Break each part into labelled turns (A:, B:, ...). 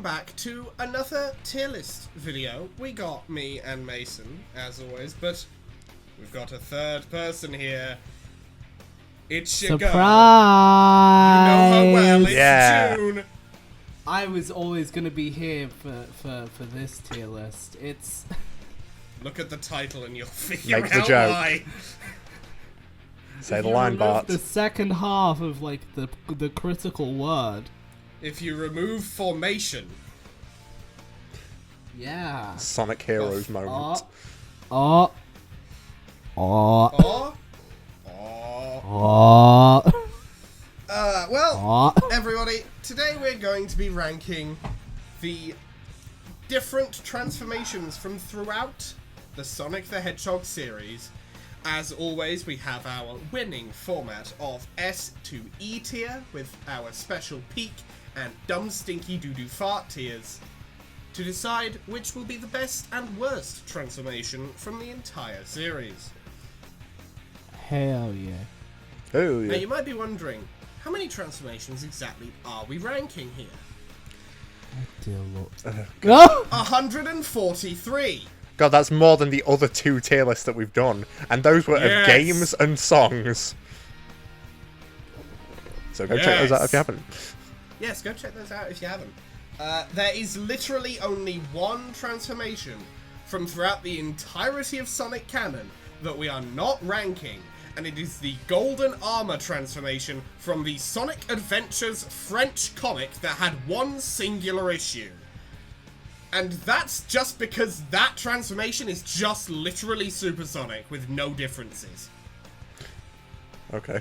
A: back to another tier list video. We got me and Mason, as always, but we've got a third person here. It's your
B: Surprise!
A: girl. You know her well, it's
C: Yeah.
A: June.
B: I was always gonna be here for this tier list. It's
A: Look at the title and you'll figure
C: Make the
A: out
C: joke.
A: why.
C: Say
B: if
C: the
B: you
C: line,
B: remove
C: Bart.
B: the second half of like the critical word.
A: If you remove formation,
B: Yeah.
C: Sonic Heroes moment.
B: Oh.
A: or well, everybody, today we're going to be ranking the different transformations from throughout the Sonic the Hedgehog series. As always, we have our winning format of S to E tier with our special peak and dumb stinky doo-doo fart tiers to decide which will be the best and worst transformation from the entire series.
B: Hell yeah.
C: Oh,
A: Now
C: yeah.
A: you might be wondering, how many transformations exactly are we ranking here?
B: Dear Lord. Oh!
A: 143!
C: God, that's more than the other two tier lists that we've done. And those were
A: Yes.
C: of games and songs. So go check those out if you haven't.
A: Yes, go check those out if you haven't. There is literally only one transformation from throughout the entirety of Sonic canon that we are not ranking, and it is the Golden Armor transformation from the Sonic Adventures French comic that had one singular issue. And that's just because that transformation is just literally supersonic with no differences.
C: Okay.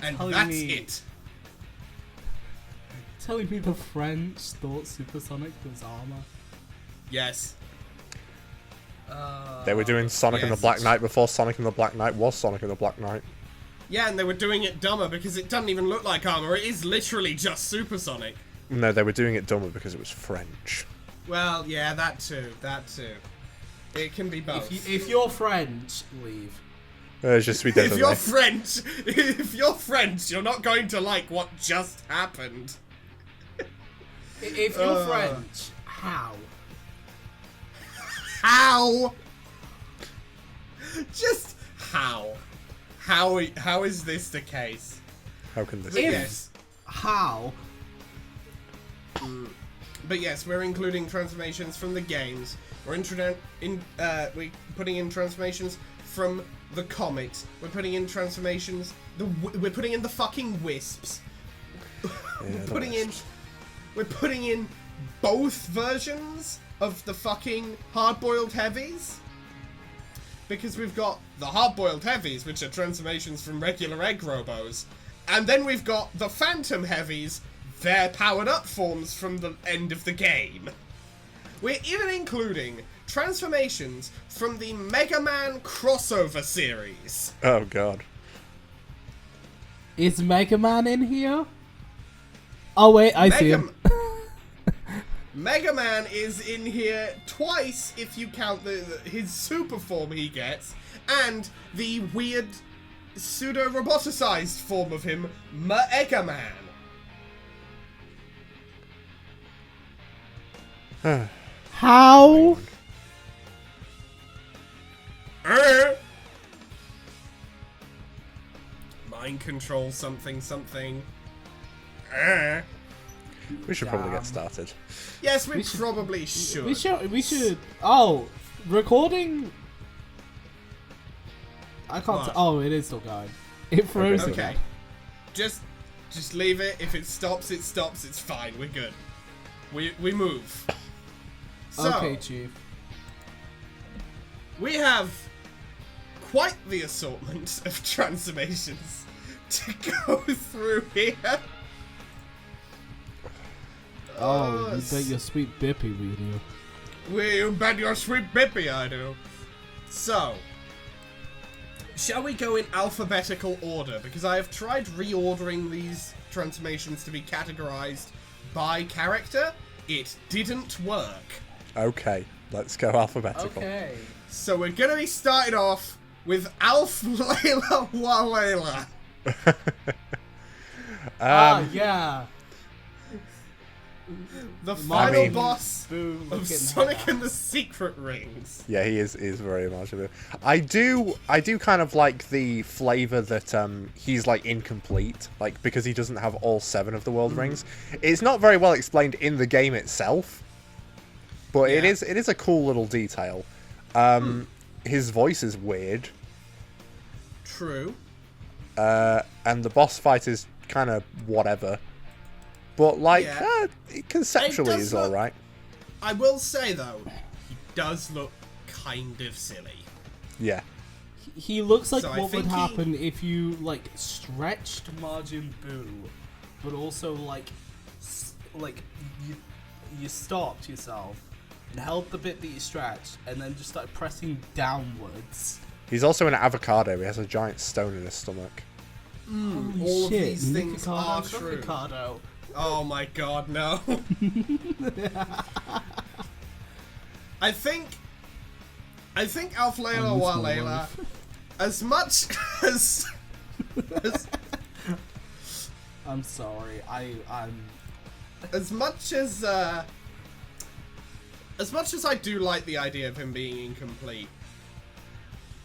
A: And
B: telling
A: that's
B: me-
A: it.
B: Telling me the French thought supersonic was armor.
A: Yes.
C: They were doing Sonic and the
A: yes.
C: Black Knight before Sonic and the Black Knight was Sonic and the Black Knight.
A: Yeah, and they were doing it dumber because it doesn't even look like armor. It is literally just supersonic.
C: No, they were doing it dumber because it was French.
A: Well, yeah, that too. That too. It can be both.
B: If you're French, leave.
C: Je suis
A: If
C: désolé.
A: you're French, you're not going to like what just happened.
B: If you're French, how?
A: How? Just how? How is this the case?
C: How can this
A: But
C: be?
A: yes.
B: How?
A: But yes, we're including transformations from the games. We're we're putting in transformations from the comics. We're putting in transformations. We're putting in the fucking wisps.
C: Yeah,
A: We're putting in both versions of the fucking hard-boiled heavies. Because we've got the hard-boiled heavies, which are transformations from regular egg robos. And then we've got the phantom heavies, their powered-up forms from the end of the game. We're even including transformations from the Mega Man crossover series.
C: Oh, God.
B: Is Mega Man in here? Oh wait, I see him.
A: Mega Man is in here twice if you count his super form he gets, and the weird pseudo-roboticized form of him, Mega Man.
B: How?
A: Mind control something something.
C: We should probably get started.
A: Yes, we probably should.
B: We should. Oh, recording. I can't.
A: What?
B: Oh, it is still going. It froze
A: Okay.
B: again.
A: Just leave it. If it stops, it stops. It's fine. We're good. We move. So,
B: Okay, Chief.
A: we have quite the assortment of transformations to go through here.
B: Oh, you bet your sweet Bippy we do.
A: You bet your sweet bippy I do. So, shall we go in alphabetical order? Because I have tried reordering these transformations to be categorized by character. It didn't work.
C: Okay, let's go alphabetical.
B: Okay.
A: So we're gonna be starting off with Alf Layla Walela.
B: Yeah.
A: The final
C: mean-
A: boss
B: Boom,
A: of
B: looking
A: Sonic
B: at
A: and the Secret Rings.
C: Yeah, he is very much of it. I do kind of like the flavor that he's like incomplete, like because he doesn't have all 7 of the world rings. It's not very well explained in the game itself, but it
A: Yeah.
C: is a cool little detail. His voice is weird,
A: True.
C: and the boss fight is kind of whatever. But like
A: Yeah.
C: conceptually
A: It does
C: is
A: look-
C: all right.
A: I will say though, he does look kind of silly.
C: Yeah.
B: He looks like
A: So I
B: what would
A: think
B: happen if you like stretched Majin Buu, but also like you stopped yourself and held the bit that you stretched, and then just started pressing downwards.
C: He's also an avocado. He has a giant stone in his stomach.
B: Holy
A: All of
B: shit!
A: these things are
B: Nikocado,
A: true.
B: Nikocado.
A: Oh my god, no. I think Alf Layla
B: I miss
A: wa
B: my
A: Layla,
B: life.
A: as much as
B: I'm sorry. I'm.
A: as much as I do like the idea of him being incomplete,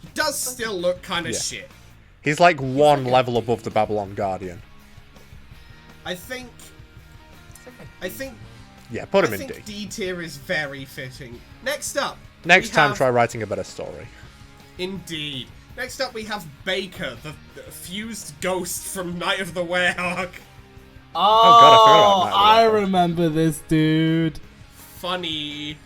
A: he does still look kind of
C: Yeah.
A: shit.
C: He's like one level above the Babylon Guardian.
A: I think
C: Yeah, put
A: I
C: him in
A: think
C: D.
A: D tier is very fitting. Next up,
C: Next
A: we
C: time,
A: have-
C: try writing a better story.
A: Indeed. Next up, we have Baker, the fused ghost from Night of the Werehog.
B: Oh,
C: God, I forgot about that.
B: I remember this dude.
A: Funny.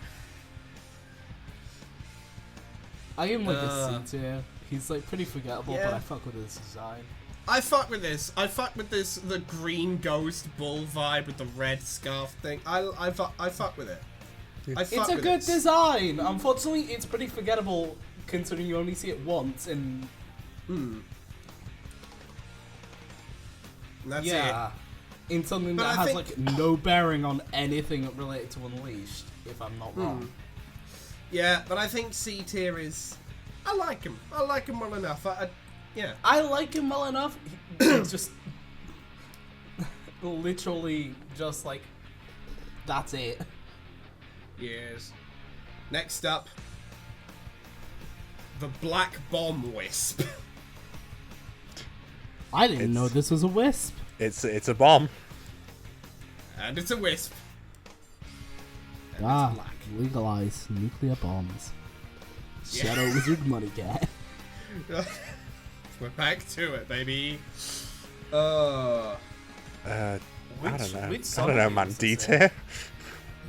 B: I give him like a C tier. He's like pretty forgettable,
A: Yeah.
B: but I fuck with his design.
A: I fuck with this. I fuck with this. The green ghost bull vibe with the red scarf thing. I fuck with it. I fuck
B: It's a
A: with
B: good
A: it.
B: design. Unfortunately, it's pretty forgettable considering you only see it once. And
A: And that's
B: yeah, in something
A: But
B: that
A: I
B: has
A: think-
B: like no bearing on anything related to Unleashed, if I'm not wrong.
A: it. Yeah, but I think C tier is. I like him. I like him well enough. Yeah.
B: I like him well enough. He's just literally just like that's it.
A: Yes. Next up, the Black Bomb Wisp.
B: I didn't
C: It's-
B: know this was a wisp.
C: It's a bomb.
A: And it's a wisp. And
B: Ah,
A: it's black.
B: legalize nuclear bombs.
A: Yeah.
B: Shadow Wizard Money Cat.
A: We're back to it, baby.
C: I don't
B: Which
C: know. I don't
B: Sonic
C: know,
B: game
C: man.
B: is
C: D
B: this
C: tier.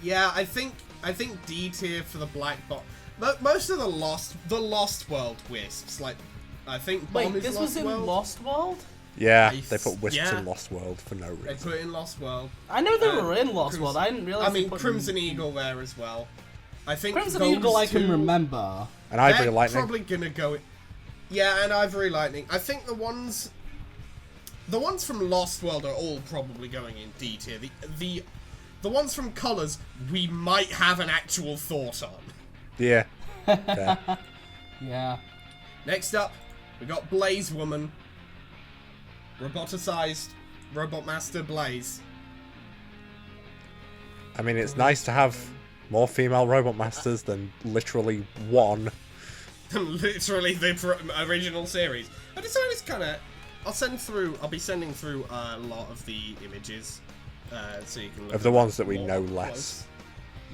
A: Yeah, I think D tier for the Black Bomb. Most of the Lost World wisps, like I think Bomb
B: Wait,
A: is
B: this
A: Lost
B: was in
A: World.
B: Lost World?
C: Yeah,
A: Nice.
C: they put wisps
A: Yeah.
C: in Lost World for no
A: They
C: reason.
A: put it in Lost World.
B: I know they
A: Uh,
B: were in Lost
A: Crimson-
B: World. I didn't realize.
A: I
B: they
A: mean,
B: put
A: Crimson
B: them-
A: Eagle there as well. I think
B: Crimson
A: those
B: Eagle, I can
A: two-
B: remember.
C: And Ivory
A: They're
C: Lightning.
A: probably gonna go. Yeah, and Ivory Lightning. I think the ones from Lost World are all probably going in D tier. The ones from Colors we might have an actual thought on.
C: Yeah. Fair.
B: Yeah.
A: Next up, we got Blaze Woman, roboticized Robot Master Blaze.
C: I mean, it's nice to have more female robot masters than literally one.
A: Literally the original series. I decided it's kind of. I'll be sending through a lot of the images, so you can look
C: Of the
A: at
C: ones that we
A: more
C: know
A: up
C: less.
A: close.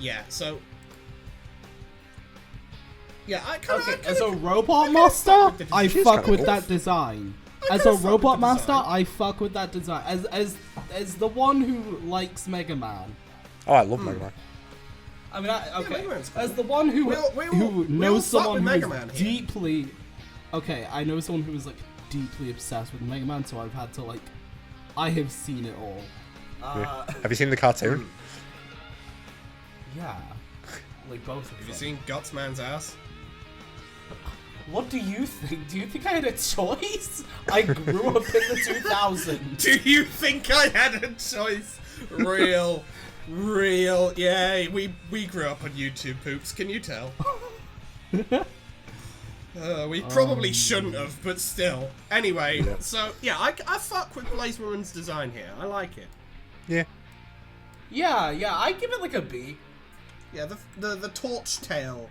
A: Yeah. So. Yeah, I kind of.
B: Okay, as a robot master,
A: with the
B: I
C: design.
B: fuck
C: Kinda
B: with
C: cool.
B: that design.
A: I
B: As
A: kinda
B: a
A: fuck with
B: robot
A: the
B: master,
A: design.
B: I fuck with that design. As the one who likes Mega Man.
C: Oh, I love Mega Man.
B: I mean, okay.
A: Mega Man's cool.
B: As the one who
A: We'll
B: knows
A: fuck
B: someone
A: with
B: who
A: Mega
B: is
A: Man here.
B: deeply. Okay, I know someone who is like deeply obsessed with Mega Man, so I've had to like. I have seen it all.
C: Have you seen the cartoon?
B: Yeah. Like both of
A: Have you
B: them.
A: seen Gutsman's ass?
B: What do you think? Do you think I had a choice? I grew up in the 2000s.
A: Do you think I had a choice? Real. Yeah, we grew up on YouTube, Poops. Can you tell? We probably shouldn't have, but still. Anyway, so yeah, I fuck with Blaze Woman's design here. I like it.
C: Yeah.
B: Yeah, I give it like a B.
A: Yeah, the torch tail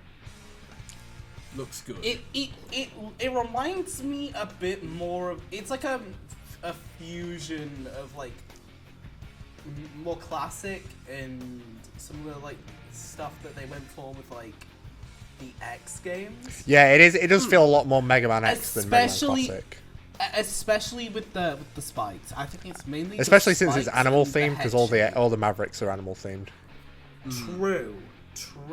A: looks good.
B: It reminds me a bit more of, it's like a fusion of like more classic and some of the like stuff that they went for with like the X games.
C: Yeah, it is. It does feel a lot more Mega Man X than Mega Man Classic.
B: Especially with the spikes. I think it's mainly
C: especially since it's animal themed, because all the Mavericks are animal themed.
B: True.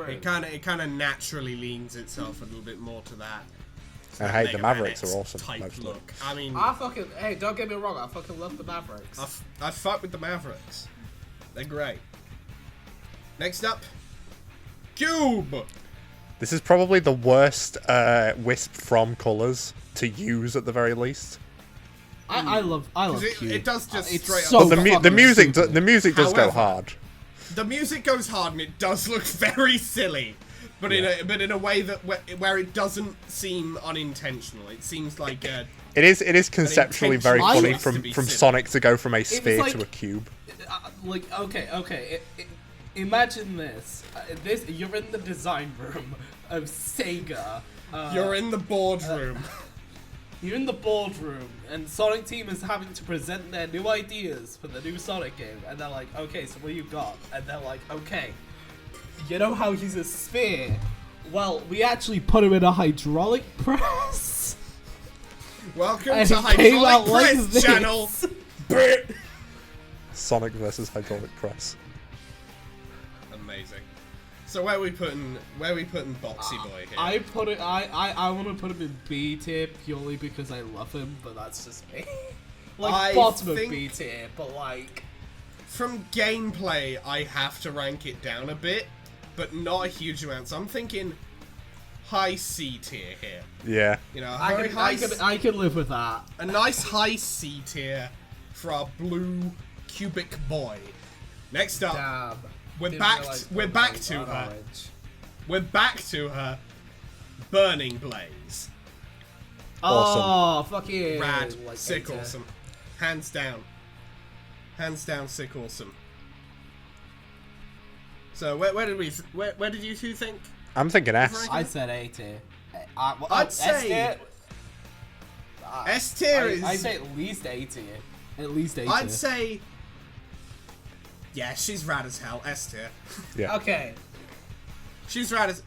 A: It kind of naturally leans itself a little bit more to that.
C: And hey, the Mavericks are awesome.
A: Type look. I mean,
B: hey, don't get me wrong. I fucking love the Mavericks.
A: I fuck with the Mavericks. They're great. Next up, Cube.
C: This is probably the worst Wisp from Colors to use at the very least.
B: I love Cube.
A: It does just
B: it's
A: straight
B: so
A: up.
C: The music does go
A: However,
C: hard.
A: The music goes hard and it does look very silly, but in a way that where it doesn't seem unintentional. It seems like
C: it is conceptually very funny from Sonic to go from a sphere to a cube.
B: Imagine this. You're in the design room of Sega.
A: You're in the boardroom.
B: You're in the boardroom, and Sonic Team is having to present their new ideas for the new Sonic game, and they're like, okay, so what you got? And they're like, okay, you know how he's a sphere? Well, we actually put him in a hydraulic press.
A: Welcome to Hydraulic Press Channel.
C: Sonic versus Hydraulic Press.
A: Amazing. So where are we putting Boxy Boy here?
B: I want to put him in B tier purely because I love him, but that's just me. Bottom of B tier, but like
A: from gameplay, I have to rank it down a bit, but not a huge amount. So I'm thinking high C tier here.
C: Yeah.
A: You know,
B: I can live with that.
A: A nice high C tier for our blue cubic boy. Next up.
B: Damn.
A: We're back to her. We're back to her. Burning Blaze.
C: Awesome.
B: Oh, fucking
A: rad, sick, awesome. Hands down, sick, awesome. So where did you two think?
C: I'm thinking S.
B: I said A tier.
A: I'd say S tier is.
B: I'd say at least A tier. At least A tier.
A: I'd say. Yeah, she's rad as hell. S tier.
C: Yeah.
B: Okay.
A: She's rad as.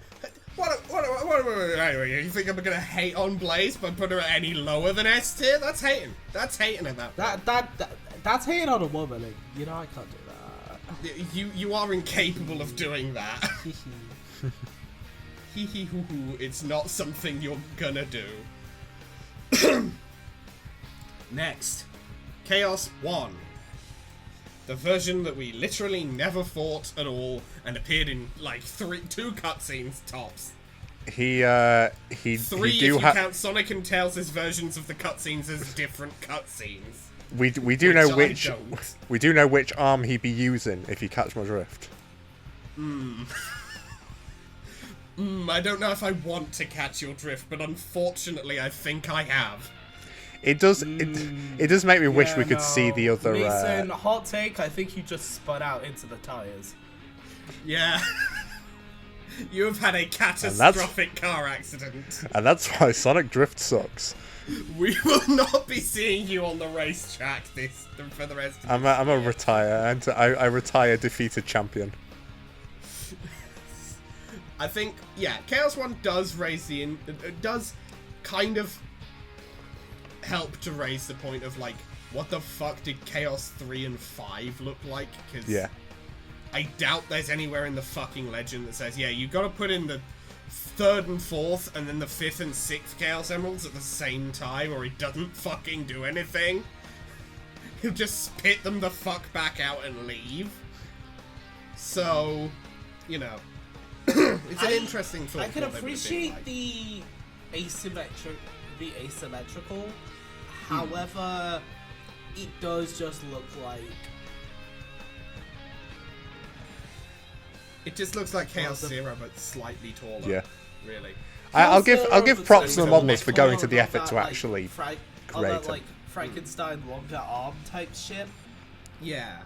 A: What? Anyway, you think I'm gonna hate on Blaze by putting her any lower than S tier? That's hating. That's hating at that.
B: That's hating on a woman. You know I can't do that.
A: You are incapable of doing that. Hee hee hoo hoo. It's not something you're gonna do. Next, Chaos 1. The version that we literally never fought at all and appeared in like 2 cutscenes tops.
C: He
A: 3 if you count Sonic and Tails' versions of the cutscenes as different cutscenes.
C: We do know which arm he'd be using if you catch my drift.
A: I don't know if I want to catch your drift, but unfortunately I think I have.
C: It does make me wish we could see the other.
B: Mason, hot take. I think you just spun out into the tires.
A: Yeah. You have had a catastrophic car accident.
C: And that's why Sonic Drift sucks.
A: We will not be seeing you on the racetrack for the rest of
C: I'm a retire, and I retire defeated champion.
A: I think, yeah, Chaos 1 does raise does kind of help to raise the point of, like, what the fuck did Chaos 3 and 5 look like? Because
C: yeah.
A: I doubt there's anywhere in the fucking legend that says, yeah, you gotta put in the 3rd and 4th and then the 5th and 6th Chaos Emeralds at the same time, or he doesn't fucking do anything. He'll just spit them the fuck back out and leave. So, you know, it's an interesting thought.
B: I can appreciate the asymmetrical. However, it does just look like.
A: It just looks like Chaos Zero, but slightly taller.
C: Yeah.
A: Really.
C: I'll give props to the modelers for going to the effort to actually create it.
B: Like Frankenstein longer arm type shit.
A: Yeah.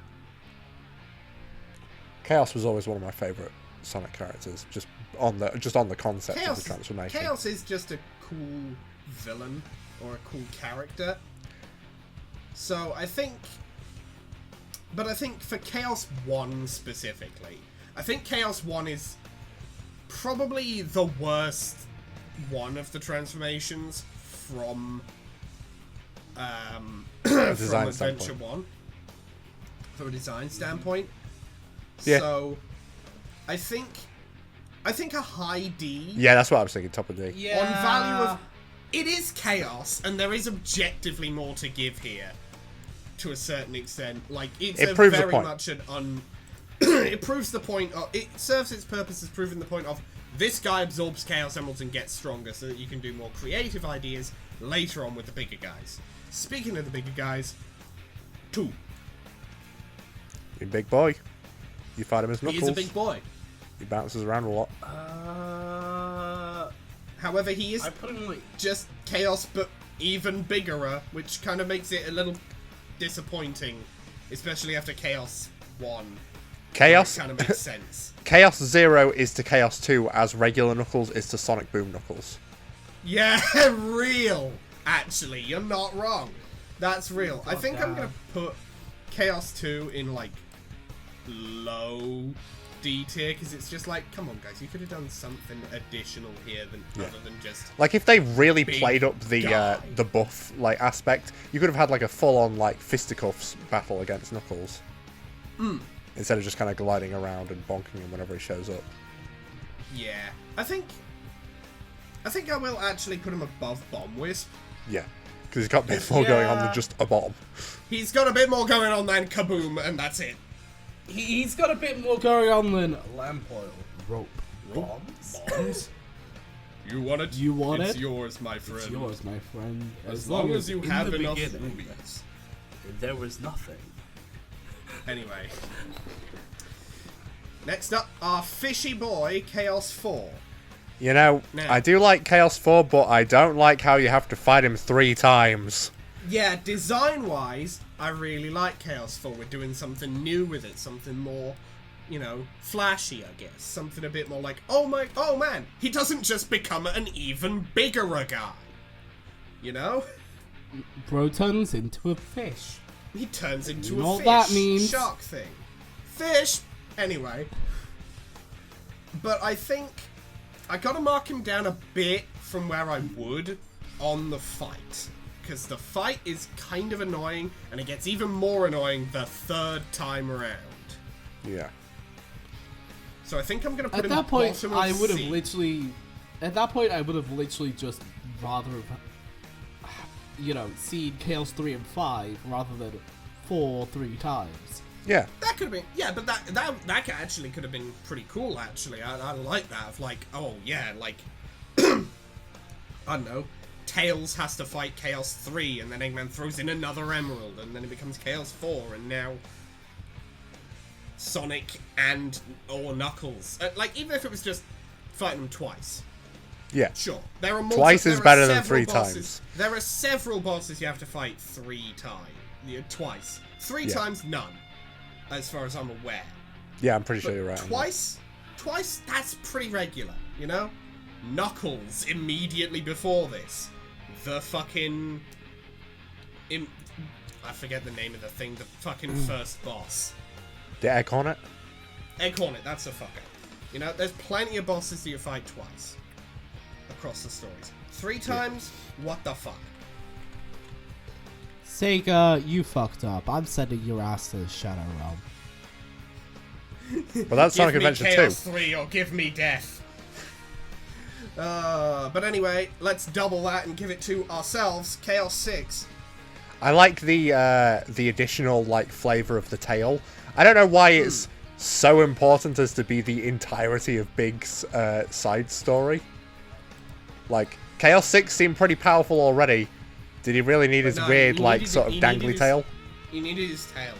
C: Chaos was always one of my favourite Sonic characters, just on the concept of the transformation.
A: Chaos is just a cool villain or a cool character. So I think for Chaos 1 specifically, I think Chaos 1 is probably the worst one of the transformations from from Adventure 1 from a design standpoint.
C: Yeah.
A: So I think a high D.
C: Yeah, that's what I was thinking. Top of D.
B: Yeah.
A: On value of, it is Chaos, and there is objectively more to give here, to a certain extent. Like it's
C: It proves the
A: very
C: point.
A: much an it proves the point of, it serves its purpose as proving the point of, this guy absorbs Chaos Emeralds and gets stronger, so that you can do more creative ideas later on with the bigger guys. Speaking of the bigger guys, 2.
C: You big boy. You fight him as Knuckles.
A: He is a big boy.
C: He bounces around a lot.
A: However, he is
B: I put him like
A: just Chaos, but even bigger, which kind of makes it a little disappointing, especially after Chaos 1.
C: Chaos
A: Kind of makes sense.
C: Chaos 0 is to Chaos 2 as regular Knuckles is to Sonic Boom Knuckles.
A: Yeah, real. Actually, you're not wrong. That's real. I think I'm gonna put Chaos 2 in like low D tier, because it's just like, come on guys, you could have done something additional here other than just
C: Like if they really
A: big
C: played up
A: guy.
C: the buff like aspect, you could have had like a full on like fisticuffs battle against Knuckles. Instead of just kind of gliding around and bonking him whenever he shows up.
A: Yeah. I think I will actually put him above Bomb Wisp.
C: Yeah, because he's got a bit more going on
A: Yeah.
C: than just a bomb.
A: He's got a bit more going on than Kaboom, and that's it.
B: he's got a bit more going on than lamp oil, rope, bombs.
A: Bombs? You want it?
B: You want
A: it's
B: it?
A: yours, my friend.
B: It's yours, my friend.
A: As long as you
B: in
A: have
B: the
A: enough
B: beginning,
A: rubies.
B: there was nothing.
A: Anyway. Next up, our fishy boy, Chaos 4.
C: You know,
A: Now-
C: I do like Chaos 4, but I don't like how you have to fight him 3 times.
A: Yeah, design-wise, I really like Chaos 4. We're doing something new with it, something more, you know, flashy, I guess. Something a bit more like, oh man, he doesn't just become an even bigger guy. You know?
B: Bro turns into a fish.
A: He turns into
B: You know
A: a
B: what
A: fish
B: that means.
A: shark thing. Fish! Anyway. But I think I gotta mark him down a bit from where I would on the fight. Because the fight is kind of annoying, and it gets even more annoying the 3rd time around.
C: Yeah.
A: So I think I'm gonna put
B: At
A: him
B: that point,
A: bottom of
B: I would have
A: C.
B: literally. At that point, I would have literally just rather have, you know, seen Chaos 3 and 5 rather than 4 3 times.
C: Yeah.
A: That could have been, yeah, but that actually could have been pretty cool. Actually, I like that. Of like, oh yeah, like I don't know, Tails has to fight Chaos 3, and then Eggman throws in another Emerald, and then it becomes Chaos 4, and now Sonic or Knuckles. Like, even if it was just fighting them twice.
C: Yeah.
A: Sure. There are
C: Twice is
A: there are
C: better than
A: several
C: 3
A: bosses.
C: times.
A: There are several bosses you have to fight 3 times. Yeah, twice. 3
C: Yeah.
A: times, none. As far as I'm aware.
C: Yeah, I'm pretty sure
A: But
C: you're right. on
A: twice, that's pretty regular, you know? Knuckles immediately before this. The fucking... I forget the name of the thing, the fucking first boss.
C: that. The Egg Hornet?
A: Egg Hornet, that's a fucker. You know, there's plenty of bosses that you fight twice. Across the stories. 3 times, what the fuck?
B: Sega, you fucked up. I'm sending your ass to the Shadow Realm.
C: Well, that's Sonic
A: Give me
C: Adventure 2.
A: Chaos 3 or give me death. But anyway, let's double that and give it to ourselves, Chaos 6.
C: I like the additional like flavor of the tail. I don't know why it's so important as to be the entirety of Big's side story. Like Chaos 6 seemed pretty powerful already. Did he really need his
A: no,
C: weird
A: he
C: like
A: needed-
C: sort of
A: he needed
C: dangly
A: his-
C: tail?
A: He needed his tail.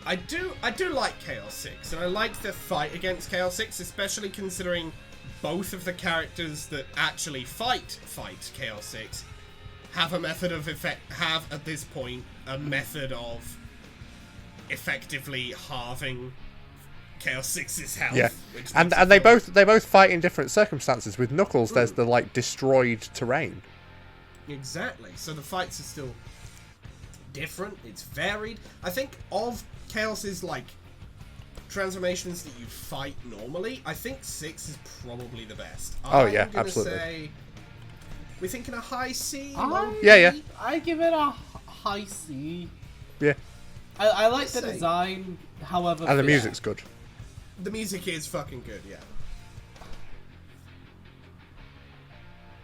A: I do like Chaos 6, and I like the fight against Chaos 6, especially considering both of the characters that actually fight Chaos 6 have a method of at this point, a method of effectively halving Chaos 6's health.
C: Yeah,
A: which
C: and
A: makes it
C: they
A: feel-
C: both fight in different circumstances. With Knuckles, there's the like destroyed terrain.
A: Exactly. So the fights are still different. It's varied. I think of Chaos's like transformations that you fight normally, I think 6 is probably the best.
C: Oh, yeah,
A: I'm gonna
C: absolutely.
A: Say, we're thinking a high C.
C: Yeah.
B: I give it a high C.
C: Yeah,
B: I like the
A: Say.
B: design, however.
C: and the
B: yeah.
C: music's good.
A: The music is fucking good. Yeah.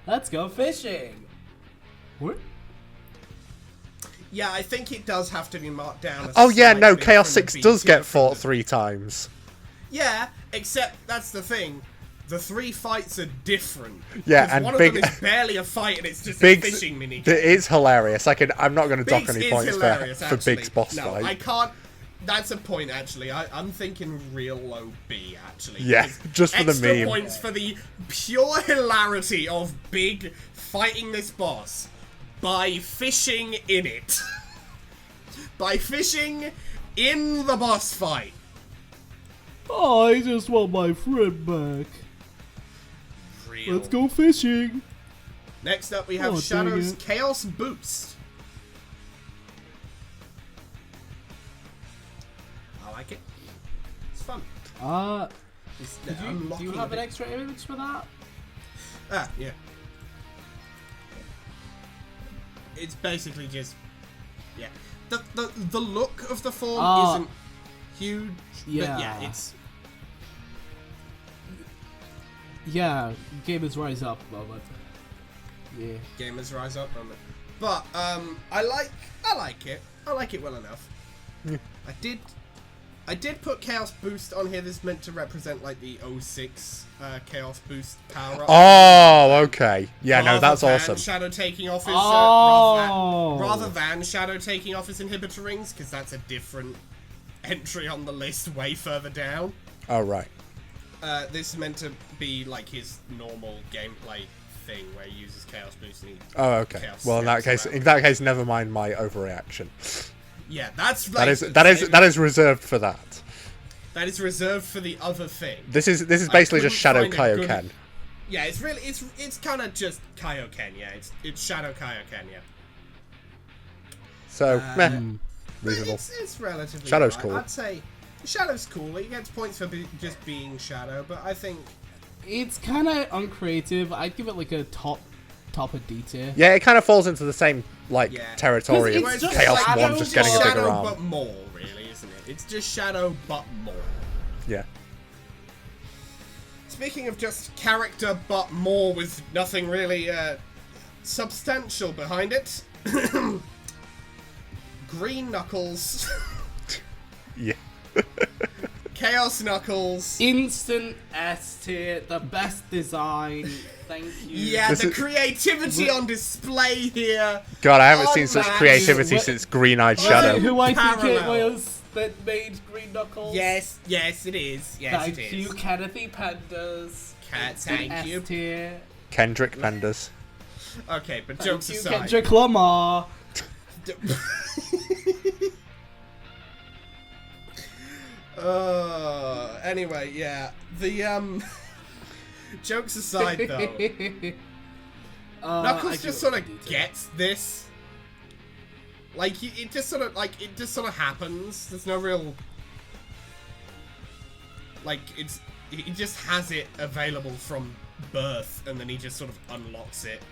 B: Let's go fishing. What?
A: Yeah, I think it does have to be marked down.
C: Oh yeah,
A: slight
C: no,
A: bit
C: Chaos
A: from the
C: 6 does
A: BT
C: get
A: from
C: fought
A: the-
C: 3 times.
A: Yeah, except that's the thing. The 3 fights are different.
C: Yeah,
A: 'Cause
C: and
A: one
C: Big-
A: of them is barely a fight, and it's just a
C: Biggs,
A: fishing mini.
C: it is hilarious. I'm not going to dock
A: Biggs
C: any
A: is
C: points
A: hilarious,
C: for
A: actually.
C: Big's boss
A: no,
C: fight.
A: I can't. That's a point, actually. I'm thinking real low B, actually.
C: Yeah,
A: because
C: just for the
A: extra
C: meme.
A: points for the pure hilarity of Big fighting this boss by fishing in it. By fishing in the boss fight.
B: Oh, I just want my friend back.
A: Real.
B: Let's go fishing.
A: Next up, we have
B: Oh, dang
A: Shadow's
B: it.
A: Chaos Boost. I like it. It's fun. It's,
B: Do you have an extra image for that?
A: Ah, yeah. It's basically just, yeah. The look of the form isn't huge, but yeah,
B: Yeah.
A: it's
B: Yeah, Gamers Rise Up moment. Yeah.
A: Gamers Rise Up moment. But I like it. I like it well enough. I did put Chaos Boost on here. This is meant to represent like the 06 Chaos Boost power up.
C: Oh, okay. Yeah, no,
A: Rather
C: that's
A: than
C: awesome.
A: Shadow taking off his
B: Oh.
A: rather than Shadow taking off his inhibitor rings, because that's a different entry on the list way further down.
C: Oh, right.
A: This is meant to be like his normal gameplay thing where he uses Chaos Boost and he
C: Oh, okay.
A: Chaos
C: Well, in
A: steps around.
C: that case, never mind my overreaction.
A: Yeah, that's like
C: That is reserved for that.
A: that is reserved for the other thing.
C: This is
A: I
C: basically just
A: couldn't
C: Shadow
A: find a good-
C: Kaioken.
A: Yeah, it's really it's kind of just Kaioken. Yeah, it's Shadow Kaioken. Yeah,
C: So, meh,
A: But
C: reasonable.
A: it's relatively.
C: Shadow's
A: alright.
C: cool.
A: I'd say Shadow's cool. He gets points for just being Shadow, but I think
B: It's kind of uncreative. I'd give it like a top of D tier.
C: Yeah, it kind of falls into the same like
A: Yeah.
C: territory of
B: 'Cause it's just
C: Chaos
B: Shadow,
C: 1 just getting a bigger
A: Shadow,
C: arm.
A: but more, really, isn't it? It's just Shadow, but more.
C: Yeah.
A: Speaking of just character, but more with nothing really substantial behind it, Green Knuckles,
C: Yeah.
A: Chaos Knuckles.
B: Instant S tier, the best design. Thank you.
A: Yeah,
C: This
A: the
C: is-
A: creativity on display here.
C: God, I haven't seen such
A: Unmatched.
C: creativity
B: What-
C: since Green-Eyed
B: Was it
C: Shadow.
B: who I think it
A: Parallel.
B: was that made Green Knuckles?
A: Yes, it is. Yes,
B: Thank
A: it
B: you,
A: is.
B: Kennethy Pandas.
A: Cat,
B: Instant
A: thank you.
B: S tier.
C: Kendrick Benders.
A: Okay, but
B: Thank
A: jokes
B: you,
A: aside.
B: Kendrick Lamar.
A: Anyway, yeah. The jokes aside though, Knuckles just sort of gets this. Like it just sort of happens. There's no real like he just has it available from birth, and then he just sort of unlocks it,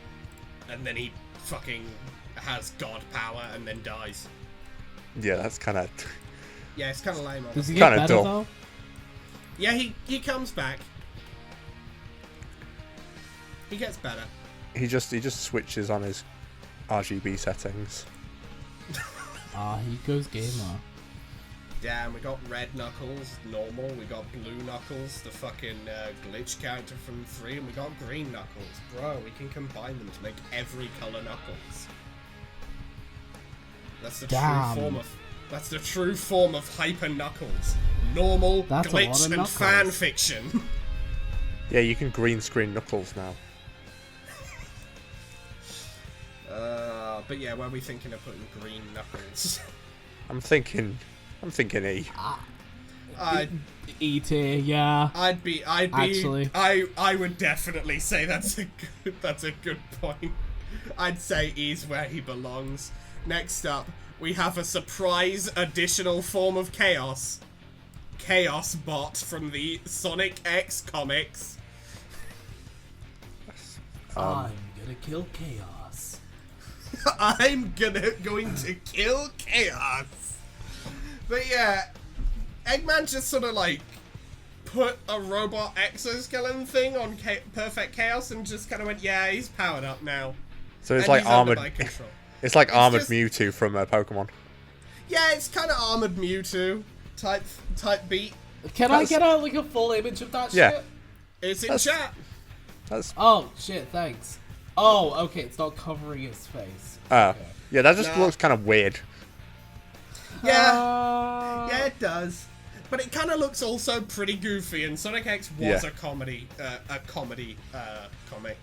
A: and then he fucking has god power and then dies.
C: Yeah, that's kind of.
A: Yeah, it's kind of lame.
B: Does he
A: honestly.
B: get
C: Kinda
B: better
C: dull.
B: though?
A: Yeah, he comes back. He gets better.
C: He just switches on his RGB settings.
B: He goes gamer.
A: Damn, we got Red Knuckles, normal. We got Blue Knuckles, the fucking glitch character from 3, and we got Green Knuckles. Bro, we can combine them to make every color Knuckles. That's the
B: Damn.
A: true form of. That's the true form of Hyper Knuckles. Normal,
B: That's a lot
A: glitch,
B: of
A: and
B: Knuckles.
A: fan fiction.
C: Yeah, you can green screen Knuckles now.
A: But yeah, where are we thinking of putting Green Knuckles?
C: I'm thinking I'm thinking E.
B: E tier, yeah.
A: I'd be
B: Actually.
A: I would definitely say that's a good point. I'd say E's where he belongs. Next up, we have a surprise additional form of chaos. Chaos Bot from the Sonic X comics.
B: I'm gonna kill chaos.
A: I'm going to kill chaos. But yeah, Eggman just sort of like put a robot exoskeleton thing on Perfect Chaos and just kind of went, yeah, he's powered up now.
C: So it's
A: And
C: like
A: he's under
C: armored.
A: my control.
C: It's like armored
A: just-
C: Mewtwo from Pokemon.
A: Yeah, it's kind of armored Mewtwo type beat.
B: Can I get a full image of that
C: Yeah.
B: shit?
A: It's in
C: That's-
A: chat.
C: That's
B: Oh, shit, thanks. Oh, okay, it's not covering his face.
C: yeah. That just
A: Nah.
C: looks kind of weird.
A: Yeah, yeah, it does. But it kind of looks also pretty goofy, and Sonic X was
C: Yeah.
A: a comedy comic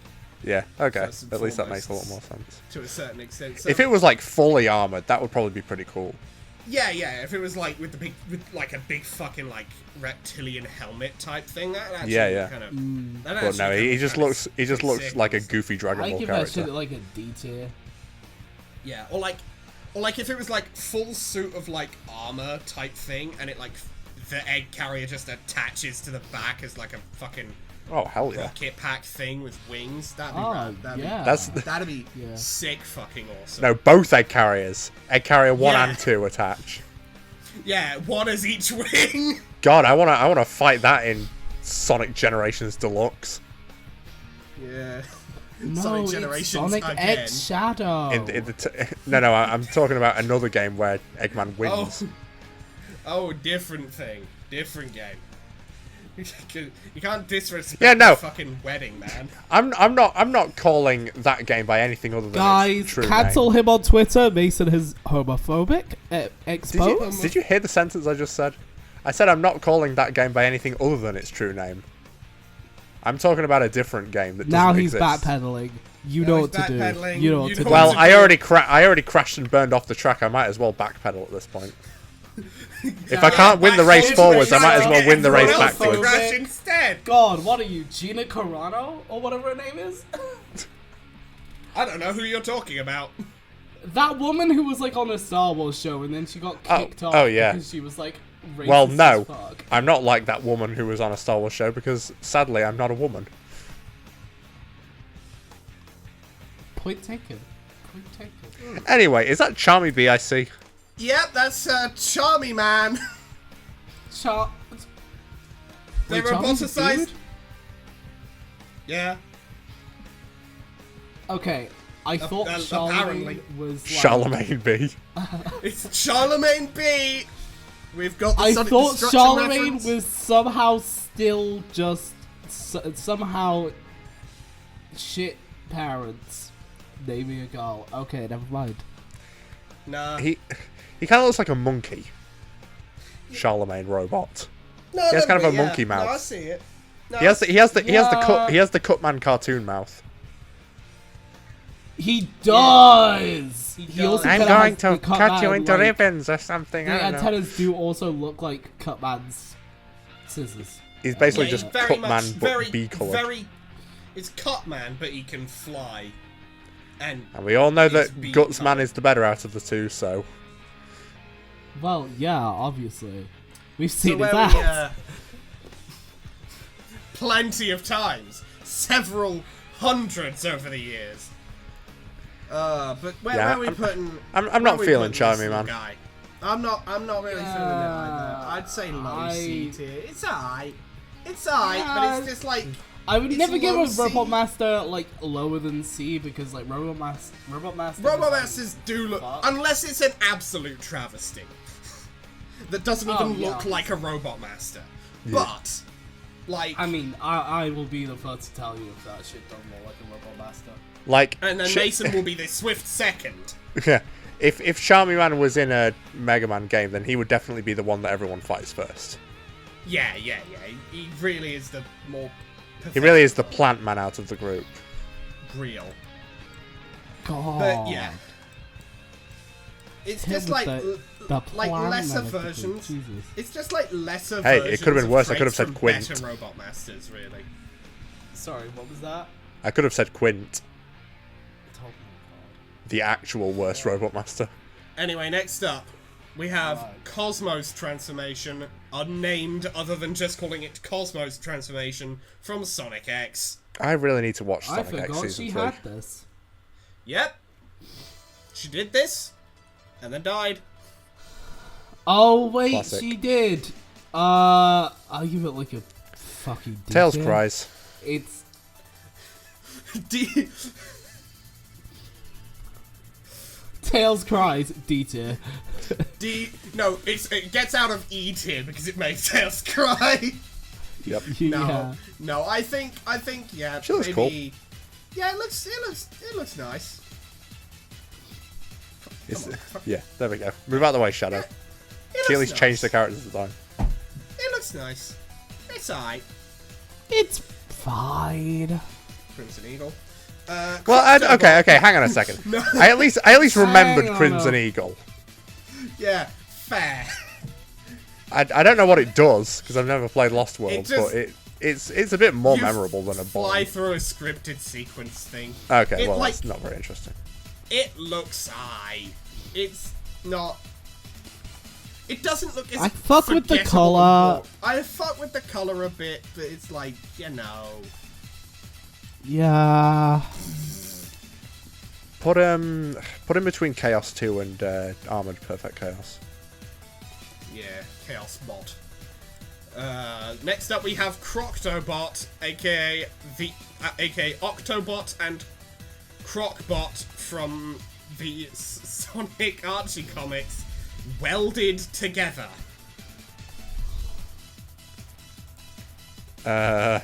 C: Yeah. Okay.
A: First and
C: At least that
A: foremost.
C: makes a lot more sense.
A: to a certain extent. So,
C: If it was like fully armored, that would probably be pretty cool.
A: yeah, if it was like with a big fucking like reptilian helmet type thing, that actually
C: Yeah.
A: kind of.
C: But no, he just looks like a goofy Dragon
B: I
C: Ball
B: give that
C: character.
B: shit like a D tier.
A: Yeah, or like if it was like full suit of like armor type thing, and it like the egg carrier just attaches to the back as like a fucking
C: Oh hell yeah!
A: rocket pack thing with wings. That'd be
B: Oh,
A: rad. That'd
B: yeah.
A: that'd be
B: Yeah.
A: sick fucking awesome.
C: No, both egg carriers, egg carrier 1
A: Yeah.
C: and 2 attach.
A: Yeah, one as each wing.
C: God, I wanna fight that in Sonic Generations Deluxe.
A: Yeah.
B: No,
A: Sonic
B: it's
A: Generations
B: Sonic
A: again.
B: X Shadow.
C: No, I'm talking about another game where Eggman wins.
A: Oh, different thing. Different game. You can't disrespect
C: Yeah, no.
A: the fucking wedding, man.
C: I'm not calling that game by anything other than its
B: Guys,
C: true
B: cancel
C: name.
B: him on Twitter. Mason is homophobic. Exposed.
C: Did you hear the sentence I just said? I said I'm not calling that game by anything other than its true name. I'm talking about a different game that doesn't
B: Now he's
C: exist.
B: backpedaling. You
A: Now
B: know
A: he's
B: what to do.
A: backpedaling.
B: You know what
A: You
B: to
A: know
B: do.
C: Well,
A: what to
C: I
A: do.
C: already crashed and burned off the track. I might as well backpedal at this point. If I can't win the race forwards, I might as well win the race
A: Everyone else will
C: backwards.
A: crash instead.
B: God, what are you, Gina Carano or whatever her name is?
A: I don't know who you're talking about.
B: That woman who was like on a Star Wars show and then she got kicked off
C: yeah.
B: because she was like racist
C: Well, no,
B: as fuck.
C: I'm not like that woman who was on a Star Wars show because sadly I'm not a woman.
B: Point taken. Point taken.
C: Anyway, is that Charmy B I see?
A: Yep, that's Charmy Man. They
B: Wait, Charmy's a
A: roboticized.
B: dude?
A: Yeah.
B: Okay, I thought
A: apparently.
B: Charlemagne was like...
C: Charlemagne B.
A: It's Charlemagne B. We've got the
B: I
A: Sonic
B: thought
A: Destruction
B: Charlemagne
A: reference.
B: was somehow still just... somehow... shit parents naming a girl. Okay, never mind.
A: Nah.
C: He kind of looks like a monkey. Charlemagne robot.
A: No,
C: He has
A: no,
C: kind of
A: but
C: a
A: yeah.
C: monkey mouth.
A: No, I see it. No,
C: He has the
B: Yeah.
C: Cutman cartoon mouth.
B: He does!
A: He
B: He
A: does.
B: also
C: I'm
B: kinda
C: going
B: has
C: to
B: the
C: cut you
B: Cutman,
C: into
B: like,
C: ribbons or something.
B: The
C: I don't know.
B: antennas do also look like Cutman's scissors.
C: He's basically
A: Yeah,
C: just
A: he's very much,
C: Cutman but
A: very,
C: bee coloured.
A: very. It's Cutman, but he can fly. And
C: And we all know
A: he's
C: that
A: bee
C: Gutsman
A: coloured.
C: is the better out of the two, so
B: Well, yeah, obviously. We've
A: so
B: seen his
A: where
B: ass.
A: we, plenty of times, several hundreds over the years. But where
C: Yeah,
A: are we putting?
C: I'm
A: where
C: not
A: are we
C: feeling
A: putting this
C: Charmy,
A: little
C: man.
A: Guy? I'm not really feeling it either. I'd say low C
B: I-
A: tier. It's alright. It's alright, but
B: Yeah.
A: it's just like
B: I would
A: It's
B: never give
A: low
B: a
A: C.
B: Robot Master like lower than C because like Robot Master.
A: Robomasters do look,
B: Fuck.
A: unless it's an absolute travesty that doesn't even
B: yeah.
A: look like a Robot Master.
C: Yeah.
A: But like,
B: I mean, I will be the first to tell you if that shit don't look like a Robot Master.
C: like
A: and then
C: sh-
A: Mason will be the swift second.
C: Yeah. If Charmy Man was in a Mega Man game, then he would definitely be the one that everyone fights first.
A: Yeah. He really is the more.
C: He really is the plant man out of the group.
A: real.
B: God.
A: But yeah. It's
B: Him
A: just
B: with
A: like
B: the
A: like
B: plan
A: lesser
B: and everything,
A: versions.
B: Jesus.
A: It's just like lesser
C: Hey, it
A: versions.
C: could have been worse. I
A: of
C: could have
A: traits
C: said
A: from
C: Quint.
A: Better Robot Masters, really.
B: Sorry, what was that?
C: I could have said Quint,
B: Oh my
C: the actual worst robot master.
A: Anyway, next up, we have
B: Right.
A: Cosmos Transformation, unnamed other than just calling it Cosmos Transformation from Sonic X.
C: I really need to watch
B: God. I
C: Sonic X
B: forgot
C: season
B: she
C: 3.
B: had this.
A: Yep. She did this, and then died.
B: Oh wait,
C: Classic.
B: she did. I'll give it like a fucking D
C: Tails
B: tier.
C: cries.
B: It's
A: D-
B: Tails cries D tier.
A: No, it gets out of E tier because it makes Tails cry.
C: Yep.
B: Yeah.
A: No, I think, yeah.
C: She looks
A: maybe, yeah, it looks nice.
C: Yeah, there we go. Move out of the way, Shadow.
A: It
C: She at
A: looks
C: least
A: nice.
C: changed the character's design.
A: It looks nice. It's alright.
B: It's fine.
A: Crimson Eagle.
C: Well,
A: Crossover-
C: okay, hang on a second. I at least remembered
B: Hang on
C: Crimson
B: a-
C: Eagle.
A: Yeah, fair.
C: I don't know what it does because I've never played Lost World,
A: just-
C: but it's a bit more
A: You
C: memorable than a
A: Fly
C: bomb.
A: through a scripted sequence thing.
C: Okay,
A: It,
C: well
A: like,
C: that's not very interesting.
A: It looks high. It's not. It doesn't look as
B: I fuck with the
A: forgettable
B: colour.
A: and boring. I fuck with the color a bit, but it's like, you know.
B: Yeah.
C: Put him between Chaos 2 and Armored Perfect Chaos.
A: Yeah, Chaos Bot. Next up we have Croctobot, aka Octobot and Crocbot from the Sonic Archie comics, welded together.
C: Okay.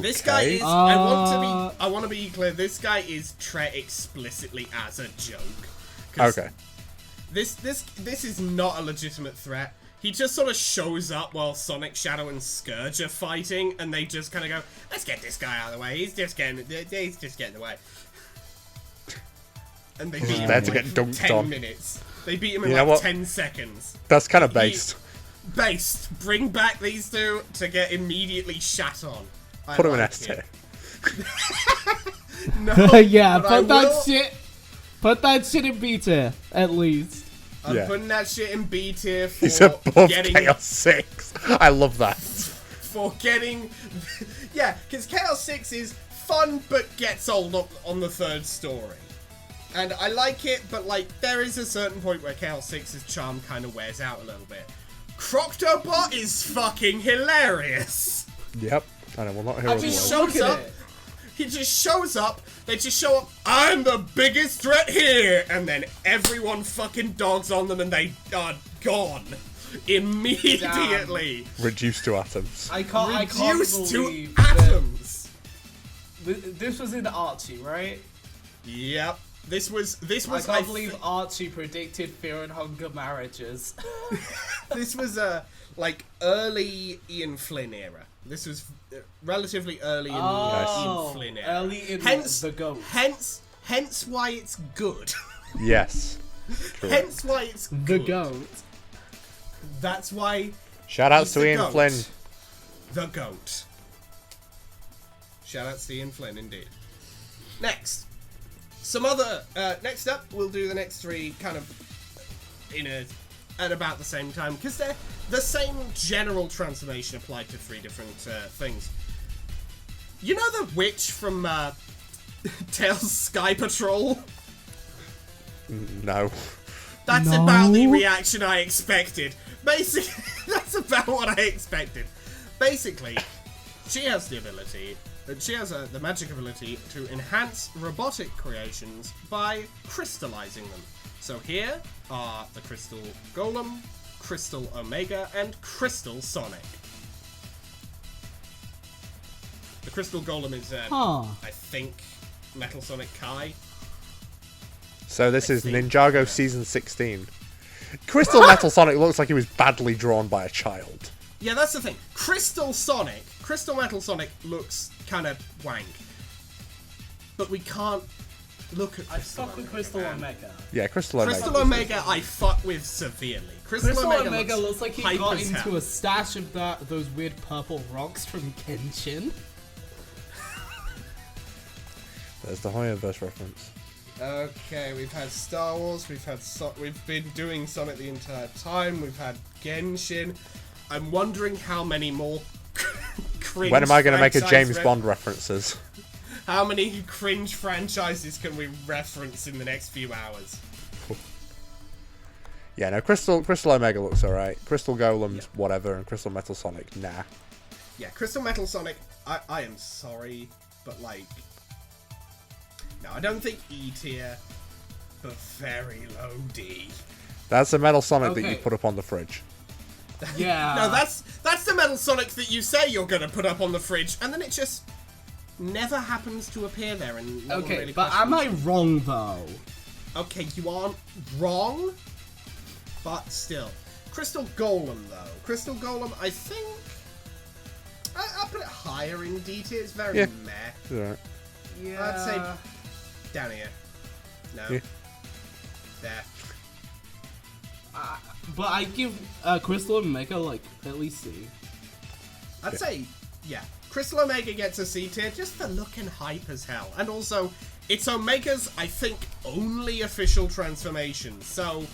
A: This guy is. I want to be clear. This guy is treated explicitly as a joke. 'Cause
C: Okay.
A: This is not a legitimate threat. He just sort of shows up while Sonic, Shadow, and Scourge are fighting, and they just kind of go, "Let's get this guy out of the way. He's just getting in the way." And they beat him
C: there
A: in
C: to
A: like
C: get dunked
A: 10
C: on.
A: minutes. They beat him in
C: You know
A: like
C: what?
A: 10 seconds.
C: That's kind of based.
A: Based. Bring back these two to get immediately shat on. I
C: Put him in
A: like
C: S
A: it.
C: tier.
A: No,
B: Yeah,
A: but I
B: put that
A: will-
B: shit. Put that shit in B tier, at least.
A: I'm
C: Yeah.
A: putting that shit in B tier for
C: He's above
A: getting
C: Chaos 6. I love that.
A: for getting yeah, because Chaos 6 is fun but gets old on the third story. And I like it, but like there is a certain point where Chaos 6's charm kind of wears out a little bit. Croctobot is fucking hilarious.
C: Yep. I know, well, not
A: He
C: Heroes
A: just
C: World.
A: shows
B: Look at
A: up.
B: it.
A: He just shows up. They just show up. I'm the biggest threat here, and then everyone fucking dogs on them, and they are gone immediately.
C: Reduced to atoms.
B: I can't
A: Reduced to
B: believe that-
A: atoms.
B: This was in Archie, right?
A: Yep. This was.
B: I can't believe Archie predicted Fear and Hunger marriages.
A: This was like early Ian Flynn era. This was relatively early in the Ian Flynn era.
B: Early in
A: hence,
B: the GOAT.
A: Hence why it's good.
C: Yes. True.
A: Hence why it's
B: The
A: good.
B: GOAT.
A: That's why
C: Shout outs
A: he's
C: to
A: the
C: Ian
A: goat.
C: Flynn.
A: The GOAT. Shout out to Ian Flynn, indeed. Next. Next up, we'll do the next three kind of at about the same time, because they're the same general transformation applied to three different things. You know the witch from Tails Sky Patrol?
C: No.
A: That's
B: No.
A: about the reaction I expected. Basically, that's about what I expected. Basically, she has the ability, the magic ability to enhance robotic creations by crystallizing them. So here are the Crystal Golem, Crystal Omega, and Crystal Sonic. The Crystal Golem is, I think, Metal Sonic Kai.
C: So this is
A: think-
C: Ninjago Season 16. Crystal Metal Sonic looks like he was badly drawn by a child.
A: Yeah, that's the thing. Crystal Metal Sonic looks kind of wank. But we can't Look at
B: I fuck with Crystal
A: man.
B: Omega.
C: Yeah, Crystal Omega.
A: Crystal Omega, I fuck with severely.
B: Crystal Omega looks like he
A: hype
B: got
A: as
B: into
A: hell.
B: a stash of those weird purple rocks from Genshin.
C: There's the Hoyoverse reference.
A: Okay, we've had Star Wars, we've been doing Sonic the entire time, we've had Genshin. I'm wondering how many more cringe
C: When am I going to make a
A: franchise
C: James Bond references?
A: How many cringe franchises can we reference in the next few hours?
C: Yeah, no, Crystal Omega looks alright. Crystal Golems, whatever, and Crystal Metal Sonic, nah.
A: Yeah, Crystal Metal Sonic, I am sorry, but like... No, I don't think E tier, but very low D.
C: That's the Metal Sonic that
B: Okay.
C: you put up on the fridge.
B: Yeah.
A: No, that's the Metal Sonic that you say you're gonna put up on the fridge, and then it just never happens to appear there. And no one
B: Okay,
A: really
B: but am I
A: questions
B: wrong though?
A: it. Okay, you aren't wrong, but still, Crystal Golem though. Crystal Golem, I think I'll put it higher in D tier. It's very
C: Yeah.
A: meh.
C: It's alright.
B: Yeah.
A: I'd say down here. No.
C: Yeah.
A: There.
B: But I give Crystal Omega like at least C.
A: I'd say, yeah. Crystal Omega gets a C tier just for looking hype as hell. And also, it's Omega's, I think, only official transformation. So,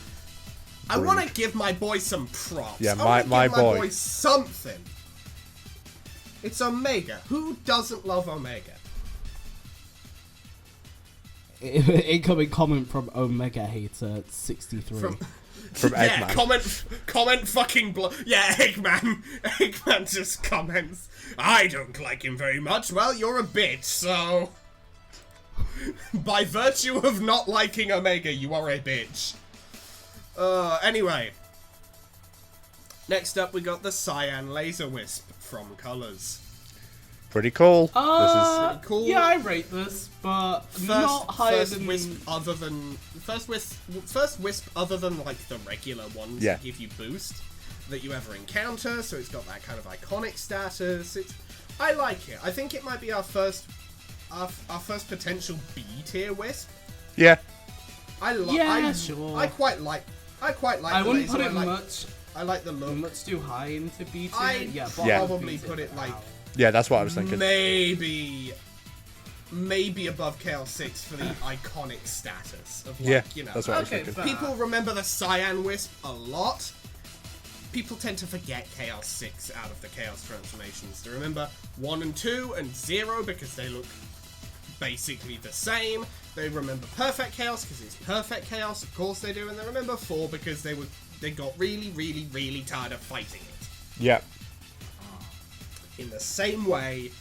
A: I
C: Rude.
A: want to give my boy some props.
C: Yeah,
A: I wanna
C: my
A: give
C: boy.
A: something. It's Omega. Who doesn't love Omega?
B: Incoming comment from Omega Hater 63.
C: From
A: Yeah,
C: Eggman.
A: comment fucking yeah, Eggman just comments, I don't like him very much. Well, you're a bitch, so... By virtue of not liking Omega, you are a bitch. Anyway. Next up, we got the Cyan Laser Wisp from Colors.
C: Pretty cool. This is
A: Pretty cool.
B: Yeah, I rate this, but not higher than
A: wisp other than first wisp other than like the regular ones
C: Yeah.
A: that give you boost that you ever encounter. So it's got that kind of iconic status. I like it. I think it might be our first potential B tier wisp.
C: yeah.
B: Sure.
A: I quite like.
B: I
A: the
B: wouldn't
A: laser.
B: put it
A: I like the look.
B: much too high into B tier.
A: I'd
B: Yeah,
A: probably
B: B tier
A: put it
B: for
A: like
B: now.
C: Yeah, that's what I was thinking.
A: maybe above Chaos 6 for the iconic status of like,
C: Yeah,
A: you know.
C: that's what I was
B: Okay,
C: thinking.
B: fair.
A: People remember the Cyan Wisp a lot. People tend to forget Chaos 6 out of the Chaos transformations. They remember 1 and 2 and 0 because they look basically the same. They remember Perfect Chaos because it's Perfect Chaos, of course they do. And they remember 4 because they got really, really, really tired of fighting it.
C: Yeah.
A: In the same way,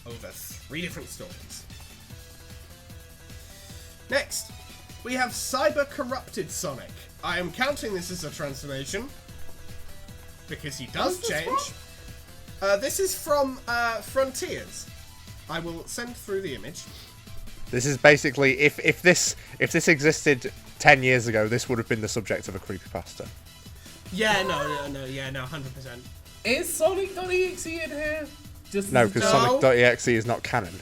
A: over 3 different stories. Next, we have Cyber Corrupted Sonic. I am counting this as a transformation because he does
B: What's this
A: change. This is from Frontiers. I will send through the image.
C: This is basically if this existed 10 years ago, this would have been the subject of a creepypasta.
A: Yeah, no, 100%.
B: Is Sonic.exe in here? Just
C: No,
B: as a
C: because
B: joke?
C: Sonic.exe is not canon.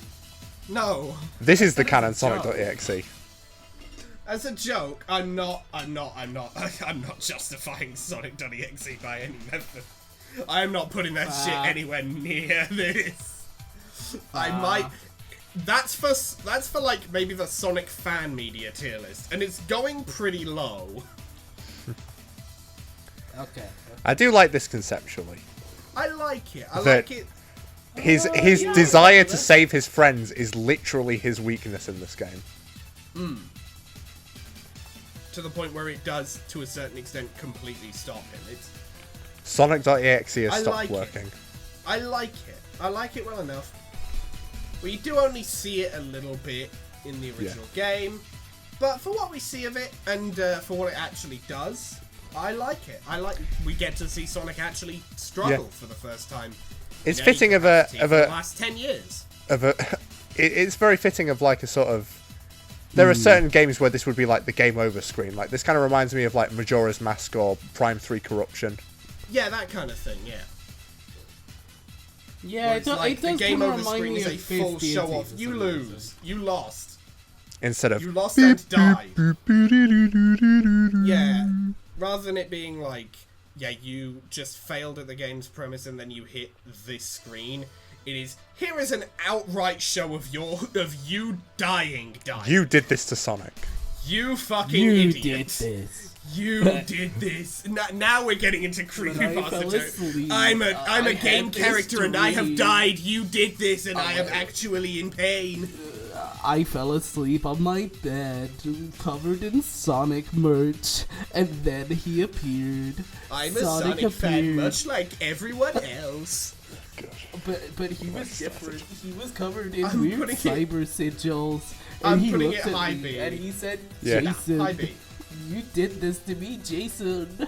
A: No,
C: This is the canon
A: As a joke.
C: Sonic.exe.
A: as a joke, I'm not justifying Sonic.exe by any method. I am not putting that shit anywhere near this. I might. That's for like maybe the Sonic fan media tier list, and it's going pretty low.
B: Okay.
C: I do like this conceptually.
A: I like it. I
C: That-
A: like it.
C: His
B: yeah,
C: desire
B: I
C: to
B: like
C: save his friends is literally his weakness in this game.
A: To the point where it does, to a certain extent, completely stop him. It's.
C: Sonic.exe has
A: I
C: stopped
A: like
C: working.
A: it. I like it. I like it well enough. We do only see it a little bit in the original game, but for what we see of it and for what it actually does, I like it. We get to see Sonic actually struggle for the first time.
C: It's
A: in
C: fitting
A: any
C: of a
A: capacity for the last 10 years.
C: It's very fitting of like a sort of. There are certain games where this would be like the game over screen. Like this kind of reminds me of like Majora's Mask or Prime 3 Corruption.
A: Yeah, that kind of thing. Yeah.
B: Yeah,
A: Where
B: it,
A: it's like
B: it
A: the
B: does
A: game
B: kind of
A: over
B: remind
A: screen
B: me
A: is a
B: of
A: full
B: Fierce
A: show
B: Deity
A: off.
B: for
A: You
B: some
A: lose.
B: reason.
A: You lost.
C: instead of
A: You lost and died. Yeah. Rather than it being like, yeah, you just failed at the game's premise and then you hit this screen. It is, here is an outright show of you dying.
C: You did this to Sonic.
A: You fucking
B: You
A: idiot.
B: did this.
A: You did this. Now we're getting into creepypasta jokes. I'm a game character and I have died. You did this and I am actually in pain.
B: I fell asleep on my bed, covered in Sonic merch, and then he appeared.
A: I'm a Sonic fan, much like everyone else.
B: But he was different. He was covered in
A: I'm
B: weird
A: putting it-
B: cyber sigils. And
A: I'm
B: he
A: putting
B: looked
A: it
B: at
A: high
B: me
A: B.
B: and he said,
C: Yeah.
B: Jason,
A: High B.
B: you did this to me, Jason.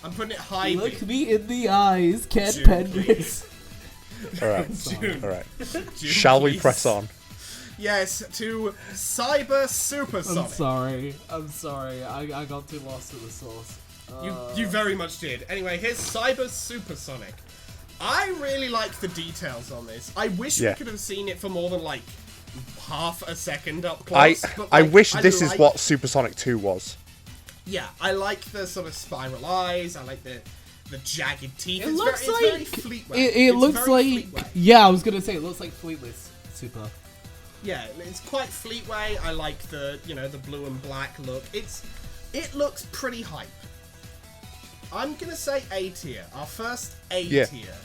A: I'm putting it high
B: Look
A: B.
B: me in the eyes, Ken
A: June,
B: Penrith.
C: Alright,
A: June.
C: alright.
A: June,
C: Shall we
A: please.
C: press on?
A: Yes, to Cyber
B: I'm
A: Supersonic.
B: sorry. I got too lost in the sauce.
A: You very much did. Anyway, here's Cyber Supersonic. I really like the details on this. I wish we
C: Yeah.
A: could have seen it for more than like half a second up close. but,
C: I
A: like,
C: wish this is
A: like-
C: what Supersonic 2 was.
A: Yeah, I like the sort of spiral eyes. I like the jagged teeth.
B: It
A: It's
B: looks
A: very,
B: like
A: it's very Fleetway.
B: it
A: It's
B: looks
A: very
B: like
A: Fleetway.
B: yeah. I was gonna say it looks like Fleetless Super.
A: Yeah, it's quite Fleetway. I like the the blue and black look. It looks pretty hype. I'm gonna say A tier. Our first A
C: Yeah.
A: tier.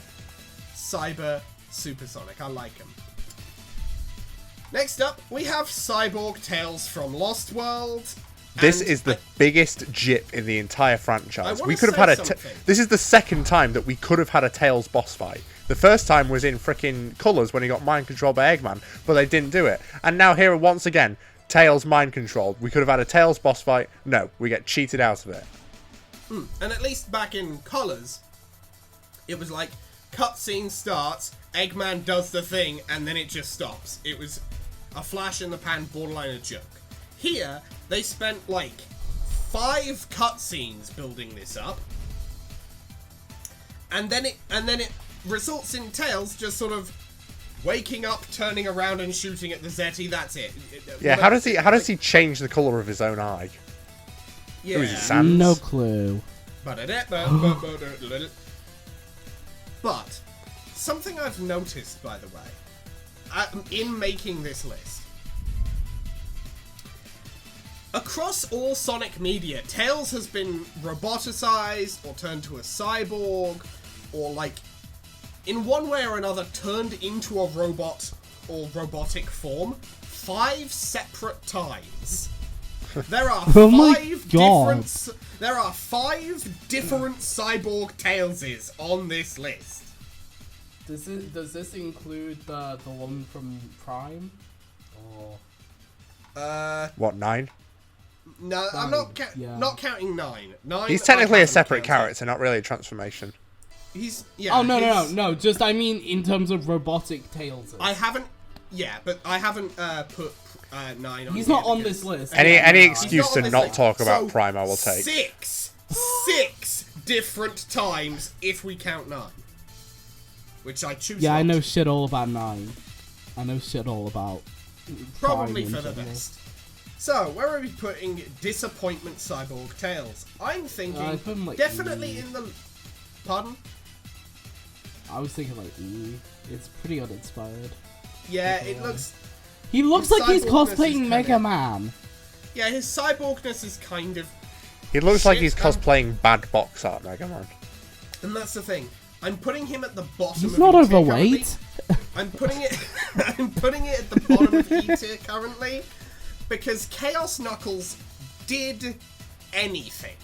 A: Cyber Supersonic. I like him. Next up, we have Cyborg Tales from Lost World.
C: This
A: and
C: is the biggest jip in the entire franchise.
A: wanna
C: We could have
A: say
C: had
A: something.
C: This is the second time that we could have had a Tails boss fight. The first time was in frickin' Colours when he got mind controlled by Eggman, but they didn't do it. And now here once again, Tails mind controlled. We could have had a Tails boss fight. No, we get cheated out of it.
A: And at least back in Colours, it was like, cutscene starts, Eggman does the thing, and then it just stops. It was a flash in the pan, borderline a joke. Here, they spent like 5 cutscenes building this up, and then it results in Tails just sort of waking up, turning around, and shooting at the Zeti. That's it.
C: Yeah, how does he change the colour of his own eye?
A: Yeah.
C: Who is it, Sans?
B: No clue.
A: But something I've noticed, by the way, in making this list, across all Sonic media, Tails has been roboticized or turned to a cyborg, or like, in one way or another, turned into a robot or robotic form 5 separate times. There are
B: Oh my God.
A: There are 5 different cyborg Tailses on this list.
B: Does this include the one from Prime? Or
C: What, 9?
A: No, I'm not
B: yeah.
A: not counting 9. 9.
C: He's
A: I
C: technically a
A: haven't
C: separate
A: counted.
C: character, not really a transformation.
A: He's yeah.
B: oh no,
A: he's-
B: just I mean in terms of robotic Tails.
A: I haven't. Yeah, but I haven't put 9 on.
B: He's
A: here
B: not on
A: because-
B: this list.
C: Any
B: Yeah, no,
C: excuse
A: He's
C: to
A: on this
C: not
A: list.
C: talk about
A: So,
C: Prime I will take.
A: 6 different times if we count 9. Which I choose.
B: Yeah, I
A: not
B: know
A: to.
B: shit all about 9. I know shit all about.
A: Probably
B: Prime
A: for
B: in
A: the
B: general.
A: best. So, where are we putting Disappointment Cyborg Tails? I'm thinking
B: I put him, like,
A: definitely
B: E.
A: in the. Pardon?
B: I was thinking like E. It's pretty uninspired.
A: Yeah, it looks.
B: He looks
A: His
B: like he's
A: cyborgness is
B: cosplaying
A: kinda-
B: Mega Man.
A: Yeah, his cyborgness is kind of.
C: He looks like
A: Shit,
C: he's cosplaying bad box art Mega Man.
A: And that's the thing. I'm putting him at the bottom
B: He's
A: of
B: not
A: E tier
B: overweight.
A: currently. I'm putting it at the bottom of E tier currently because Chaos Knuckles did anything.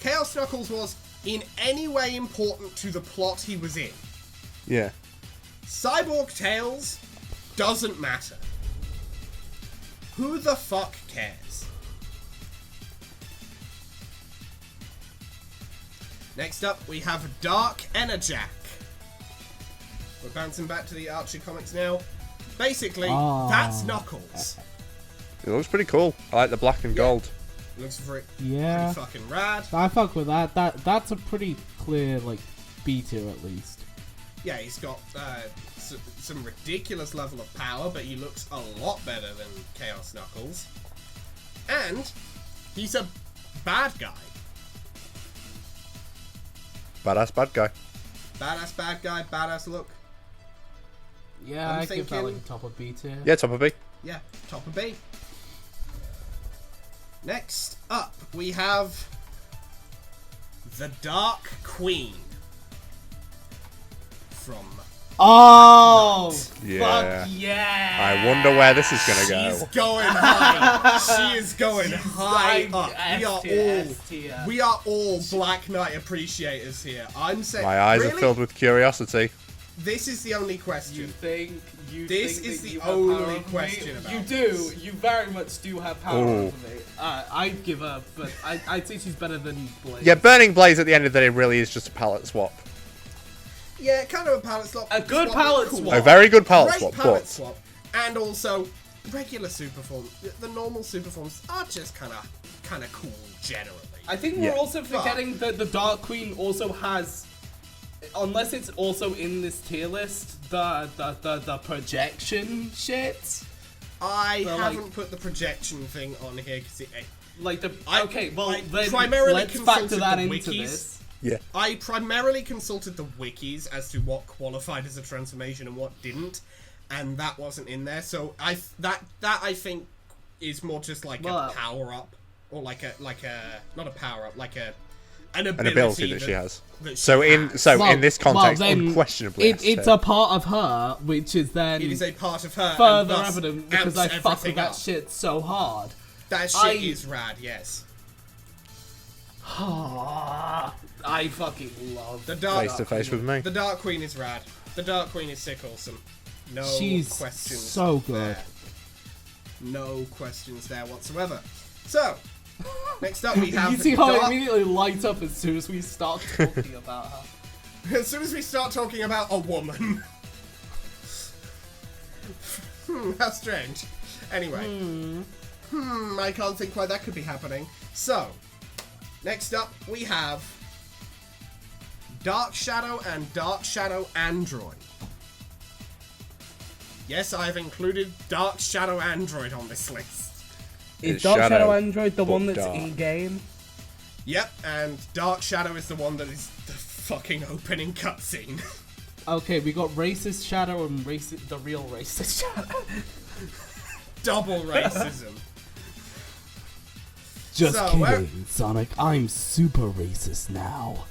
A: Chaos Knuckles was in any way important to the plot he was in.
C: Yeah.
A: Cyborg Tails doesn't matter. Who the fuck cares? Next up, we have Dark Enerjack. We're bouncing back to the Archie comics now. Basically, that's Knuckles.
C: It looks pretty cool. I like the black and gold.
A: Looks pretty
B: Yeah,
A: fucking rad.
B: I fuck with that. That's a pretty clear like B tier at least.
A: Yeah, he's got some ridiculous level of power, but he looks a lot better than Chaos Knuckles. And he's a bad guy.
C: Badass bad guy.
A: Badass bad guy, badass look.
B: Yeah,
A: I'm
B: I give that like
A: thinking-
B: a top of B tier.
C: Yeah, top of B.
A: Yeah, top of B. Next up, we have the Dark Queen from.
B: Oh,
C: Yeah.
B: fuck yeah!
C: I wonder where this is gonna
A: She's
C: go.
A: going high. She is going high
B: like
A: up.
B: S tier.
A: We are all Black Knight appreciators here. I'm saying.
C: My eyes
A: really?
C: are filled with curiosity.
A: This is the only
B: You
A: question.
B: think you
A: This
B: think
A: is
B: that
A: the
B: you have
A: only
B: power over me?
A: question about
B: You do.
A: this.
B: You very much do have power
C: Ooh.
B: over me. I'd give up, but I'd say she's better than Blaze.
C: Yeah, Burning Blaze at the end of the day really is just a palette swap.
A: Yeah, kind of a palette swap.
B: A good
A: Swap,
B: palette
A: cool.
B: swap.
C: A very good palette
A: Great
C: swap,
A: palette
C: but
A: swap. And also, regular super forms. The normal super forms are just kind of cool generally.
B: I think
C: Yeah.
B: we're also forgetting that the Dark Queen also has, unless it's also in this tier list, the projection shit.
A: I
B: Well,
A: haven't
B: like-
A: put the projection thing on here because
B: Like the
A: I-
B: okay, well
A: I
B: then
A: primarily
B: let's factor
A: consulted
B: that
A: the
B: into
A: wikis.
B: this.
C: yeah.
A: I primarily consulted the wikis as to what qualified as a transformation and what didn't, and that wasn't in there. So that I think is more just like
B: Well,
A: a power up, or like a not a power up, like an
C: Ability that she has.
A: that she
C: So in
A: has.
C: in this context,
B: then
C: unquestionably,
B: it's a part of her, which is then
A: It is a part of her. and
B: further
A: thus
B: evident because
A: amps
B: I fuck with
A: everything
B: that
A: up.
B: shit so hard.
A: That shit is rad. Yes.
B: I fucking love
A: The dark
C: face to face with me.
A: The Dark Queen is rad. The Dark Queen is sick awesome. No
B: She's
A: questions.
B: so good.
A: there. No questions there whatsoever. So, next up we have
B: You see how
A: Dark-
B: I immediately light up as soon as we start talking about her.
A: As soon as we start talking about a woman. How strange. Anyway. I can't think why that could be happening. So, next up we have Dark Shadow and Dark Shadow Android. Yes, I've included Dark Shadow Android on this list.
B: Is
C: It's
B: Dark Shadow
C: Shadow,
B: Android the
C: but
B: one that's
C: dark.
B: in game?
A: Yep, and Dark Shadow is the one that is the fucking opening cutscene.
B: Okay, we got Racist Shadow and the real Racist Shadow.
A: Double racism.
B: Just
A: So,
B: kidding,
A: where-
B: Sonic. I'm super racist now.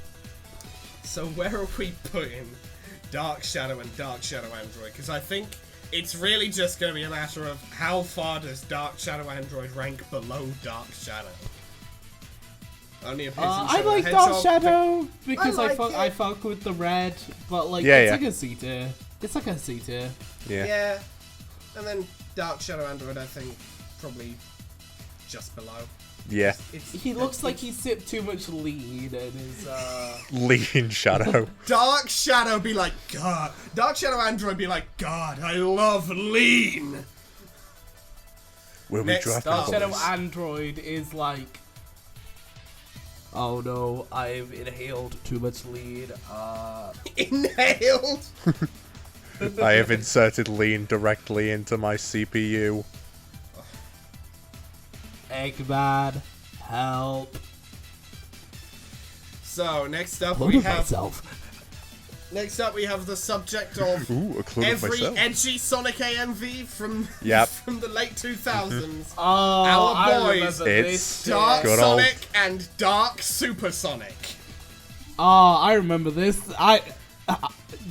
A: So where are we putting Dark Shadow and Dark Shadow Android? Because I think it's really just going to be a matter of how far does Dark Shadow Android rank below Dark Shadow? Only appears in
B: I
A: Shadow
B: like
A: the
B: Dark
A: Hedgehog.
B: Shadow because
A: I like
B: I
A: it.
B: fuck with the red, but like
C: Yeah,
B: it's
C: yeah.
B: like a C tier. It's like a C tier.
C: Yeah.
A: Yeah. And then Dark Shadow Android, I think, probably just below.
C: Yeah.
B: He looks like he sipped too much lead and is
C: Lean Shadow.
A: Dark Shadow be like, God. Dark Shadow Android be like, God, I love lean.
C: Will we
A: Next
C: drive
A: up.
C: the
B: Shadow
C: boys?
B: Android is like, oh no, I've inhaled too much lead.
A: Inhaled.
C: I have inserted lean directly into my CPU.
B: Eggman, help.
A: So next up
B: Load
A: we
B: of
A: have
B: myself.
A: next up we have the subject of
C: Ooh, a clone of
A: every
C: myself.
A: edgy Sonic AMV from
C: Yep.
A: from the late 2000s.
B: Oh,
A: Our
B: I
A: boys.
B: remember
C: It's
B: this.
A: Dark
C: Good old-
A: Sonic and Dark Super Sonic.
B: Oh, I remember this.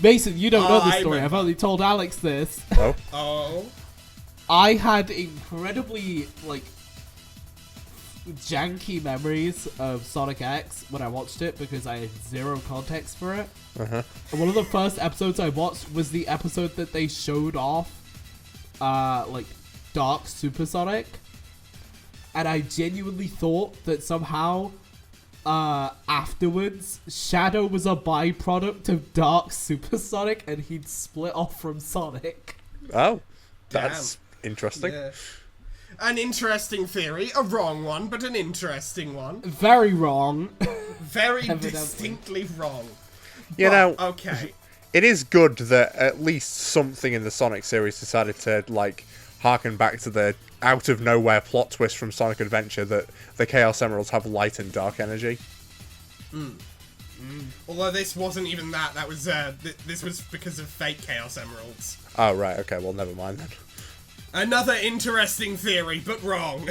B: Mason, you don't know
A: Oh,
B: the
A: I
B: story. I've
A: remember.
B: only told Alex this.
C: Oh,
A: Oh.
B: I had incredibly like janky memories of Sonic X when I watched it because I had zero context for it.
C: uh-huh.
B: And one of the first episodes I watched was the episode that they showed off, like Dark Super Sonic, and I genuinely thought that somehow, afterwards, Shadow was a byproduct of Dark Super Sonic, and he'd split off from Sonic.
C: Oh, that's interesting.
A: Yeah. An interesting theory, a wrong one, but an interesting one.
B: Very wrong.
A: Very
B: Evidently.
A: distinctly wrong.
C: You
A: But,
C: know,
A: okay.
C: it is good that at least something in the Sonic series decided to like harken back to the out of nowhere plot twist from Sonic Adventure that the Chaos Emeralds have light and dark energy.
A: Although this wasn't even that. That was this was because of fake Chaos Emeralds.
C: Oh right, okay, well never mind then.
A: Another interesting theory, but wrong.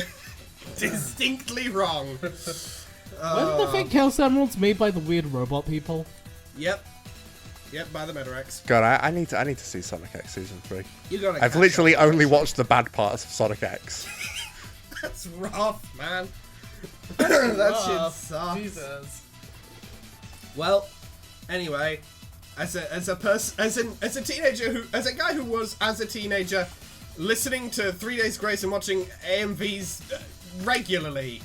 A: Distinctly wrong.
B: Weren't the fake Chaos Emeralds made by the weird robot people?
A: Yep, by the Metarex.
C: God, I need to see Sonic X Season 3.
A: You gotta.
C: I've
A: catch
C: literally
A: up.
C: only watched the bad parts of Sonic X.
A: That's rough, man. That shit sucks.
B: Jesus.
A: Well, anyway, as a teenager as a guy who was as a teenager listening to 3 Days Grace and watching AMVs regularly,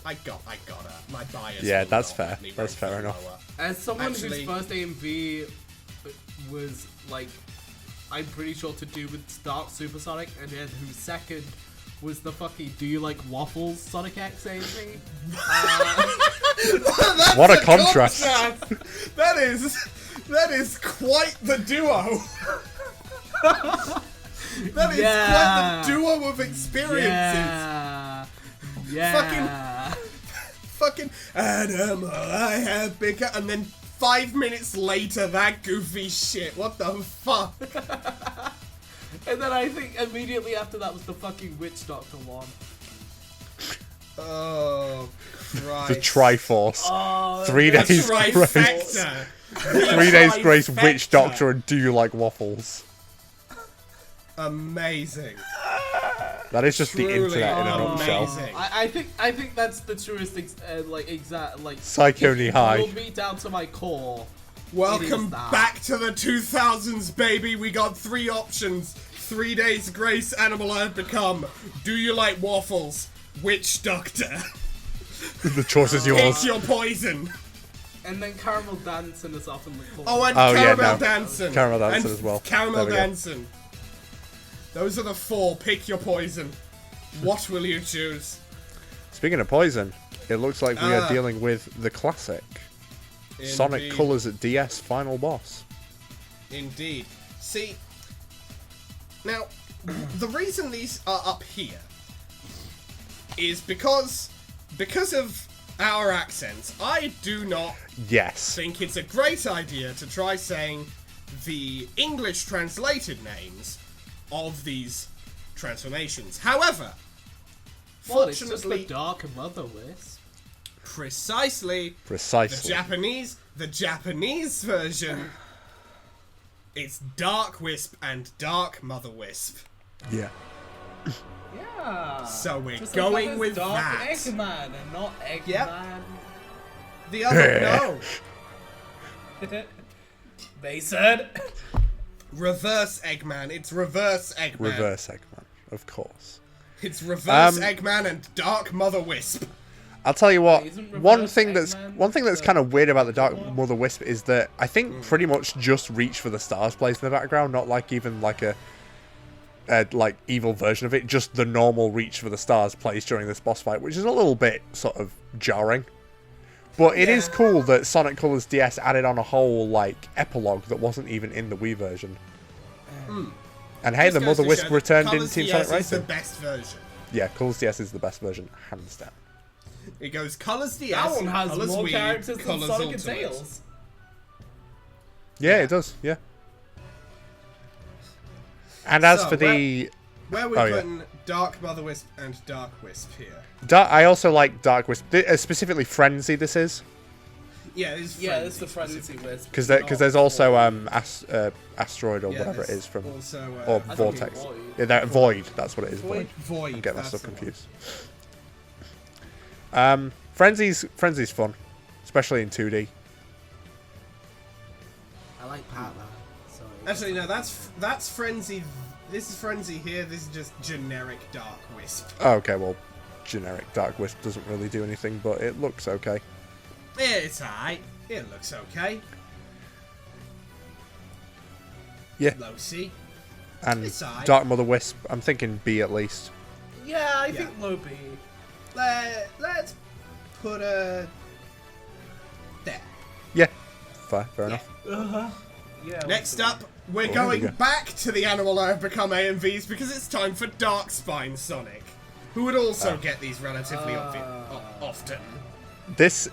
A: I got my bias.
C: Yeah,
A: will
C: that's
A: not
C: fair.
A: let me
C: That's
A: rank
C: fair
A: it
C: enough.
A: lower.
B: As someone
A: Actually-
B: whose first AMV was like, I'm pretty sure to do with Dark Supersonic, and then whose second was the fucking Do You Like Waffles Sonic X AMV.
A: That's
C: What a contrast.
A: That is quite the duo. That is
B: Yeah.
A: quite the duo of experiences.
B: Yeah.
A: Fucking animal, I have bigger, and then 5 minutes later, that goofy shit. What the fuck?
B: And then I think immediately after that was the fucking Witch Doctor one.
A: Oh, Christ.
C: The Triforce.
B: Oh,
C: 3
A: The
C: Days Grace.
A: trifecta.
C: 3 Days Grace,
A: Trifecta.
C: Witch Doctor, and Do You Like Waffles?
A: Amazing.
C: That is just the
A: Truly
C: internet in a nutshell.
A: amazing.
B: I think that's the truest exact
C: Psycho
B: if you
C: Knee-High.
B: drill me down to my core.
A: Welcome
B: It is that.
A: back to the 2000s, baby. We got 3 options. 3 Days Grace, Animal I've Become. Do You Like Waffles? Witch Doctor.
C: The choice is yours.
A: Pick your poison.
B: And then Caramel Dancing is often the core.
A: Oh, and
C: Oh, yeah,
A: Caramel
C: no.
A: Dancing.
C: Caramel Dancing
A: And
C: as well.
A: Caramel
C: There we go.
A: Dancing. Those are the 4. Pick your poison. What will you choose?
C: Speaking of poison, it looks like we are
A: Ah.
C: dealing with the classic Sonic
A: Indeed.
C: Colors at DS final boss.
A: Indeed. See, now, the reason these are up here is because of our accents. I do not
C: Yes.
A: think it's a great idea to try saying the English translated names of these transformations. However,
B: What, it's just the
A: fortunately,
B: Dark Mother Wisp.
A: precisely
C: Precisely.
A: the Japanese version, it's Dark Wisp and Dark Mother Wisp.
C: Yeah.
B: Yeah.
A: So we're
B: Just
A: going
B: like there's
A: with
B: Dark
A: that.
B: Eggman and not Eggman.
A: Yep. The other no.
B: They said.
A: Reverse Eggman. It's Reverse Eggman.
C: Reverse Eggman, of course.
A: It's Reverse
C: Um,
A: Eggman and Dark Mother Wisp.
C: I'll tell you what.
B: Isn't
C: One
B: Reverse
C: thing that's
B: Eggman
C: kind of weird about the Dark
B: one?
C: Mother Wisp is that I think pretty much just Reach for the Stars plays in the background, not like even like a like evil version of it. Just the normal Reach for the Stars plays during this boss fight, which is a little bit sort of jarring. But it is cool that Sonic Colors DS added on a whole like epilogue that wasn't even in the Wii version. And hey,
A: Just
C: the
A: goes
C: Mother
A: to
C: Wisp
A: show that
C: returned in
A: Colours
C: Team
A: DS
C: Sonic
A: is the
C: Racing.
A: best version.
C: Yeah, Colors DS is the best version, hands down.
A: It goes Colors DS,
B: That one has
A: Colours
B: more
A: Wii,
B: characters than
A: Colours
B: Sonic and
A: Ultimate.
B: Tails.
C: Yeah, it does. Yeah. And as
A: So,
C: for the
A: Where are we
C: Oh, yeah.
A: putting Dark Mother Wisp and Dark Wisp here?
C: I also like Dark Wisp, specifically Frenzy. This is
A: Yeah, it's
B: Yeah, it's the Frenzy Wisp.
C: because there's also Asteroid or whatever it is from
A: Also,
C: or
B: I thought
C: Vortex.
B: Void.
C: Yeah, Void. That's what it is. Void.
A: Void.
C: I'm getting
A: that's
C: myself
A: the one.
C: confused. Frenzy's fun, especially in 2D.
B: I like Pac-Man. Sorry.
A: Actually, no, that's Frenzy. This is Frenzy here. This is just generic Dark Wisp.
C: Oh, okay, well, generic Dark Wisp doesn't really do anything, but it looks okay.
A: Yeah, it's alright. It looks okay.
C: Yeah,
A: Low C.
C: and
A: it's alright.
C: Dark Mother Wisp, I'm thinking B at least.
B: Yeah, I think low B.
A: Let's put a there.
C: Yeah, fair enough.
B: Yeah.
A: Next up, we're going back to the animal that have become AMVs because it's time for Darkspine Sonic, who would also get these relatively often.
C: This,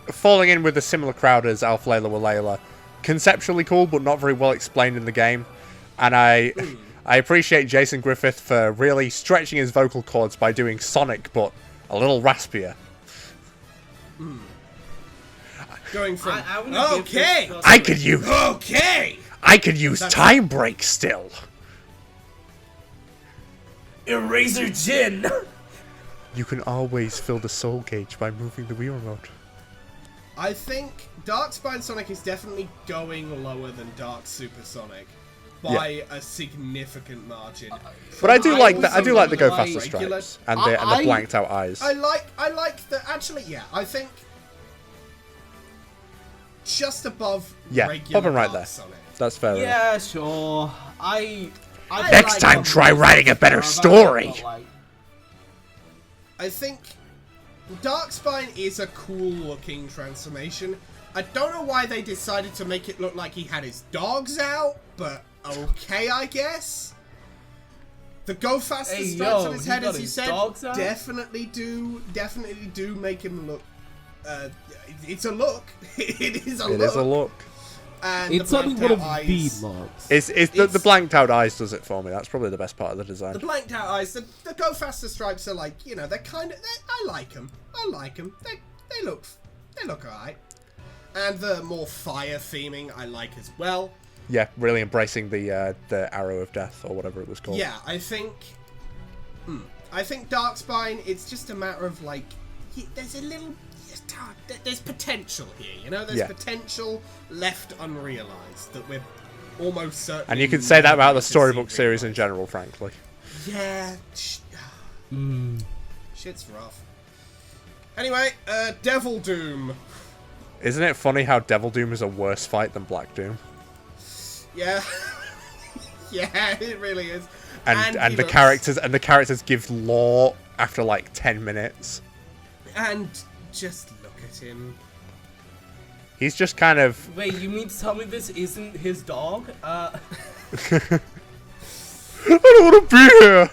C: falling in with a similar crowd as Alpha Layla Walayla, conceptually cool, but not very well explained in the game. And I appreciate Jason Griffith for really stretching his vocal cords by doing Sonic, but a little raspier.
A: Going from
C: I could use
A: That's
C: time break still.
B: Eraser Jin.
C: You can always fill the soul gauge by moving the Wii remote.
A: I think Darkspine Sonic is definitely going lower than Dark Super Sonic by a significant margin.
C: But I do like the Go
A: like
C: Faster
A: regular-
C: stripes and the blanked out eyes.
A: I like the I think just above regular
C: pop him right
A: Dark
C: there.
A: Sonic.
C: That's fair enough.
B: Yeah, sure. I
C: Next
B: like
C: time,
B: them
C: try writing a better
B: but
C: story.
B: like-
A: I think Darkspine is a cool looking transformation. I don't know why they decided to make it look like he had his dogs out, but okay, I guess. The Go Faster stripes on his head, as you said, definitely do make him look. It's a look. It is a look.
C: It is a look.
A: And
D: It's
A: the
D: only
A: blanked
D: one
A: out
D: of the
A: eyes.
D: looks.
C: The blanked out eyes does it for me. That's probably the best part of the design.
A: The blanked out eyes, the Go Faster stripes are like, you know, they're kind of. I like them. They look alright. And the more fire theming, I like as well.
C: Yeah, really embracing the arrow of death or whatever it was called.
A: Yeah, I think Darkspine. It's just a matter of like, there's a little. There's potential here, you know. There's potential left unrealized that we're almost certain.
C: And you could say that about the storybook series in general, frankly.
A: Yeah. Shit's rough. Anyway, Devil Doom.
C: Isn't it funny how Devil Doom is a worse fight than Black Doom?
A: Yeah. Yeah, it really is.
C: And the characters give lore after like 10 minutes.
A: And just look at him.
C: He's just kind of.
B: Wait, you mean to tell me this isn't his dog?
C: I don't want to be here.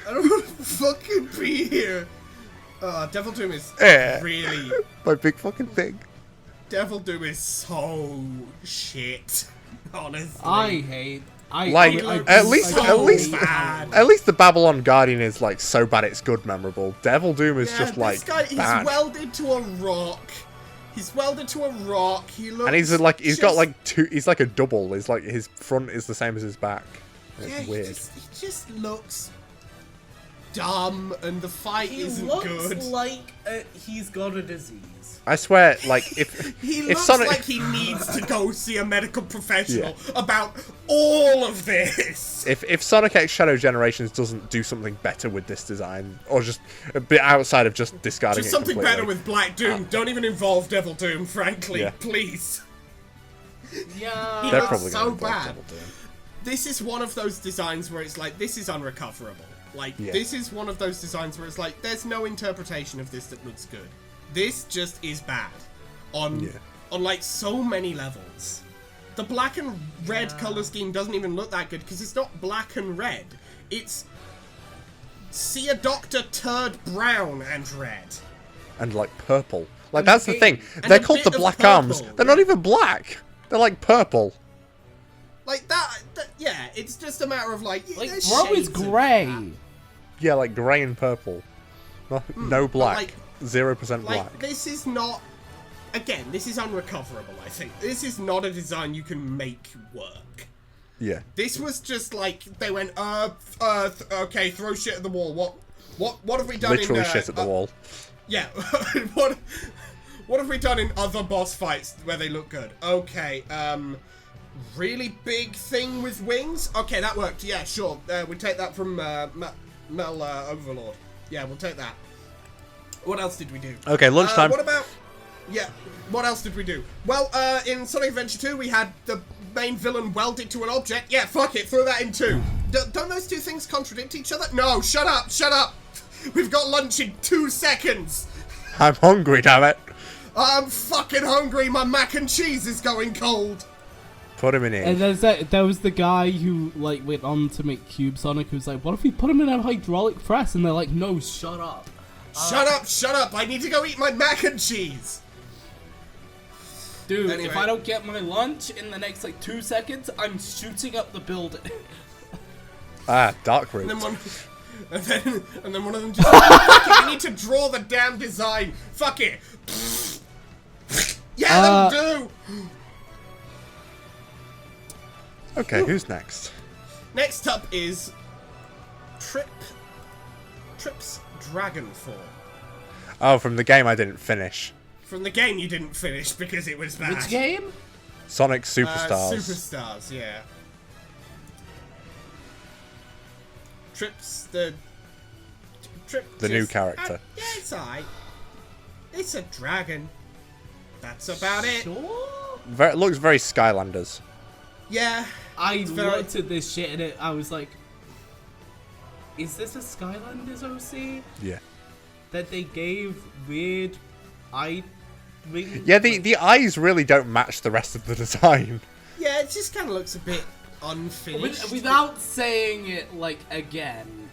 A: I don't want to fucking be here. Devil Doom is really.
C: My big fucking thing.
A: Devil Doom is so shit. Honestly.
C: At least the Babylon Guardian is like so bad it's good memorable. Devil Doom is just like
A: this guy, he's
C: bad.
A: welded to a rock. He's welded to a rock. He looks.
C: And he's got like two. He's like a double. He's like his front is the same as his back. It's weird.
A: He just looks dumb, and the fight isn't good.
B: He looks like he's got a disease.
C: I swear, like if
A: He
C: if
A: looks
C: Sonic,
A: like he needs to go see a medical professional about all of this.
C: if Sonic X Shadow Generations doesn't do something better with this design, or just a bit outside of just discarding
A: Just
C: it
A: something
C: completely.
A: better with Black Doom. Don't even involve Devil Doom, frankly.
C: Yeah.
A: Please.
B: Yeah.
A: He
C: They're
A: looks
C: probably
A: so
C: gonna involve
A: bad.
C: Devil Doom.
A: This is one of those designs where it's like, this is unrecoverable. Like, this is one of those designs where it's like, there's no interpretation of this that looks good. This just is bad. On like so many levels. The black and red color scheme doesn't even look that good because it's not black and red. It's see a doctor turd brown and red.
C: And like purple. Like that's the thing.
A: And
C: They're
A: a
C: called
A: bit
C: the
A: of
C: Black
A: purple,
C: Arms. They're not even black. They're like purple.
A: Like that yeah, it's just a matter of like
D: Like,
A: there's
D: bro is
A: shades of
D: grey.
A: that.
C: Yeah, like grey and purple. No black.
A: like-
C: 0%
A: Like,
C: black.
A: this is not... Again, this is unrecoverable, I think. This is not a design you can make work.
C: Yeah.
A: This was just like, they went, okay, throw shit at the wall. What have we done
C: Literally
A: in...
C: shit at the wall.
A: Yeah, what have we done in other boss fights where they look good? Okay, really big thing with wings? Okay, that worked, yeah, sure. We'll take that from Mel Overlord. Yeah, we'll take that. What else did we do?
C: Okay, lunchtime.
A: What about... Yeah, what else did we do? Well, in Sonic Adventure 2, we had the main villain welded to an object. Yeah, fuck it, throw that in too. Don't those two things contradict each other? No, shut up! We've got lunch in 2 seconds!
C: I'm hungry, damn it.
A: I'm fucking hungry, my mac and cheese is going cold!
C: Put him in here.
B: And there was the guy who like went on to make Cube Sonic, who's like, what if we put him in a hydraulic press? And they're like, no, shut up.
A: Shut up! I need to go eat my mac and cheese!
B: Dude,
A: Anyway.
B: if I don't get my lunch in the next like 2 seconds, I'm shooting up the building.
C: Dark route.
A: And then one of them just fuck it, I need to draw the damn design. Fuck it. Yeah, that'll do.
C: Okay, who's next?
A: Next up is Trip's Dragon Form.
C: Oh, from the game I didn't finish.
A: From the game you didn't finish because it was bad.
B: Which game?
C: Sonic Superstars.
A: Superstars, yeah. Trip's the
C: new character.
A: Yeah, it's alright. It's a dragon. That's about it.
B: Sure.
C: Looks very Skylanders.
A: Yeah.
B: I
A: very-
B: looked at this shit and I was like, is this a Skylanders OC?
C: Yeah.
B: That they gave weird eye rings?
C: Yeah, the eyes really don't match the rest of the design.
A: Yeah, it just kind of looks a bit unfinished.
B: Without saying it like again,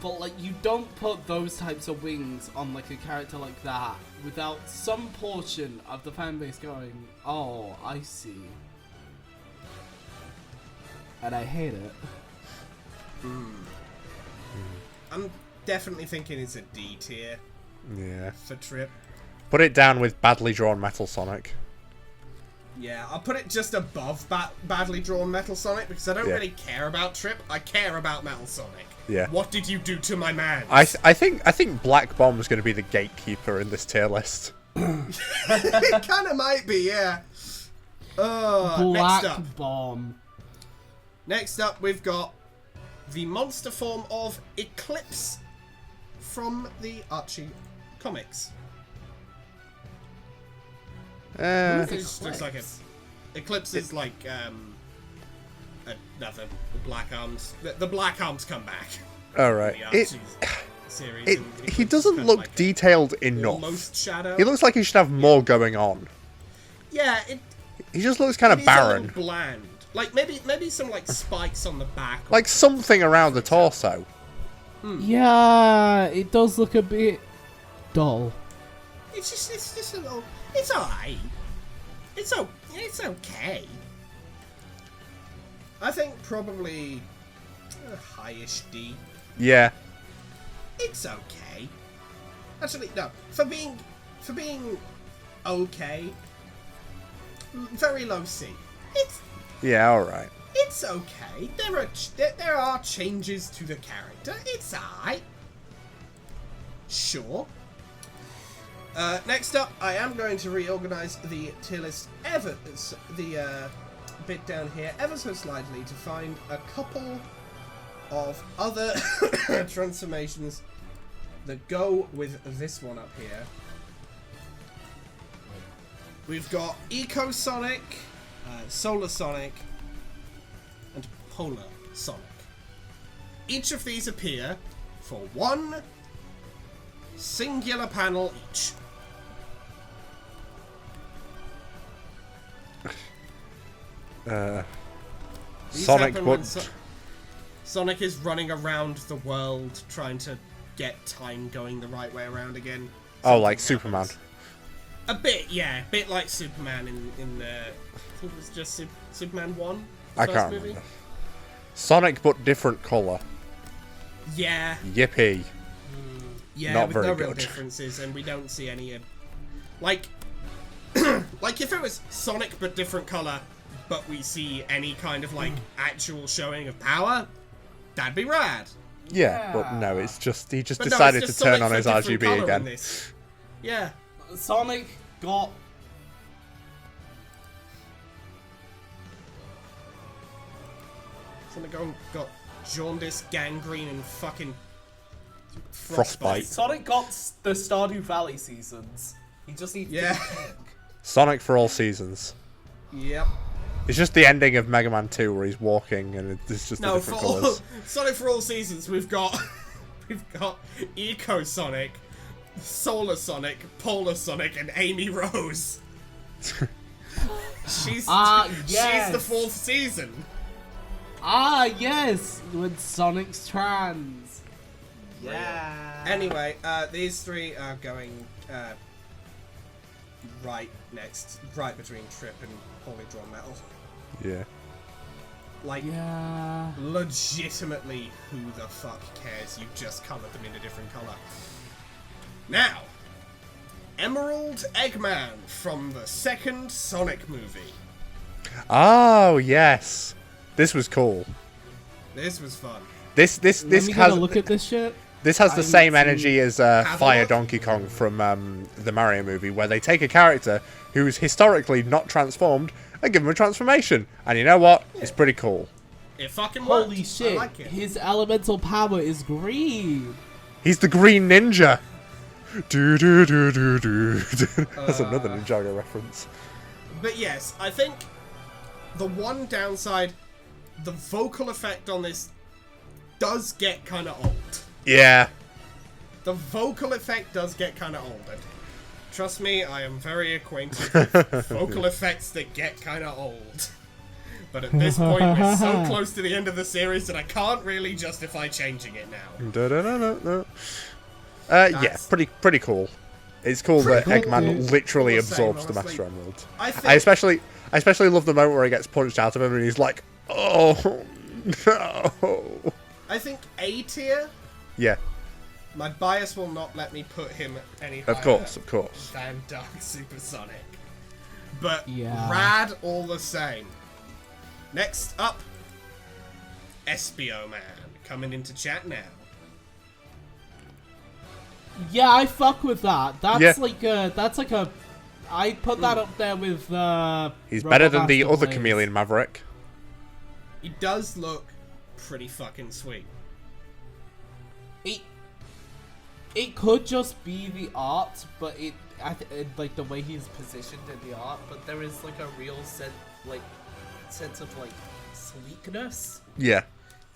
B: but like you don't put those types of wings on like a character like that without some portion of the fan base going, oh, I see. And I hate it.
A: I'm definitely thinking it's a D tier
C: Yeah.
A: for Trip.
C: Put it down with badly drawn Metal Sonic.
A: Yeah, I'll put it just above badly drawn Metal Sonic because I don't
C: Yeah.
A: really care about Trip. I care about Metal Sonic.
C: Yeah.
A: What did you do to my man?
C: I think Black Bomb's going to be the gatekeeper in this tier list.
A: It kind of might be, yeah.
B: Black
A: Next up.
B: Bomb.
A: Next up, we've got the monster form of Eclipse from the Archie comics. It just looks like Eclipse is like nothing. The Black Arms. The Black Arms come back.
C: All right.
A: The Archie series. and
C: He
A: Eclipse is
C: doesn't
A: kind of
C: look
A: like
C: detailed enough.
A: almost shadow.
C: He looks like he should have more going on.
A: Yeah,
C: He just looks kind of
A: it's a little
C: barren.
A: bland. Like maybe some like spikes on the back.
C: Like something around the torso.
B: Yeah, it does look a bit dull.
A: It's just a little. It's alright. It's okay. I think probably a highish D.
C: Yeah.
A: It's okay. Actually, no. For being okay, very low C.
C: Yeah, alright.
A: It's okay. There are changes to the character. It's alright. Sure. Next up, I am going to reorganize the tier list bit down here ever so slightly to find a couple of other transformations that go with this one up here. We've got Eco Sonic, Solar Sonic, and Polar Sonic. Each of these appear for one singular panel each. These
C: Sonic
A: happen when
C: but
A: Sonic is running around the world trying to get time going the right way around again.
C: oh, like
A: Something
C: Superman.
A: happens. A bit, yeah. A bit like Superman in I think it was just Superman 1?
C: I
A: first
C: can't
A: movie?
C: remember. Sonic but different colour.
A: Yeah.
C: Yippee.
A: Yeah,
C: Not
A: with
C: very
A: no real
C: good.
A: differences, and we don't see any like like if it was Sonic but different color, but we see any kind of like actual showing of power, that'd be rad.
C: Yeah, but no, it's just he just
A: But
C: decided
A: no, it's
C: to
A: just
C: turn
A: Sonic
C: on his
A: for different
C: RGB
A: colour in
C: again.
A: this. Yeah.
B: Sonic got
A: Sonic got jaundice, gangrene, and fucking
C: Frostbite.
B: Sonic got the Stardew Valley seasons. He just needs
A: Yeah.
B: to be pink.
C: Sonic for all seasons.
A: Yep.
C: It's just the ending of Mega Man 2 where he's walking and it's just the
A: No, for
C: different
A: all,
C: colours.
A: Sonic for all seasons, we've got Eco Sonic, Solar Sonic, Polar Sonic, and Amy Rose. She's
B: yes.
A: she's the 4th season.
B: Yes, with Sonic's trans. Yeah.
A: Anyway, these three are going right between Trip and Holy Drawn Metal.
C: Yeah.
A: Like,
B: Yeah.
A: legitimately, who the fuck cares? You just coloured them in a different colour. Now, Emerald Eggman from the 2nd Sonic movie.
C: Oh yes, this was cool.
A: This was fun.
C: This
B: Let me
C: has
B: look at this shit.
C: this has the
B: I
C: same
B: need to
C: energy as
A: have a
C: Fire
A: look.
C: Donkey Kong from the Mario movie, where they take a character who's historically not transformed and give him a transformation. And you know what? It's pretty cool.
A: It fucking worked.
B: Holy shit!
A: I like it.
B: His elemental power is green.
C: He's the Green Ninja. Do do do do do. That's another Ninjago reference.
A: But yes, I think the one downside, the vocal effect on this does get kind of old.
C: Yeah.
A: The vocal effect does get kind of old. And trust me, I am very acquainted with vocal effects that get kind of old. But at this point, we're so close to the end of the series that I can't really justify changing it now.
C: Da-da-da-da-da. Yeah, pretty cool. It's cool that
A: Pretty cool,
C: Eggman
A: dude.
C: literally
A: All the same,
C: absorbs the
A: honestly.
C: Master Emerald.
A: I think
C: I especially love the moment where he gets punched out of him and he's like, "Oh no!"
A: I think A tier.
C: Yeah,
A: My bias will not let me put him any higher
C: of course.
A: than Dark Supersonic. But
B: Yeah.
A: rad all the same. Next up, Espio Man coming into chat now.
B: Yeah, I fuck with that. That's
C: Yeah.
B: like a. I put that up there with.
C: He's
B: Robot
C: better than the
B: Master
C: other
B: Blaze.
C: Chameleon Maverick.
A: He does look pretty fucking sweet.
B: It could just be the art, but like the way he's positioned in the art. But there is like a real sense of like sleekness.
C: Yeah,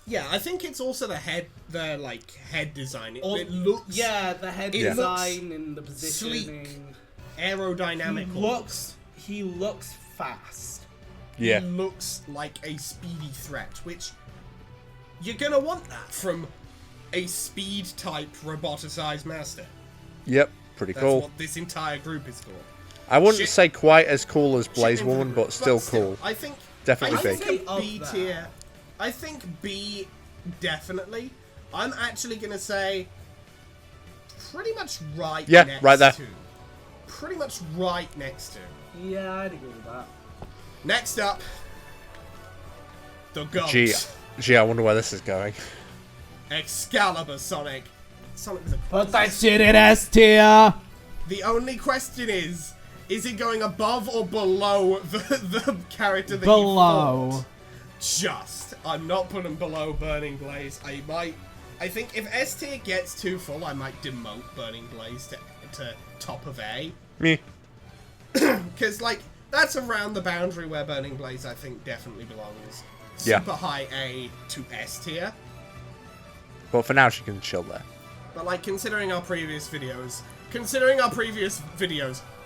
A: Yeah, I think it's also the head design. It looks
B: the head
A: it
B: design and the positioning.
A: sleek, aerodynamic.
B: He looks fast.
C: yeah,
A: He looks like a speedy threat, which you're gonna want that from a speed type roboticized master.
C: yep, pretty
A: That's
C: cool.
A: what this entire group is called.
C: I wouldn't
A: Shit.
C: say quite as cool as Blaze
A: Shit into the
C: Woman,
A: group,
C: but still cool.
A: I think
C: Definitely
A: I
C: big.
A: think a
B: Of
A: B
B: that.
A: tier. I think B definitely. I'm actually gonna say pretty much right.
C: Yeah,
A: next
C: right there.
A: To. Pretty much right next to.
B: Yeah, I'd agree with that.
A: Next up, the GOAT.
C: Gee, I wonder where this is going.
A: Excalibur Sonic. Sonic the
B: Put that shit in S tier.
A: The only question is it going above or below the character that
B: Below.
A: you fought? Just. I'm not putting below Burning Blaze. I think if S tier gets too full, I might demote Burning Blaze to top of A.
C: Me.
A: Because, like, that's around the boundary where Burning Blaze, I think, definitely belongs.
C: Yeah.
A: Super high A to S tier.
C: But for now, she can chill there.
A: But, like, considering our previous videos,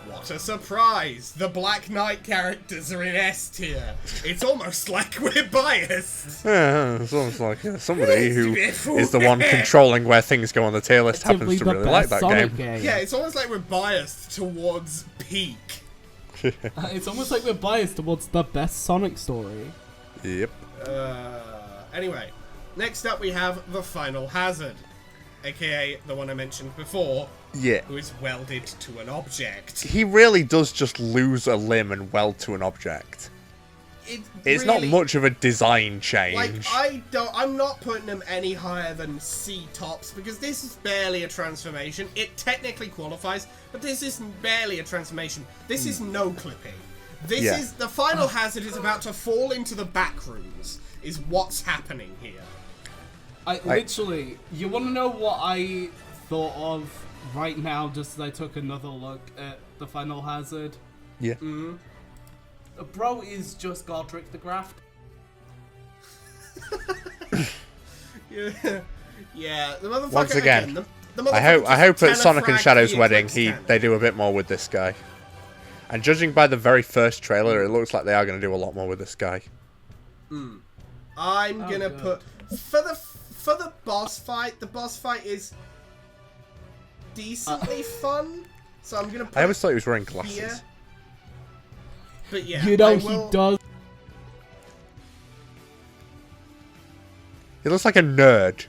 A: what a surprise! The Black Knight characters are in S tier. It's almost like we're biased.
C: Yeah, it's almost like somebody who
A: Beautiful.
C: is the one controlling where things go on the tier list happens
B: Simply
C: to
B: the
C: really like
B: best
C: that
B: Sonic
C: game.
A: Yeah, it's almost like we're biased towards peak.
B: It's almost like we're biased towards the best Sonic story.
C: Yep.
A: Anyway, next up we have the Final Hazard, aka the one I mentioned before,
C: Yeah.
A: who is welded to an object.
C: He really does just lose a limb and weld to an object. It's not
A: really-
C: much of a design change.
A: Like, I'm not putting him any higher than C tops, because this is barely a transformation. It technically qualifies, but this is barely a transformation. This is no clipping. This
C: Yeah.
A: is, the Final Hazard is about to fall into the back rooms, is what's happening here.
B: Literally, you want to know what I thought of right now, just as I took another look at the Final Hazard?
C: Yeah.
B: Bro is just Godric the Graft.
A: Yeah, the motherfucker
C: Once again,
A: the motherfucker
C: I hope
A: just
C: at Sonic and
A: telefragged
C: Shadow's
A: the
C: wedding
A: Eclipse cannon.
C: they do a bit more with this guy. And judging by the very first trailer, it looks like they are going to do a lot more with this guy.
A: I'm gonna put for the boss fight. The boss fight is decently fun, so I'm gonna put
C: I always thought he was wearing glasses.
A: here. But yeah,
B: You know,
A: I
B: he
A: will-
B: does.
C: He looks like a nerd.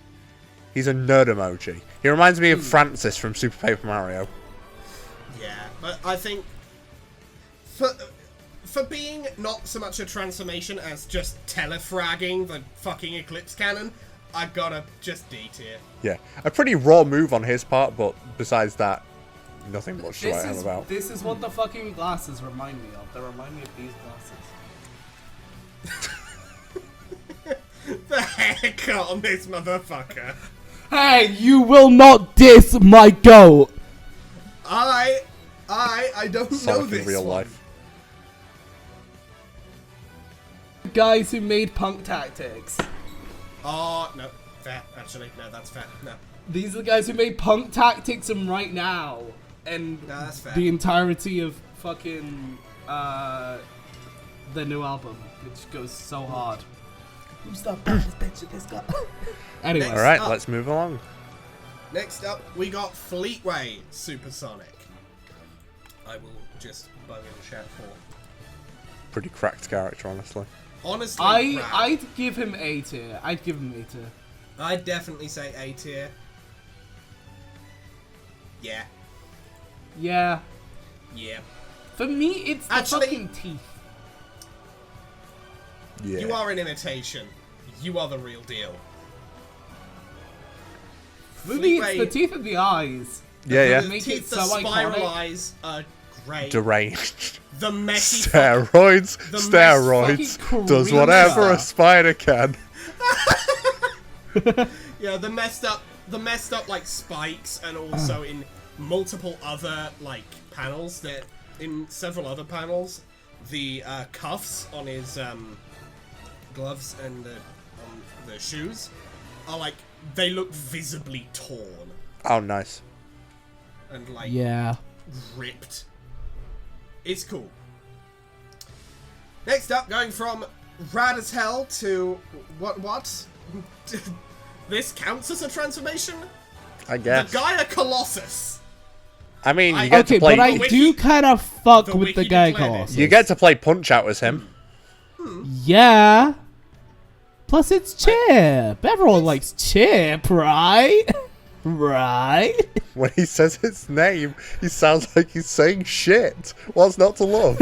C: He's a nerd emoji. He reminds me of Francis from Super Paper Mario.
A: Yeah, but I think for being not so much a transformation as just telefragging the fucking Eclipse Cannon, I gotta just D tier.
C: Yeah, a pretty raw move on his part, but besides that, nothing much to write home about.
B: This is what the fucking glasses remind me of. They remind me of these glasses.
A: The haircut on this motherfucker.
B: Hey, you will not diss my goat!
A: I don't know
C: Sonic
A: this
C: in real
A: one.
C: life.
B: Guys who made Punk Tactics.
A: Oh, no. Fair, actually. No, that's fair. No.
B: These are the guys who made Punk Tactics and Right Now. And
A: No, that's fair.
B: the entirety of fucking, the new album, which goes so hard. Who's the baddest bitch in this guy? Anyway.
A: Next
C: Alright,
A: up.
C: let's move along.
A: Next up, we got Fleetway Supersonic. I will just bug in chat for.
C: Pretty cracked character, honestly.
A: Honestly, rad.
B: I'd give him A tier. I'd
A: definitely say A tier. Yeah.
B: Yeah.
A: Yeah.
B: For me, it's the
A: Actually-
B: fucking teeth.
C: Yeah.
A: You are an imitation. You are the real deal.
B: For me, it's
A: Fleetway-
B: the teeth and the eyes.
C: Yeah,
B: Make
A: Teeth,
B: it
A: the
B: so
A: spiral
B: iconic.
A: eyes are great.
C: Deranged.
A: The messy
C: Steroids.
A: the
C: Steroids.
B: fucking
C: Does
B: creamer.
C: whatever a spider can.
A: Yeah, the messed up like spikes, and also in multiple other like panels. That in several other panels, the cuffs on his gloves and the shoes are like they look visibly torn
C: Oh, nice.
A: and like
B: Yeah.
A: ripped. It's cool. Next up, going from rad as hell to what? This counts as a transformation?
C: I guess.
A: The Gaia Colossus.
C: I mean, you
A: I-
C: get
B: Okay,
C: to play.
B: but I
A: The
B: do
A: wiki-
B: kind of fuck
A: the
B: with the
A: wiki
B: guy
A: declared it.
B: Colossus.
C: You get to play Punch Out as him.
B: Yeah. Plus, it's Chip. Everyone likes Chip, right? Right?
C: When he says his name, he sounds like he's saying shit. What's not to love?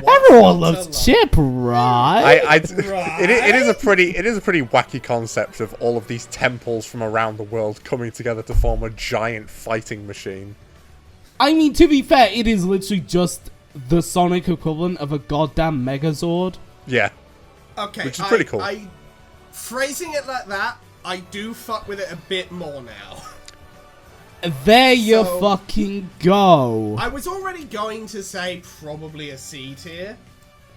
B: Everyone loves Chip, right?
C: It is a pretty wacky concept of all of these temples from around the world coming together to form a giant fighting machine.
B: I mean, to be fair, it is literally just the Sonic equivalent of a goddamn Megazord.
C: Yeah,
A: Okay,
C: Which is pretty cool.
A: Phrasing it like that, I do fuck with it a bit more now.
B: There you
A: So-
B: fucking go.
A: I was already going to say probably a C tier,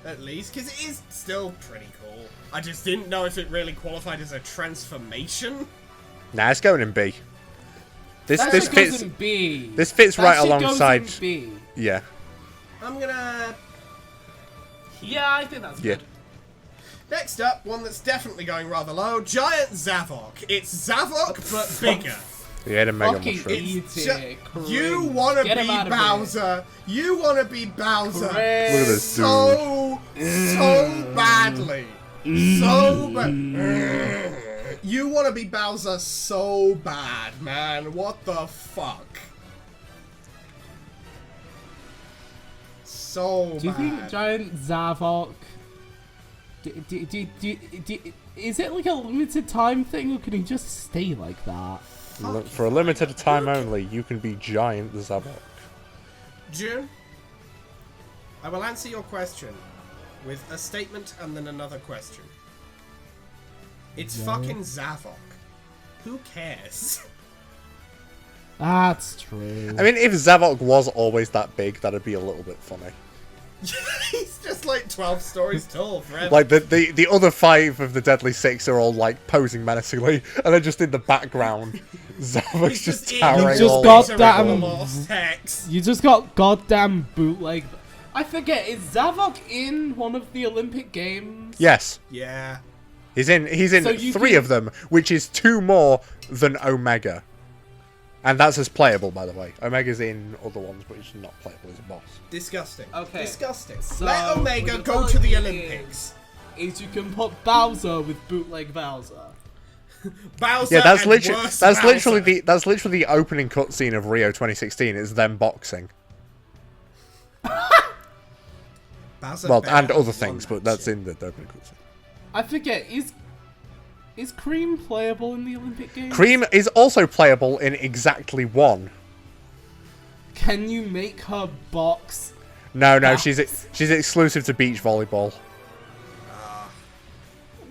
A: at least, because it is still pretty cool. I just didn't know if it really qualified as a transformation.
C: nah, it's going in B. This
B: That
C: this
B: shit goes
C: fits
B: in B.
C: this fits
B: That
C: right
B: shit goes
C: alongside.
B: in B.
C: Yeah,
A: I'm gonna...
B: Yeah, I think that's
C: yeah.
B: good.
A: Next up, one that's definitely going rather low, Giant Zavok. It's Zavok, but bigger.
C: Yeah, the Mega
B: Fucking
C: Mushroom.
B: E
A: It's
B: tier.
A: you wanna
B: Get him
A: be
B: out of here.
A: Bowser. You wanna be Bowser.
C: Look at this dude.
A: So badly. So bad. You wanna be Bowser so bad, man. What the fuck? So
B: Do you think
A: bad.
B: Giant Zavok... is it like a limited time thing, or can he just stay like that?
C: Look, for a limited time only, you can be giant Zavok.
A: June, I will answer your question with a statement and then another question. It's fucking Zavok. Who cares?
B: That's true.
C: I mean, if Zavok was always that big, that'd be a little bit funny.
A: He's just like 12 stories tall forever.
C: Like the other 5 of the Deadly Six are all like posing menacingly, and they're just in the background, Zavok's just
A: eating
C: towering
B: just
C: all
B: got
C: over
B: that-
C: people.
A: Lost text.
B: You just got goddamn bootleg. I forget, is Zavok in one of the Olympic Games?
C: Yes.
A: Yeah.
C: He's in
B: So you
C: 3
B: can-
C: of them, which is 2 more than Omega. And that's as playable, by the way. Omega's in other ones, but he's not playable as a boss.
A: Disgusting.
B: Okay.
A: Disgusting.
B: So,
A: Let Omega
B: what
A: go
B: you're
A: to the
B: telling me
A: Olympics.
B: Is you can put Bowser with bootleg Bowser.
A: Bowser
C: Yeah, that's
A: and
C: literally
A: worse
C: that's
A: Bowser.
C: literally the opening cutscene of Rio 2016. Is them boxing.
A: Bowser
C: Well,
A: better
C: and
A: have
C: other
A: won
C: things,
A: that
C: but that's
A: shit.
C: in the opening cutscene.
B: I forget, is Cream playable in the Olympic Games?
C: Cream is also playable in exactly 1.
B: Can you make her box?
C: No,
B: Ah.
C: she's exclusive to beach volleyball.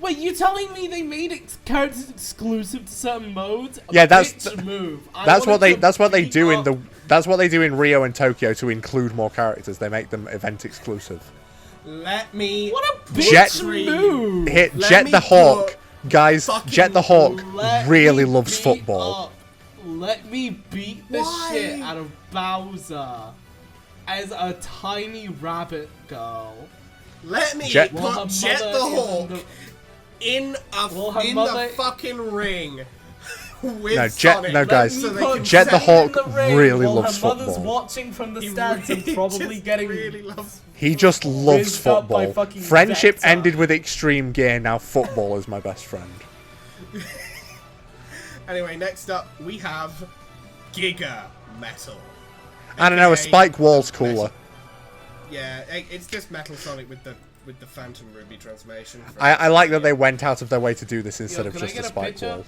B: Wait, you telling me they made characters exclusive to certain modes?
C: Yeah, that's
B: Bitch move.
C: that's what they
B: beat
C: do in
B: up-
C: that's what they do in Rio and Tokyo to include more characters. They make them event exclusive.
A: Let me.
B: What a bitch
C: Jet-
B: move!
C: Hit
A: Let
C: Jet
A: me
C: the Hawk,
A: put
C: guys.
A: fucking-
C: Jet the Hawk
B: Let
C: really
B: me
C: loves
B: beat
C: football.
B: up- Let me beat the
A: Why?
B: shit out of Bowser as a tiny rabbit girl.
A: Let me
C: Jet-
B: While her
A: put Jet
B: mother
A: the
B: is
A: Hawk
B: the-
A: in
B: Well, her
A: the
B: mother-
A: fucking ring with
C: No, Jet-
A: Sonic.
C: no, guys,
A: so they
B: put
A: can
C: Jet the
A: say-
C: Hawk
B: in the ring
C: really
B: while
C: loves
B: her mother's
C: football.
B: watching from the
A: He
B: stands and
A: really
B: probably
A: just
B: getting
A: really loves.
C: He just loves
B: Whizzed up by
C: football.
B: fucking
C: Friendship
B: Vector.
C: ended with extreme gear. Now football is my best friend.
A: Anyway, next up we have Giga Metal.
C: I don't know. A
A: AKA
C: spike wall's cooler.
A: Yeah, it's just Metal Sonic with the Phantom Ruby transformation. from-
C: I like that they went out of their way to do this instead
B: Yo,
C: of
B: can I
C: just
B: get
C: a
B: a
C: spike
B: picture?
C: wall.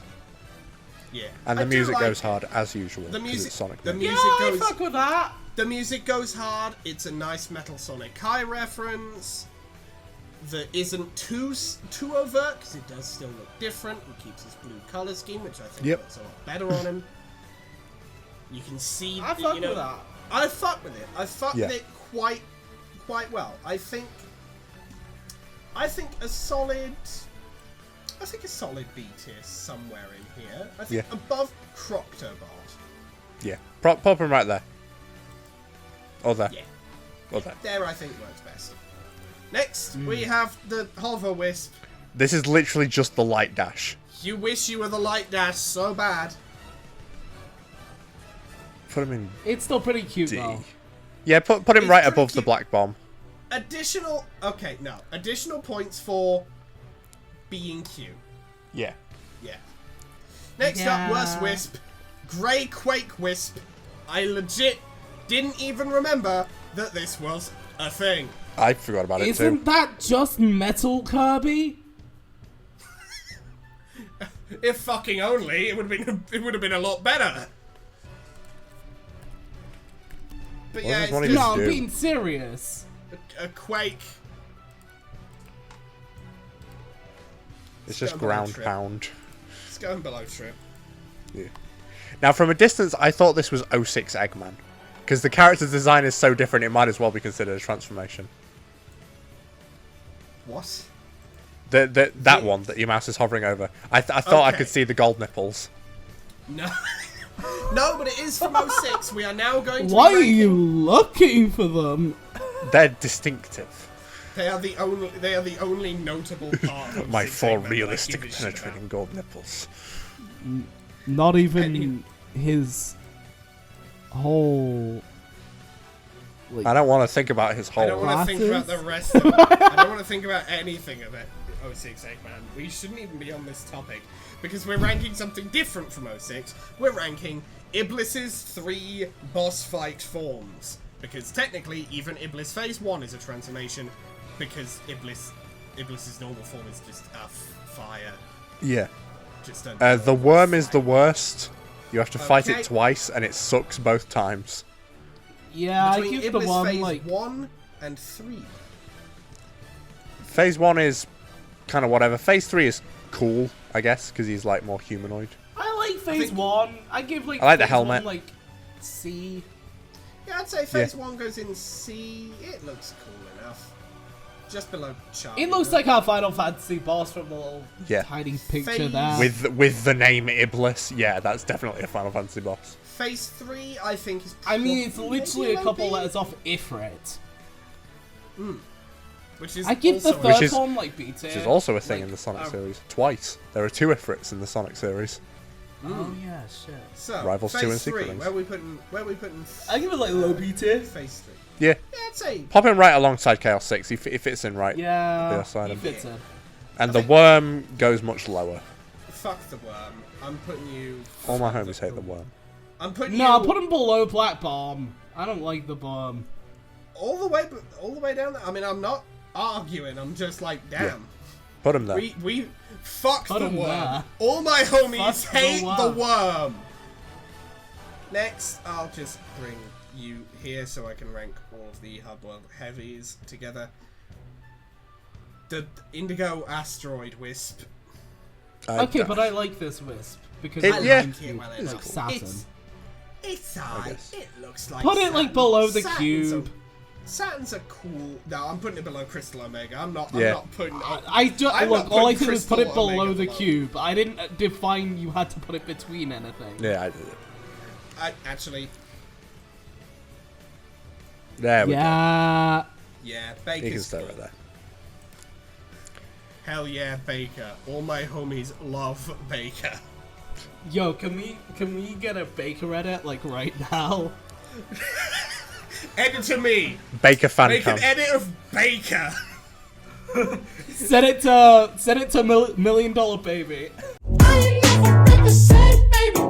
A: Yeah,
C: And
A: I
C: the
A: do
C: music
A: like
C: goes
A: it.
C: hard as usual.
A: The
C: 'cause
A: music,
C: it's Sonic.
A: the
C: made.
A: music
B: Yeah, I
A: goes.
B: fuck with that.
A: The music goes hard. It's a nice Metal Sonic High reference that isn't too overt because it does still look different and keeps his blue color scheme, which I think
C: Yep.
A: looks a lot better on him. You can see.
B: I fuck
A: you know,
B: with that.
A: I fuck with it. I fuck
C: Yeah.
A: with it quite well. I think a solid. I think a solid B tier somewhere in here. I think
C: Yeah.
A: above Croctobot.
C: Yeah, pop him right there. Or there.
A: Yeah.
C: Or there.
A: There, I think works best. Next, we have the Hover Wisp.
C: This is literally just the light dash.
A: You wish you were the Light Dash so bad.
C: Put him in
B: It's still pretty cute
C: D.
B: though.
C: Yeah, put him
A: It's
C: right
A: pretty
C: above the
A: cute.
C: black bomb.
A: Additional points for being cute.
C: Yeah.
A: Yeah. Next
B: Yeah.
A: up, Worst Wisp. Grey Quake Wisp. I legit didn't even remember that this was a thing.
C: I forgot about it
B: Isn't
C: too.
B: that just Metal Kirby?
A: If fucking only, it would have been a lot better. But
C: What
A: yeah,
C: does
A: it's
C: one
A: just
C: even
B: No, I'm
C: do?
B: being serious.
A: a Quake.
C: It's just
A: Go below
C: ground
A: trip.
C: pound.
A: It's going below trip.
C: Yeah. Now, from a distance, I thought this was 06 Eggman. Because the character design is so different, it might as well be considered a transformation.
A: What?
C: That one that your mouse is hovering over. I thought I
A: Okay.
C: could see the gold nipples.
A: No. No, but it is from 06. We are now going to
B: Why
A: be
B: are
A: ranking-
B: you looking for them?
C: They're distinctive.
A: They are the only notable part of
C: My
A: this
C: 4
A: segment that I
C: realistic
A: give a shit about.
C: penetrating gold nipples.
B: Not even
A: And
B: his whole. Like,
C: I don't want to think about his
A: I
C: whole.
A: don't want to think about
B: Glasses?
A: the rest of it. I don't want to think about anything of it. 06 Eggman. We shouldn't even be on this topic because we're ranking something different from 06. We're ranking Iblis's 3 boss fight forms. Because technically, even Iblis Phase 1 is a transformation because Iblis's normal form is just a fire.
C: Yeah.
A: Just a
C: The worm is the worst. You have to fight
A: Okay.
C: it twice, and it sucks both times.
B: yeah, I
A: Between
B: give the
A: Iblis
B: one
A: Phase
B: like
A: 1 and 3.
C: Phase 1 is kind of whatever. Phase 3 is cool, I guess, because he's like more humanoid.
B: I like Phase
A: think-
B: 1. I give like
C: I like the
B: Phase
C: helmet.
B: 1, like C.
A: Yeah, I'd say Phase 1 goes in C. It looks cool enough. just below Charm.
B: It looks like our Final Fantasy boss from the little
C: Yeah.
B: tiny picture
A: Phase-
B: there.
C: With the name Iblis, yeah, that's definitely a Final Fantasy boss.
A: Phase 3, I think, is.
B: I mean, it's
A: probably
B: literally a
A: maybe
B: couple
A: LB,
B: letters off Ifrit.
A: Which is
B: I give the
A: also
B: third
C: Which is-
B: one like B tier.
C: Which is also a thing
B: Like,
C: in the Sonic series. Twice. There are 2 Ifrits in the Sonic series.
B: Oh yeah, shit.
A: So,
C: Rivals
A: phase
C: 2 and
A: 3,
C: Secret Rings.
A: where we putting
B: I give it like low B tier.
A: phase 3?
C: Yeah.
A: Yeah, I'd say.
C: Pop him right alongside Chaos 6. He fits in right.
B: Yeah,
C: The side
B: he
C: of-
B: fits in.
C: And the worm goes much lower.
A: Fuck the worm. I'm putting you.
C: All my homies hate the worm.
A: I'm putting
B: No,
A: you.
B: I'll put him below Black Bomb. I don't like the bomb.
A: all the way down there. I mean, I'm not arguing. I'm just like, damn.
C: Put him there.
A: We fuck
B: Put
A: the
B: him
A: worm.
B: there.
A: All my homies
B: Fuck the
A: hate the
B: worm.
A: worm. Next, I'll just bring you here so I can rank all of the hard-boiled heavies together. The Indigo Asteroid Wisp.
B: Okay, but I like this Wisp because
C: It-
B: I
C: yeah.
B: like you,
A: Well,
B: like
A: cool.
B: Saturn.
A: It's alright.
C: guess.
A: It looks like
B: Put it like
A: Saturn.
B: below the
A: Saturn's
B: cube.
A: Saturn's a cool. No, I'm putting it below Crystal Omega. I'm not
C: Yeah.
A: putting.
B: I
A: I'm
B: look.
A: not
B: All I
A: putting
B: did was put it
A: Crystal
B: below
A: Omega
B: the
A: below.
B: cube. I didn't define you had to put it between anything.
C: Yeah, I did it.
A: Actually,
C: There we go.
B: Yeah.
A: yeah,
C: You
A: Baker's
C: can stay
A: cool.
C: right there.
A: Hell yeah, Baker. All my homies love Baker.
B: Yo, can we get a Baker edit like right now?
A: Edit to me.
C: Baker fan
A: Make an
C: cam.
A: edit of Baker.
B: Send it to Million Dollar Baby.
D: I ain't never been the same, baby.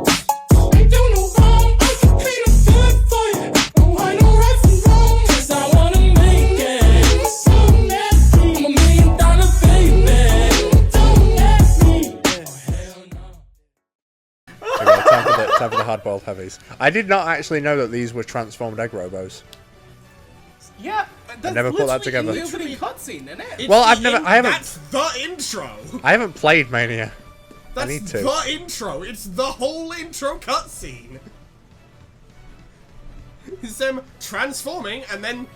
D: Ain't do no wrong. I can clean up good for you. No, I know right from wrong. 'Cause I wanna make it. So nasty. I'm $1 million baby. Don't ask me. Oh, hell no.
C: Okay, time for the hard-boiled heavies. I did not actually know that these were transformed egg robos.
B: Yeah, that's
C: never put that
B: literally in
C: together.
B: the opening cutscene, isn't it?
A: It's
C: Well,
A: the
C: I haven't-
A: That's the intro.
C: I haven't played Mania.
A: That's
C: need to.
A: the intro. It's the whole intro cutscene. It's them transforming and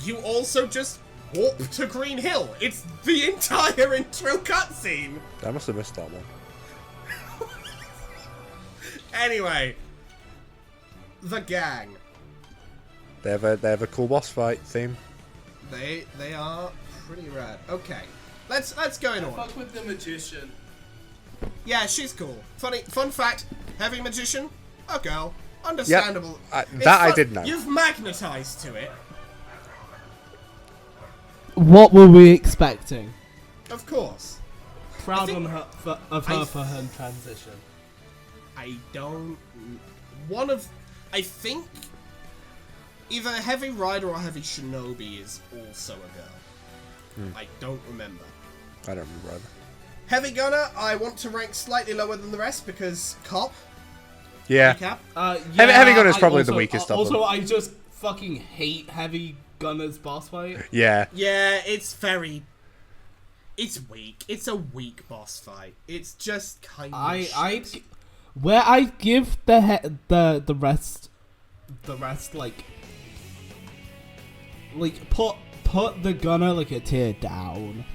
A: you also just walk to Green Hill. It's the entire intro cutscene.
C: I must have missed that one.
A: Anyway, the gang.
C: They have a cool boss fight theme.
A: They are pretty rad. Okay, let's go in order.
B: Fuck with the magician.
A: Yeah, she's cool. Fun fact: heavy magician, a girl. Understandable.
C: I-
A: It's
C: that I
A: fun-
C: did know.
A: You've magnetized to it,
B: What were we expecting?
A: of course.
B: Proud
A: think-
B: on her of
A: I
B: her for her transition.
A: I don't. I think either Heavy Rider or Heavy Shinobi is also a girl. I don't remember.
C: I don't remember either.
A: Heavy Gunner, I want to rank slightly lower than the rest because cop.
C: Yeah.
A: Recap.
C: Heavy Gunner is
B: I
C: probably
B: also,
C: the weakest of
B: Also,
C: them.
B: I just fucking hate Heavy Gunner's boss fight.
C: Yeah.
A: Yeah, it's weak. It's a weak boss fight. It's just kind of.
B: Where I give the rest like put the Gunner like a tier down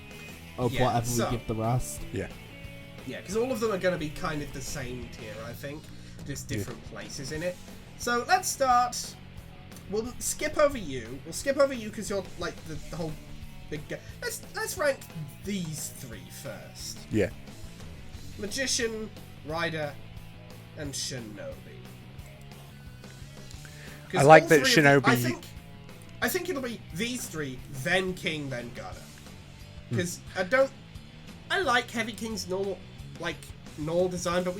B: of
A: Yeah,
B: whatever
A: so-
B: we give the rest.
C: Yeah.
A: Yeah, because all of them are going to be kind of the same tier, I think. Just different places in it. So let's start. We'll skip over you. We'll skip over you because you're like the whole big guy. Let's rank these three first.
C: Yeah.
A: Magician, Rider, and Shinobi. 'Cause
C: I like
A: all
C: that
A: three of the-
C: Shinobi-
A: I think it'll be these three, then King, then Gunner.
C: Hmm.
A: Because I like Heavy King's normal design, but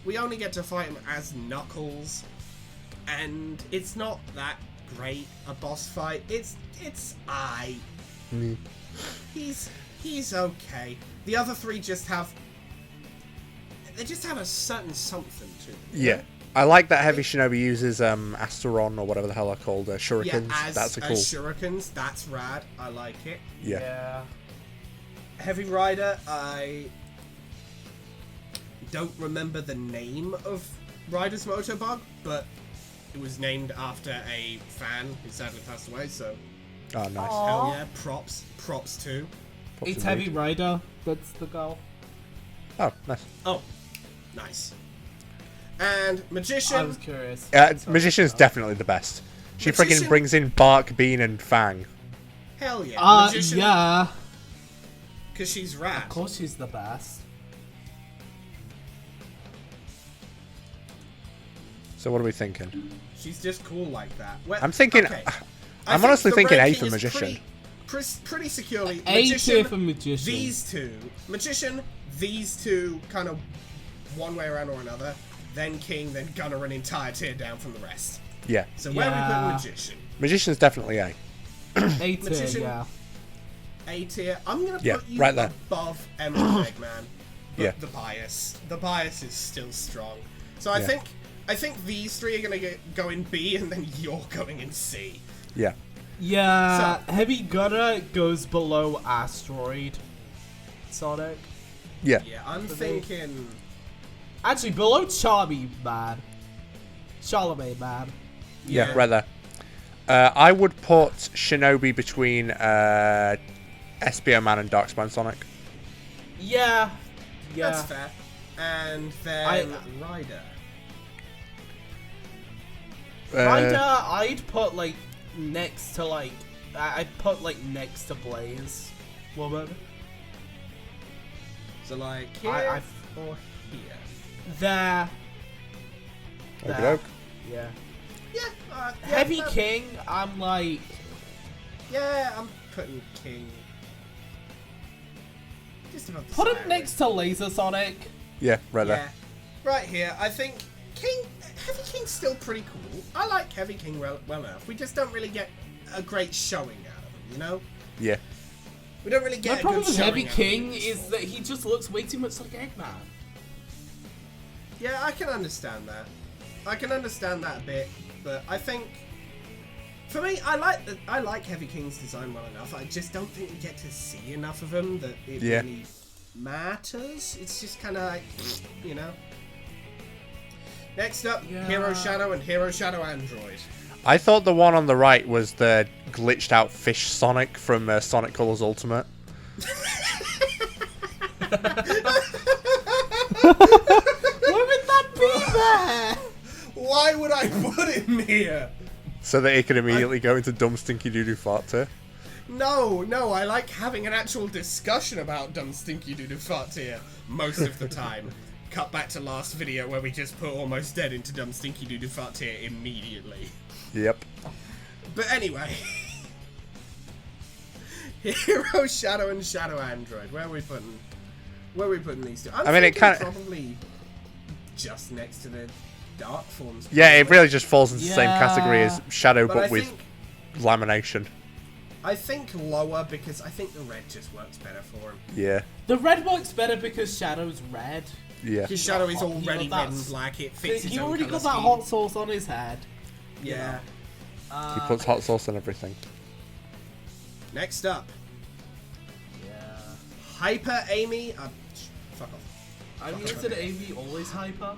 A: we only get to fight him as Knuckles, and it's not that great a boss fight. It's he's okay. The other three just have a certain something to them.
C: Yeah. I like that Heavy Shinobi uses Asteron or whatever the hell they're called, shurikens.
A: Yeah,
C: That's a cool.
A: as shurikens, that's rad. I like it.
C: Yeah.
A: Heavy Rider, I don't remember the name of Rider's Motobug, but it was named after a fan who sadly passed away, so
C: Oh, nice.
A: Hell yeah, props too.
C: Props
B: It's
C: indeed.
B: Heavy Rider. That's the goal.
C: Oh, nice.
A: Oh, nice. And
B: I
A: Magician.
B: was curious.
C: Magician's definitely the best. She freaking
A: Magician-
C: brings in Bark, Bean, and Fang.
A: Hell yeah. Magician,
B: Yeah.
A: because she's rad.
B: Of course she's the best.
C: So what are we thinking?
A: She's just cool like that. Well,
C: I'm thinking-
A: okay.
C: I'm
A: I
C: honestly
A: think the
C: thinking A
A: ranking
C: for
A: is
C: Magician.
A: Pretty securely.
B: A
A: Magician,
B: tier for Magician.
A: These two. Magician, these two, kind of one way around or another. Then King, then Gunner an entire tier down from the rest.
C: Yeah.
A: So where are we
B: Yeah.
A: putting Magician?
C: Magician's definitely A.
B: A tier,
A: Magician.
B: yeah.
A: A tier. I'm gonna
C: Yeah,
A: put you
C: right there.
A: above Emerald Eggman. But
C: Yeah.
A: the bias is still strong. So I
C: Yeah.
A: think these three are gonna go in B, and then you're going in C.
C: Yeah.
B: Yeah,
A: So-
B: Heavy Gunner goes below Asteroid Sonic.
C: Yeah.
A: Yeah, I'm
B: For me.
A: thinking.
B: Actually, below Charmy Man. Charlemagne Man.
C: Yeah, right there. I would put Shinobi between SBO Man and Darkspawn Sonic.
B: Yeah. Yeah.
A: That's fair. And then Ryder.
B: Ryder, I'd put like next to like I'd put like next to Blaze Woman.
A: So like here
B: I
A: or here.
B: There.
C: Okie doke.
B: Yeah.
A: Yeah. Yeah,
B: Heavy
A: that-
B: King, I'm like
A: Yeah, I'm putting King. Just above the
B: put
A: side
B: him
A: of
B: next to Laser Sonic.
C: Yeah, right
A: Yeah.
C: there.
A: Right here, I think Heavy King's still pretty cool. I like Heavy King well enough. We just don't really get a great showing out of him, you know?
C: Yeah.
A: We don't really
B: My
A: get a
B: problem
A: good
B: with
A: showing
B: Heavy
A: out of
B: King
A: him.
B: is that he just looks way too much like Eggman.
A: Yeah, I can understand that. I can understand that a bit, but I think for me, I like Heavy King's design well enough. I just don't think we get to see enough of him that it
C: Yeah.
A: really matters. It's just kind of like, you know. Next up,
B: Yeah.
A: Hero Shadow and Hero Shadow Android.
C: I thought the one on the right was the glitched out fish Sonic from Sonic Colors Ultimate.
B: Why would that be there?
A: Why would I put him here?
C: So that it could immediately go into dumb stinky doo doo fart tier.
A: No, I like having an actual discussion about Dumb Stinky Doo Doo Fart here most of the time. Cut back to last video where we just put Almost Dead into Dumb Stinky Doo Doo Fart here immediately.
C: Yep.
A: But anyway. Hero Shadow and Shadow Android. Where are we putting these two?
C: I mean, it
A: thinking
C: kinda-
A: probably just next to the dark forms.
C: Yeah, it really just falls into the same
B: Yeah.
C: category as Shadow,
A: But
C: but
A: I
C: with
A: think
C: lamination.
A: I think lower because I think the red just works better for him.
C: Yeah.
B: The red works better because Shadow's red.
C: Yeah.
A: His shadow is
B: He
A: already
B: got
A: red
B: that-
A: and black. It fits his
B: He
A: own
B: already
A: colour
B: got that
A: scheme.
B: hot sauce on his head.
A: Yeah.
C: He puts hot sauce on everything.
A: Next up,
B: Yeah.
A: Hyper Amy. Fuck off.
B: I mean, isn't Amy always hyper?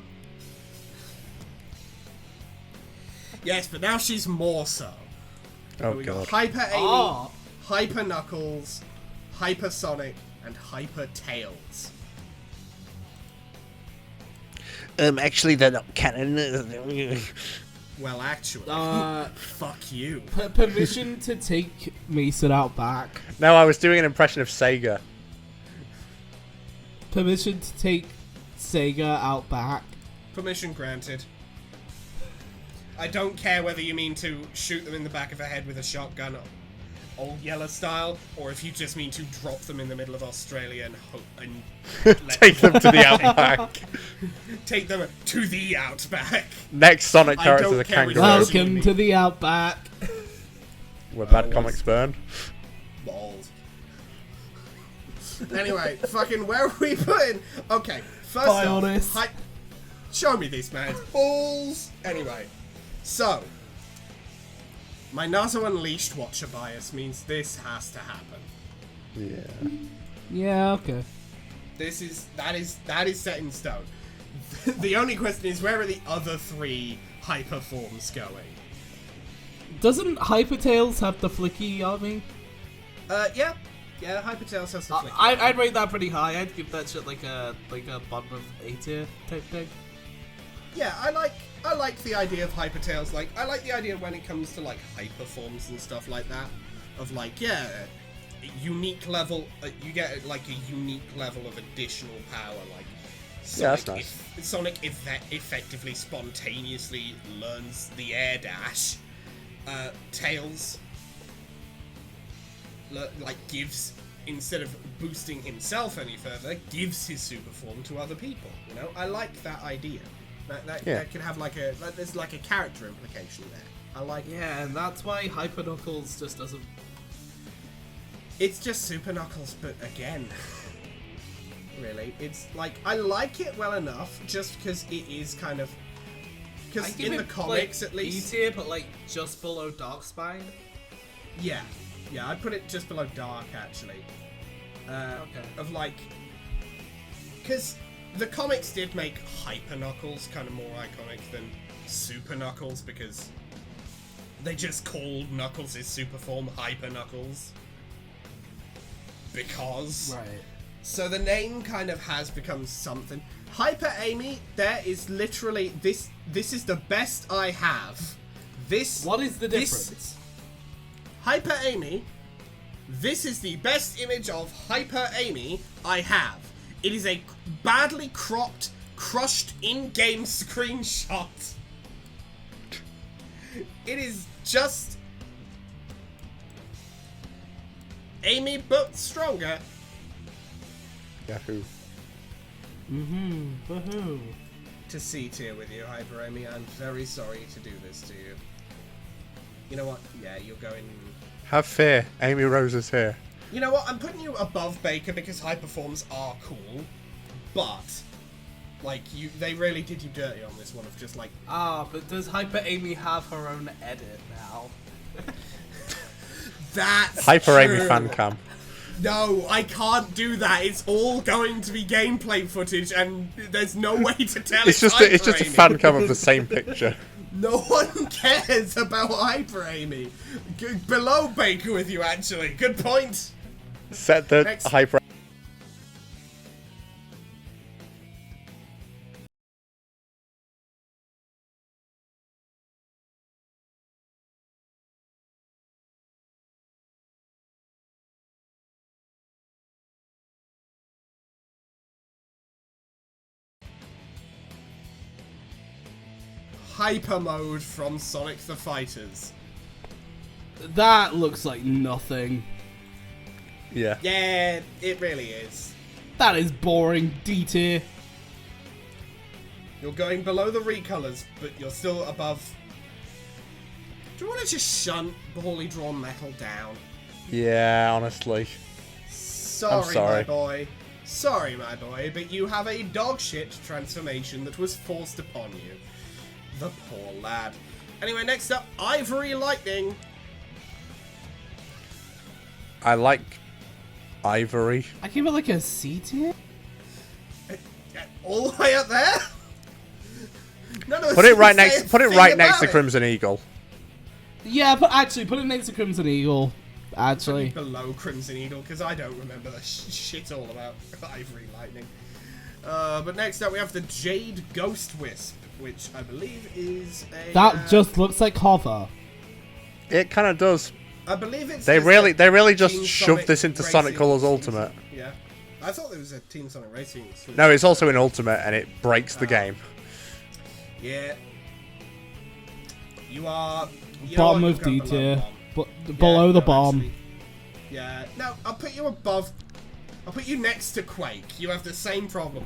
A: Yes, but now she's more so.
C: Oh
A: We got
C: god.
A: Hyper Amy,
B: Oh.
A: Hyper Knuckles, Hyper Sonic, and Hyper Tails.
C: Actually, they're not canon.
A: Well, actually, fuck you.
B: Permission to take Mason out back.
C: No, I was doing an impression of Sega.
B: Permission to take Sega out back.
A: Permission granted. I don't care whether you mean to shoot them in the back of the head with a shotgun, old Yeller style, or if you just mean to drop them in the middle of Australia and hope and
C: Take them to the outback.
A: take them to the outback.
C: Next Sonic
A: I
C: character is
A: don't
C: a
A: care which
C: kangaroo.
A: version.
B: Welcome to the outback.
C: Where bad comics burn.
A: Balls. Anyway, fucking where are we putting? Okay, first
B: Bye,
A: off,
B: Honest.
A: show me this, man. Balls. Anyway, so my Nazo Unleashed watcher bias means this has to happen.
C: Yeah.
B: Yeah, okay.
A: That is set in stone. The only question is where are the other three hyper forms going?
B: Doesn't Hypertails have the flicky army?
A: Yeah. Yeah, Hypertails has the flick.
B: I'd rate that pretty high. I'd give that shit like a bottom of A tier type thing.
A: Yeah, I like the idea of Hypertails. Like, I like the idea when it comes to like hyper forms and stuff like that. Of like, yeah, unique level. You get like a unique level of additional power. Like, Sonic,
C: yeah, that's nice.
A: Sonic effectively spontaneously learns the air dash. Tails like gives, instead of boosting himself any further, gives his super form to other people. You know, I like that idea. That could have like there's like a character implication there. I like.
B: Yeah, and that's why Hyper Knuckles just doesn't.
A: It's just Super Knuckles, but again, really, it's like I like it well enough just because it is kind of. Because in the comics,
B: like,
A: at least,
B: B tier, but like just below Darkspine.
A: Yeah, I'd put it just below Dark actually.
B: Okay.
A: Of like, because the comics did make Hyper Knuckles kind of more iconic than Super Knuckles because they just called Knuckles' super form Hyper Knuckles. Because.
B: Right.
A: So the name kind of has become something. Hyper Amy, there is literally this is the best I have.
B: What is the difference?
A: Hyper Amy, this is the best image of Hyper Amy I have. It is a badly cropped, crushed in-game screenshot. It is just Amy but stronger.
C: Yahoo.
B: Woohoo.
A: To C tier with you, Hyper Amy. I'm very sorry to do this to you. You know what? Yeah, you're going.
C: Have fear, Amy Rose is here.
A: You know what? I'm putting you above Baker because hyperforms are cool, but like they really did you dirty on this one of just like.
B: But does Hyper Amy have her own edit now?
A: That's
C: Hyper Amy
A: true.
C: fan cam.
A: No, I can't do that. It's all going to be gameplay footage, and there's no way to tell.
C: It's just a fan cam of the same picture.
A: No one cares about Hyper Amy. Below Baker with you, actually. Good point.
C: Set the
A: Next.
C: Hyper.
A: Hyper mode from Sonic the Fighters.
B: That looks like nothing.
C: Yeah.
A: Yeah, it really is.
B: That is boring. D tier.
A: You're going below the recolors, but you're still above. Do you want to just shunt poorly drawn metal down?
C: Yeah, honestly.
A: Sorry,
C: sorry.
A: my boy. Sorry, my boy, but you have a dogshit transformation that was forced upon you. The poor lad. Anyway, next up, Ivory Lightning.
C: I like Ivory.
B: I give it like a C tier.
A: All the way up there? None of us
C: Put it right
A: can say
C: next.
A: a
C: Put it
A: thing
C: right next
A: about
C: to
A: it.
C: Crimson Eagle.
B: Yeah, but actually, put it next to Crimson Eagle. Actually,
A: Below Crimson Eagle, because I don't remember the shit all about Ivory Lightning. But next up, we have the Jade Ghost Wisp, which I believe is a.
B: that just looks like Hover.
C: It kind of does.
A: I believe it's.
C: They
A: just
C: really
A: a
C: just
A: Team
C: shoved
A: Sonic
C: this into
A: Racing
C: Sonic Colors
A: Suite.
C: Ultimate.
A: Yeah, I thought there was a Team Sonic Racing. Suite.
C: No, it's also in Ultimate, and it breaks the game.
A: Yeah. You are. You
B: Bottom
A: know what,
B: of
A: you've
B: D
A: gone
B: tier.
A: bomb.
B: But below
A: Yeah,
B: the
A: no,
B: bomb.
A: actually. Yeah. No, I'll put you above. I'll put you next to Quake. You have the same problem.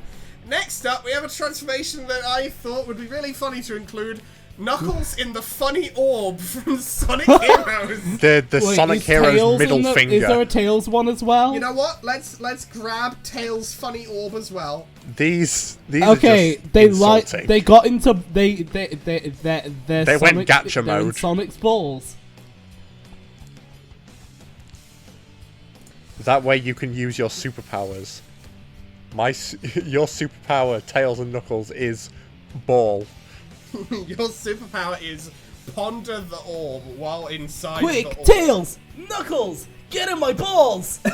A: Next up, we have a transformation that I thought would be really funny to include. Knuckles in the funny orb from Sonic Heroes.
C: The
B: Wait,
C: Sonic
B: is
C: Heroes
B: Tails
C: middle
B: in the,
C: finger.
B: Is there a Tails one as well?
A: You know what? Let's grab Tails' funny orb as well.
C: These
B: Okay,
C: are just
B: they
C: insulting.
B: they got into they
C: They went
B: Sonic,
C: gacha
B: they're in
C: mode.
B: Sonic's balls.
C: That way you can use your superpowers. Your superpower, Tails and Knuckles, is ball.
A: Your superpower is ponder the orb while inside
B: Quick,
A: the orb.
B: Tails! Knuckles! Get in my balls!
A: I'm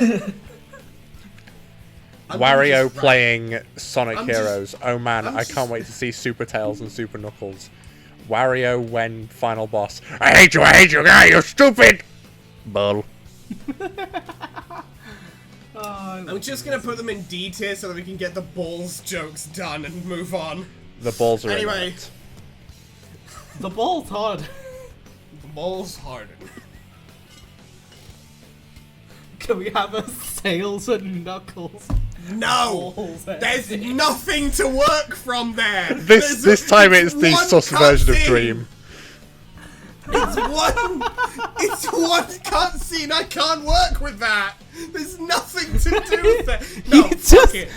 A: gonna
C: Wario
A: just
C: playing Sonic
A: I'm just-
C: Heroes. Oh man,
A: I'm
C: I
A: just-
C: can't wait to see Super Tails and Super Knuckles. Wario when final boss. I hate you, guy, you stupid! Bull.
A: I'm just gonna put them in D tier so that we can get the balls jokes done and move on.
C: The balls are
A: Anyway.
C: in it.
B: The ball's hard.
A: The balls harden.
B: Can we have a Tails and Knuckles?
A: No!
B: Balls
A: There's
B: ending?
A: nothing to work from there!
C: This time it's the
A: one
C: sus version of
A: cutscene.
C: Dream.
A: It's one cutscene. I can't work with that. There's nothing to do with that. No,
B: You
A: fuck
B: just-
A: it.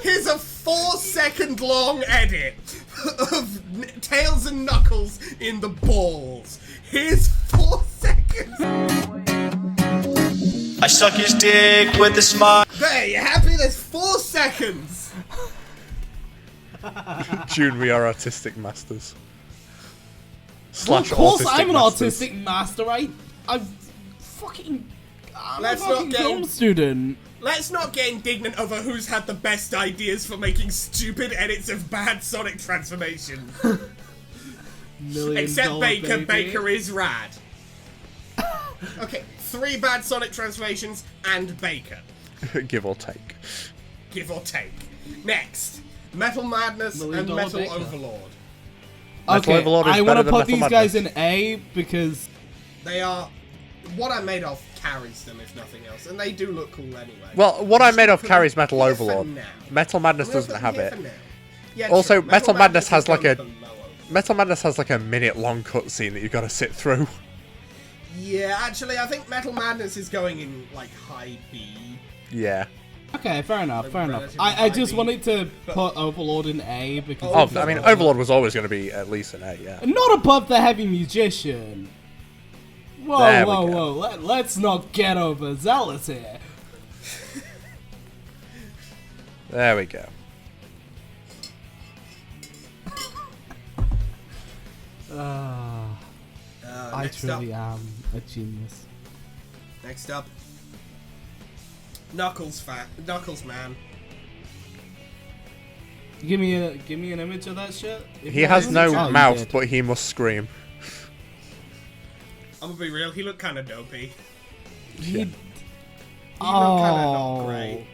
A: Here's a 4-second long edit of Tails and Knuckles in the balls. Here's 4 seconds.
E: I suck his dick with a smile.
A: There, you happy? There's 4 seconds.
C: June, we are artistic masters.
B: Well, of
C: Slash
B: course
C: autistic
B: I'm an
C: masters.
B: autistic master. I'm fucking... I'm
A: Let's
B: a
A: not
B: fucking
A: get
B: film
A: in-
B: student.
A: Let's not get indignant over who's had the best ideas for making stupid edits of bad Sonic transformations. Except
B: $1 million
A: Baker.
B: baby.
A: Baker is rad. Okay, 3 bad Sonic transformations and Baker.
C: Give or take.
A: Give or take. Next, Metal Madness
B: $1 million
A: and Metal
B: Baker.
A: Overlord.
C: Metal
B: Okay,
C: Overlord is
B: I
C: better
B: want to
C: than
B: put
C: Metal
B: these guys
C: Madness.
B: in A because
A: They are... What I'm made of carries them, if nothing else. And they do look cool anyway.
C: Well, what I made of
A: Put
C: carries
A: them
C: Metal
A: here for
C: Overlord.
A: now.
C: Metal Madness
A: I'm gonna
C: doesn't
A: put
C: have
A: them
C: it.
A: here for now. Yeah,
C: Also,
A: true.
C: Metal Madness has
A: is
C: like a-
A: below Overlord.
C: Metal Madness has like a minute-long cutscene that you gotta sit through.
A: Yeah, actually, I think Metal Madness is going in, like, high B.
C: Yeah.
B: okay, fair enough, fair enough.
A: relatively
B: I just
A: high
B: wanted to put Overlord in A because
C: Oh, I mean, Overlord was always going to be at least an A, yeah.
B: not above the Heavy Musician. Whoa,
C: There we
B: whoa,
C: go.
B: whoa! Let's not get overzealous here.
C: There we go.
B: I
A: Next
B: truly
A: up,
B: am a genius.
A: next up, Knuckles man.
B: Give me an image of that shit. If
C: He
B: you
C: has
B: have
C: no
B: it. Oh, you
C: mouth,
B: did.
C: but he must scream.
A: I'm gonna be real, he looked kind of dopey.
B: He,
A: He looked kind of
B: oh,
A: not great.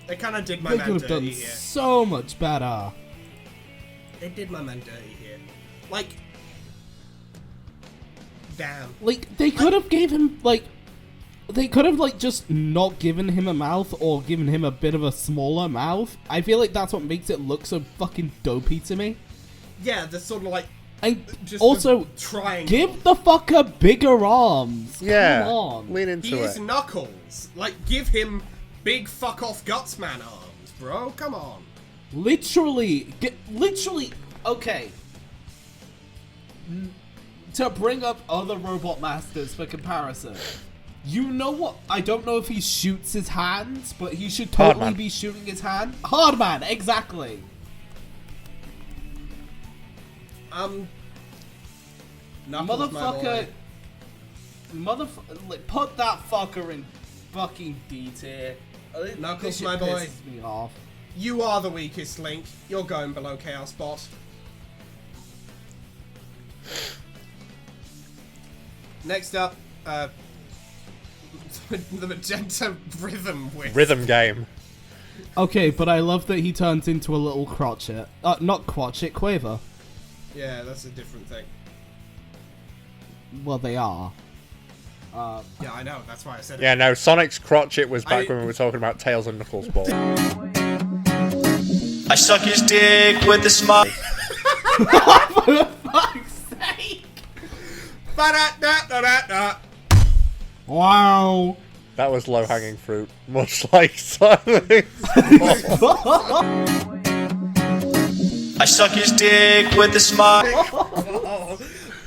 A: They kind of did my
B: they
A: man
B: could have done
A: dirty here.
B: so much better.
A: They did my man dirty here. Like, damn.
B: Like they could have gave him like, they could have like just not given him a mouth or given him a bit of a smaller mouth. I feel like that's what makes it look so fucking dopey to me.
A: Yeah, the sort of like
B: And
A: just
B: also,
A: the triangle.
B: give the fucker bigger arms.
C: Yeah.
B: Come on.
C: Lean
A: He
C: into
A: is
C: it.
A: Knuckles. Like, give him big fuck off guts man arms, bro. Come on.
B: Literally, okay. To bring up other Robot Masters for comparison, you know what? I don't know if he shoots his hands, but he should totally
C: Hardman.
B: be shooting his hand. Hardman, exactly.
A: Knuckles, my boy.
B: Like, put that fucker in fucking D tier.
A: Knuckles,
B: This shit
A: my boy.
B: pisses me off.
A: You are the weakest link. You're going below Chaos Bot. Next up, the magenta rhythm with
C: Rhythm game.
B: Okay, but I love that he turns into a little crotchet. Not crotchet, Quaver.
A: Yeah, that's a different thing.
B: Well, they are.
A: Yeah, I know. That's why I said
C: Yeah, no, Sonic's crotchet was back
A: I-
C: when we were talking about Tails and Knuckles ball.
E: I suck his dick with a smile.
B: For fuck's sake!
A: it. Ba-da-da-da-da-da.
B: Wow.
C: That was low-hanging fruit, much like Sonic.
E: I suck his dick with a smile.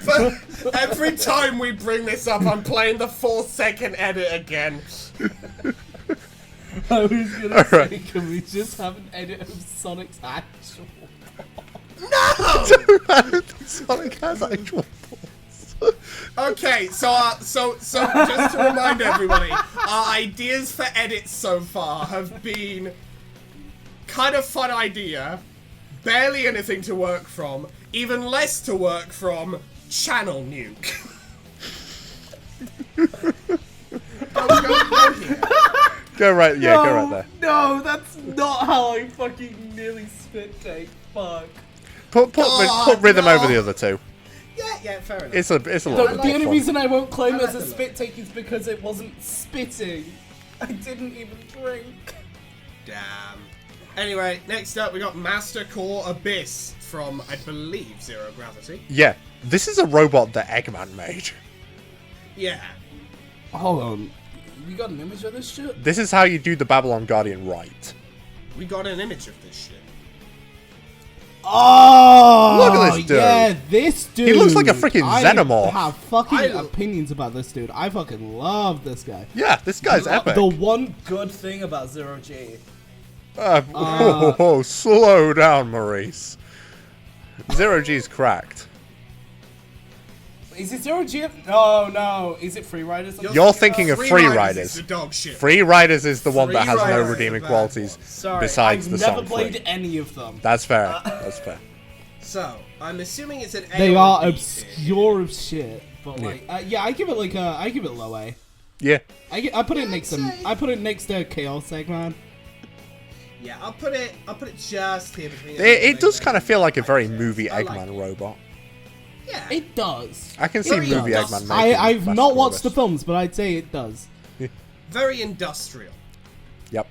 A: But every time we bring this up, I'm playing the 4-second edit again.
B: I was gonna
C: Alright.
B: say, can we just have an edit of Sonic's actual?
A: No!
C: Sonic has actual balls.
A: Okay, so just to remind everybody, our ideas for edits so far have been kind of fun idea, barely anything to work from, even less to work from, channel nuke. go here.
C: Go right, yeah, go right there.
B: No, that's not how I fucking nearly spit take. Fuck.
C: Put rhythm over the other two.
A: Yeah, fair enough.
C: It's a little bit
B: The
C: more
B: only
C: fun.
B: reason I won't claim
A: I
B: it as a
A: like the
B: spit take is because it wasn't spitting. I didn't even drink.
A: Damn. Anyway, next up we got Master Core Abyss from, I believe, Zero Gravity.
C: Yeah, this is a robot that Eggman made.
A: Yeah.
B: Hold on. You got an image of this shit?
C: This is how you do the Babylon Guardian right.
A: We got an image of this shit.
B: Oh!
C: Look at this dude.
B: Yeah, this dude.
C: He looks like a freaking Xenomorph.
B: I have fucking
A: I-
B: opinions about this dude. I fucking love this guy.
C: Yeah, this guy's epic.
B: The one good thing about Zero G.
C: Slow down, Maurice. Zero G's cracked.
B: Is it Zero G? No. Is it Free Riders?
C: You're thinking of Free Riders.
A: Is the dog shit.
C: Free Riders is the one that
A: Free
C: has no
A: Riders is
C: redeeming
A: the bad
C: qualities
A: one.
B: Sorry,
C: besides
B: I've
C: the
B: never
C: song
B: played
C: Free.
B: any of them.
C: That's fair. That's fair.
A: So, I'm assuming it's an A
B: They
A: or
B: are
A: a B tier.
B: obscure as shit. But like, I give it like I give it low A.
C: Yeah.
B: I put it next to
A: say-
B: I put it next to Chaos Eggman.
A: Yeah, I'll put it just here between.
C: It does kind of feel like a very
A: Like
C: movie
A: this. I like
C: Eggman
A: it.
C: robot.
A: Yeah.
B: It does.
C: I can see
A: Very
C: movie
A: industrial.
C: Eggman making
B: I've
C: Master
B: not watched the
C: Abyss.
B: films, but I'd say it does.
A: Very industrial.
C: Yep.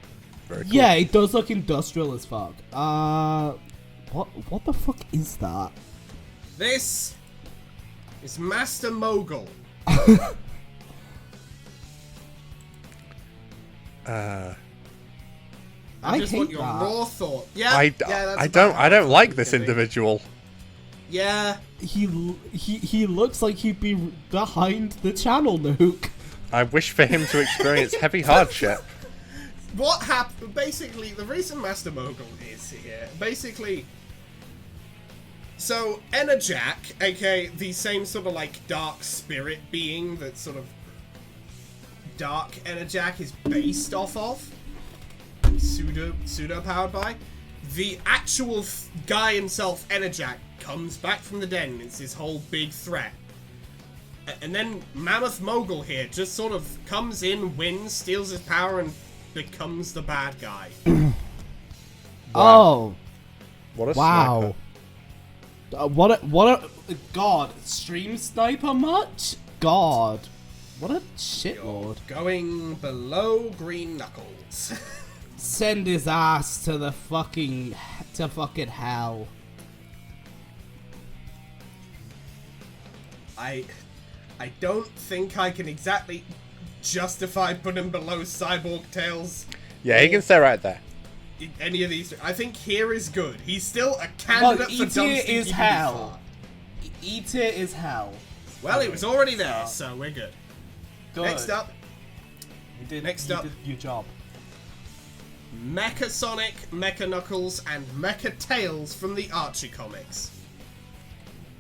C: Very cool.
B: Yeah, it does look industrial as fuck. What the fuck is that?
A: This is Master Mogul. I just want
B: hate
A: your
B: that.
A: raw thought. Yeah.
C: I
A: that's
C: don't
A: about
C: I don't
A: how
C: like
A: it's
C: this
A: gonna be.
C: individual.
A: Yeah.
B: He looks like he'd be behind the channel nuke.
C: I wish for him to experience heavy hardship.
A: What happened? Basically, the reason Master Mogul is here, basically. So, Enerjack, aka the same sort of like dark spirit being that sort of Dark Enerjack is based off of, pseudo powered by, the actual guy himself, Enerjack, comes back from the den. It's his whole big threat. And then Mammoth Mogul here just sort of comes in, wins, steals his power, and becomes the bad guy.
B: Oh,
C: What a
B: wow. What a God, stream sniper much? God. What a shitlord.
A: Going below Green Knuckles.
B: Send his ass to the fucking hell.
A: I don't think I can exactly justify putting him below Cyborg Tails.
C: Yeah, he can stay right there.
A: In any of these. I think here is good. He's still a
B: Well,
A: candidate for
B: E tier
A: dumpster
B: is
A: DVD
B: hell.
A: fart.
B: E tier is hell.
A: Well, it was already there, so we're good.
B: Good.
A: Next up,
B: You did,
A: next
B: you
A: up.
B: did your job.
A: Mecha Sonic, Mecha Knuckles, and Mecha Tails from the Archie comics.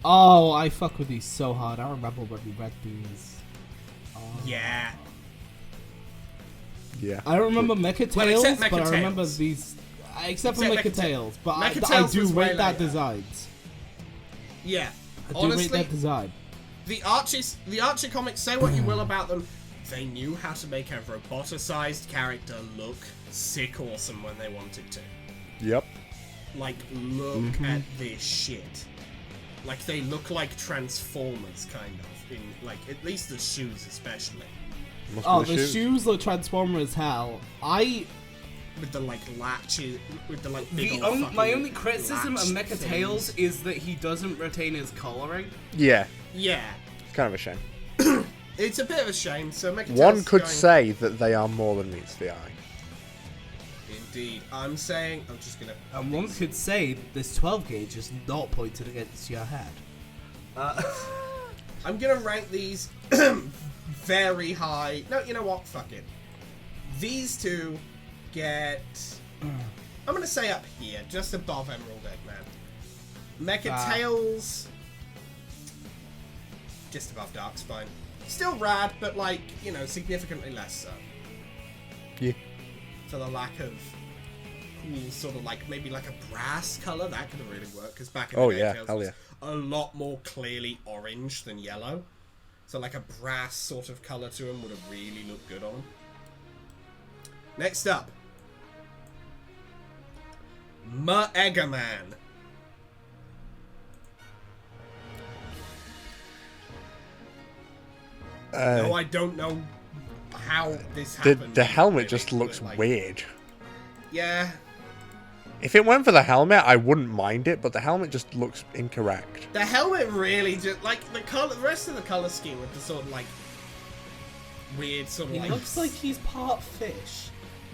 B: Oh, I fuck with these so hard. I remember when we read these.
A: Yeah.
C: Yeah.
B: I don't remember Mecha Tails,
A: Well, except
B: but
A: Mecha
B: I remember
A: Tails.
B: these. Except for
A: Except
B: Mecha
A: Mecha Ta-
B: Tails, but
A: Mecha
B: I
A: Tails
B: do
A: was way
B: rate that
A: later.
B: designs.
A: Yeah.
B: I do rate
A: Honestly,
B: that design.
A: the Archie comics, say what you will about them, they knew how to make a roboticized character look sick awesome when they wanted to.
C: Yep.
A: Like, look at this shit. Like, they look like Transformers, kind of. In, like, at least the shoes, especially.
C: Must
B: Oh,
C: be
B: the shoes look Transformer as hell.
A: With the, like, latches, with the, like, big old fucking
B: My only criticism of
A: latch
B: Mecha
A: things.
B: Tails is that he doesn't retain his coloring.
C: Yeah.
A: Yeah.
C: It's kind of a shame.
A: It's a bit of a shame, so Mecha
C: One
A: Tails
C: could
A: going-
C: say that they are more than meets the eye.
A: Indeed. I'm saying, I'm just gonna...
B: And one could say this 12 gauge is not pointed against your head.
A: I'm gonna rank these very high. No, you know what? Fuck it. These two get... I'm gonna say up here, just above Emerald Eggman. Mecha
B: Ah.
A: Tails... just above Darkspine. Still rad, but like, you know, significantly less so.
C: Yeah.
A: For the lack of cool sort of like, maybe like a brass colour, that could have really worked, because back in the day,
C: yeah,
A: Tails
C: hell
A: was
C: yeah.
A: a lot more clearly orange than yellow. So like a brass sort of colour to him would have really looked good on him. Next up. Mega Man. No, I don't know how this happened.
C: The helmet
A: really,
C: just looks
A: but, like,
C: weird.
A: Yeah.
C: If it went for the helmet, I wouldn't mind it, but the helmet just looks incorrect.
A: The helmet really just like the color. The rest of the color scheme with the sort of like weird sort of
B: He
A: like.
B: looks like he's part fish.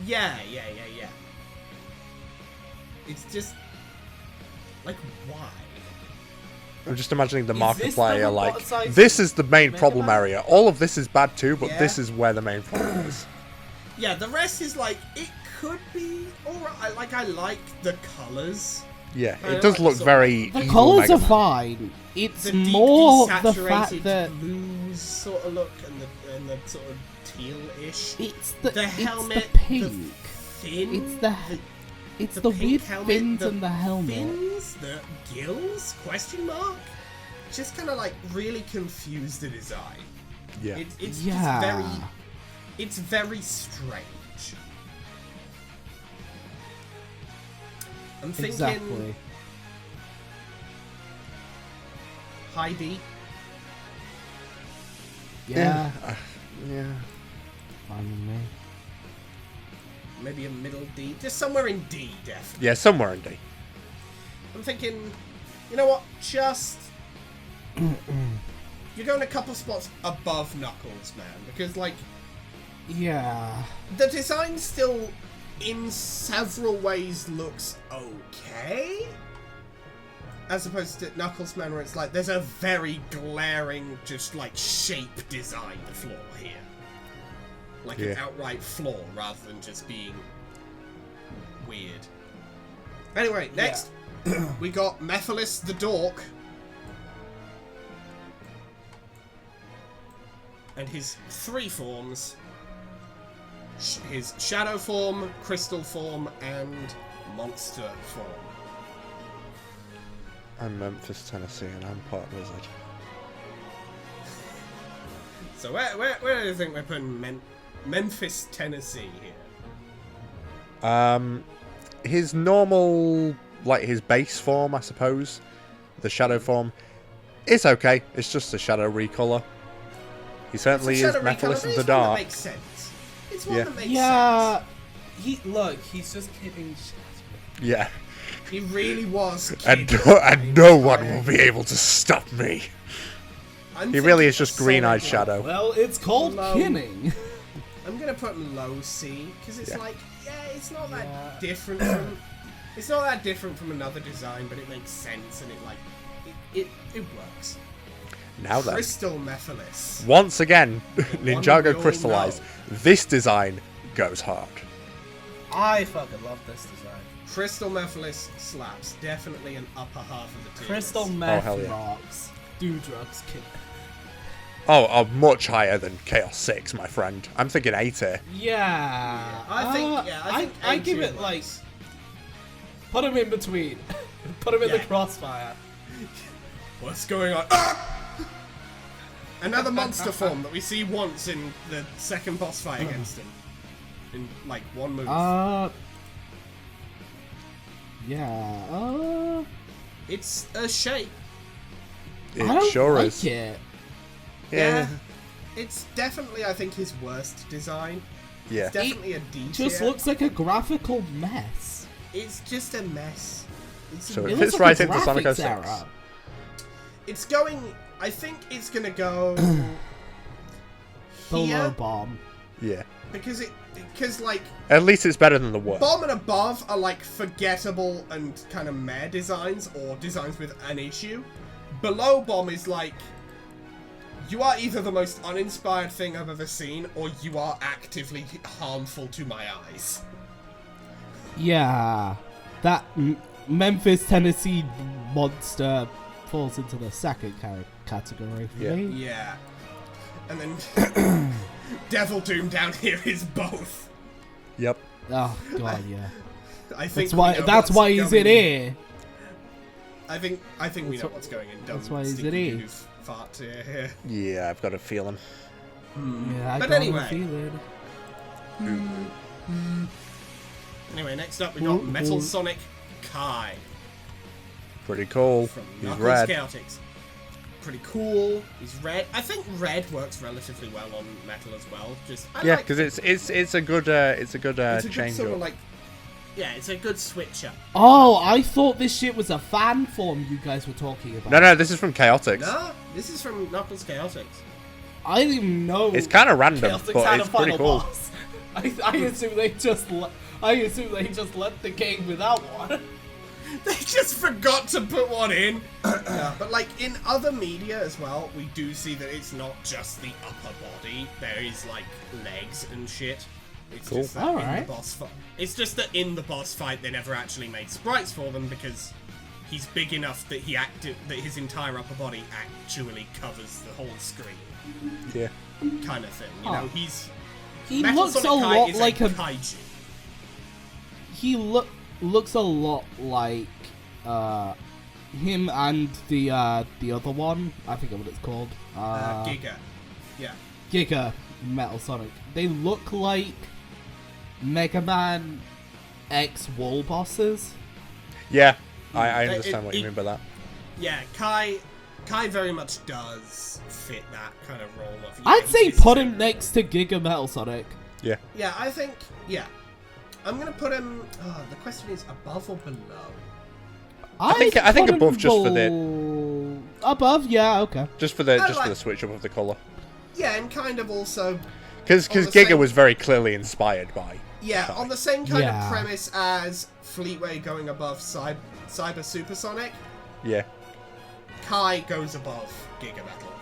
A: Yeah. It's just like why?
C: I'm just imagining the
B: Is this the
C: Markiplier like,
B: roboticized
C: this is the main
B: Mega
C: problem
B: Man?
C: area. All of this is bad too, but
A: Yeah.
C: this is where the main problem is.
A: Yeah, the rest is like it could be alright. Like I like the colors.
C: Yeah,
A: I
C: it does
A: like
C: look
A: sort of-
C: very
B: The
C: evil
B: colours
C: Mega
B: are
C: Man.
B: fine. It's
A: The deep,
B: more the
A: desaturated
B: fact that
A: blues sort of look and the sort of teal-ish.
B: it's the
A: The
B: it's
A: helmet,
B: the pink.
A: fin.
B: It's the it's the
A: pink
B: weird
A: helmet,
B: fins and the helmet.
A: Fins, the gills? Question mark? Just kind of like really confused the design.
C: Yeah.
A: It's
B: Yeah.
A: it's very strange. I'm thinking
B: Exactly.
A: Heidi.
B: Yeah.
C: Yeah.
B: Fine with me.
A: Maybe a middle D. Just somewhere in D, definitely.
C: Yeah, somewhere in D.
A: I'm thinking, you know what? Just you're going a couple spots above Knuckles, man, because like
B: Yeah.
A: the design still, in several ways, looks okay, as opposed to Knuckles, man, where it's like there's a very glaring, just like shape design flaw here, like an
C: Yeah.
A: outright flaw rather than just being weird. Anyway, next we got Mephiles the Dork. And his three forms. His shadow form, crystal form, and monster form.
C: I'm Memphis, Tennessee, and I'm part wizard.
A: So where do you think we're putting Memphis, Tennessee here?
C: His normal, like his base form, I suppose, the shadow form, it's okay. It's just a shadow recolor. He certainly
A: It's a
C: is
A: shadow recolor,
C: Mephiles
A: but
C: in
A: it's
C: the
A: one that
C: dark.
A: makes sense. It's one
C: Yeah.
A: that makes
B: Yeah. He's just kidding.
C: Yeah,
A: sense. He really was.
C: and
A: kidding.
C: no one will be able to stop me.
A: I'm
C: He really
A: thinking
C: is just
A: a
C: green-eyed
A: solid
C: shadow.
B: Well, it's called
A: Low.
B: kinning.
A: I'm gonna put him low C because it's
C: Yeah.
A: like, yeah, it's not that
B: Yeah.
A: different from. It's not that different from another design, but it makes sense and it like it works.
C: Now then,
A: Crystal Mephiles.
C: once again,
A: we
C: Ninjago
A: all
C: crystallized.
A: know.
C: This design goes hard.
B: I fucking love this design.
A: Crystal Mephiles slaps. Definitely an upper half of the tier.
B: Crystal
A: list.
B: meth
C: hell yeah.
B: rocks. Do drugs, kid.
C: Oh, much higher than Chaos 6, my friend. I'm thinking 8 here.
B: Yeah.
A: I think
B: I
A: A
B: give
A: tier
B: it like
A: works.
B: put him in between. Put him in the
A: Yeah.
B: crossfire.
A: What's going on? Another monster form that we see once in the second boss fight against him. In like one move.
B: Yeah.
A: It's a shape.
C: It
B: I don't
C: sure
B: like
C: is.
B: it.
C: Yeah.
A: It's definitely, I think, his worst design.
C: Yeah.
A: It's definitely a D
B: Just
A: tier.
B: looks like a graphical mess.
A: It's just a mess. It's,
C: So
A: a
C: it
B: It
A: mess.
C: fits
B: looks
C: right
B: like a
C: into Sonic
B: graphics
C: 06.
B: error.
A: It's going. I think it's gonna go
B: The
A: here
B: low bomb.
C: Yeah.
A: because like
C: At least it's better than the worst.
A: bomb and above are like forgettable and kind of meh designs or designs with an issue. Below bomb is like you are either the most uninspired thing I've ever seen or you are actively harmful to my eyes.
B: Yeah. That Memphis, Tennessee monster falls into the second category.
C: Yeah.
B: Really?
A: Yeah. And then Devil Doom down here is both.
C: Yep.
B: Oh god, yeah.
A: I think
B: That's why he's in here.
A: I think we know what's going in.
B: That's why he's in here.
A: Fart here.
C: Yeah, I've got a feeling.
B: Yeah, I
A: But
B: got
A: anyway.
B: a feeling.
A: Anyway, next up we got Metal Sonic Kai
C: Pretty cool.
A: from
C: He's
A: Knuckles
C: red.
A: Chaotix. Pretty cool. He's red. I think red works relatively well on metal as well.
C: Yeah, because it's a good
A: it's a good
C: change
A: sort of
C: up.
A: like, yeah, it's a good switch up.
B: Oh, I thought this shit was a fan form you guys were talking about.
C: No, this is from Chaotix.
A: No, this is from Knuckles Chaotix.
B: I didn't even know.
C: It's kind of random,
B: Chaotix
C: but
B: had
C: it's
B: a
C: pretty
B: final
C: cool.
B: boss. I assume they just left the game without one.
A: They just forgot to put one in. Yeah, but like in other media as well, we do see that it's not just the upper body. There is like legs and shit. It's
C: Cool.
A: just that in
B: Alright.
A: the boss fight. It's just that in the boss fight they never actually made sprites for them because he's big enough that that his entire upper body actually covers the whole screen,
C: Yeah.
A: kind of thing. You
B: Huh.
A: know,
B: He
A: Metal
B: looks
A: Sonic
B: a
A: Kai
B: lot
A: is
B: like a.
A: kaiju.
B: He looks a lot like him and the other one. I forget what it's called.
A: Giga. Yeah.
B: Giga Metal Sonic. They look like Mega Man X wall bosses.
C: Yeah, I
A: It-
C: understand what you
A: it-
C: mean by that.
A: Yeah, Kai very much does fit that kind of role of.
B: I'd say
A: he's
B: put
A: a-
B: him next to Giga Metal Sonic.
C: Yeah.
A: Yeah, I think. Yeah, I'm gonna put him. Oh, the question is above or below.
C: I think
B: I'd put him
C: above just for the-
B: above. Yeah, okay.
C: Just for the
A: I
C: for
A: like-
C: the switch up of the color.
A: Yeah, and kind of also.
C: Because
A: On the
C: Giga
A: same-
C: was very clearly inspired by.
A: Yeah,
C: Kai.
A: on the same kind
B: Yeah.
A: of premise as Fleetway going above Cyber Supersonic,
C: Yeah.
A: Kai goes above Giga Metal.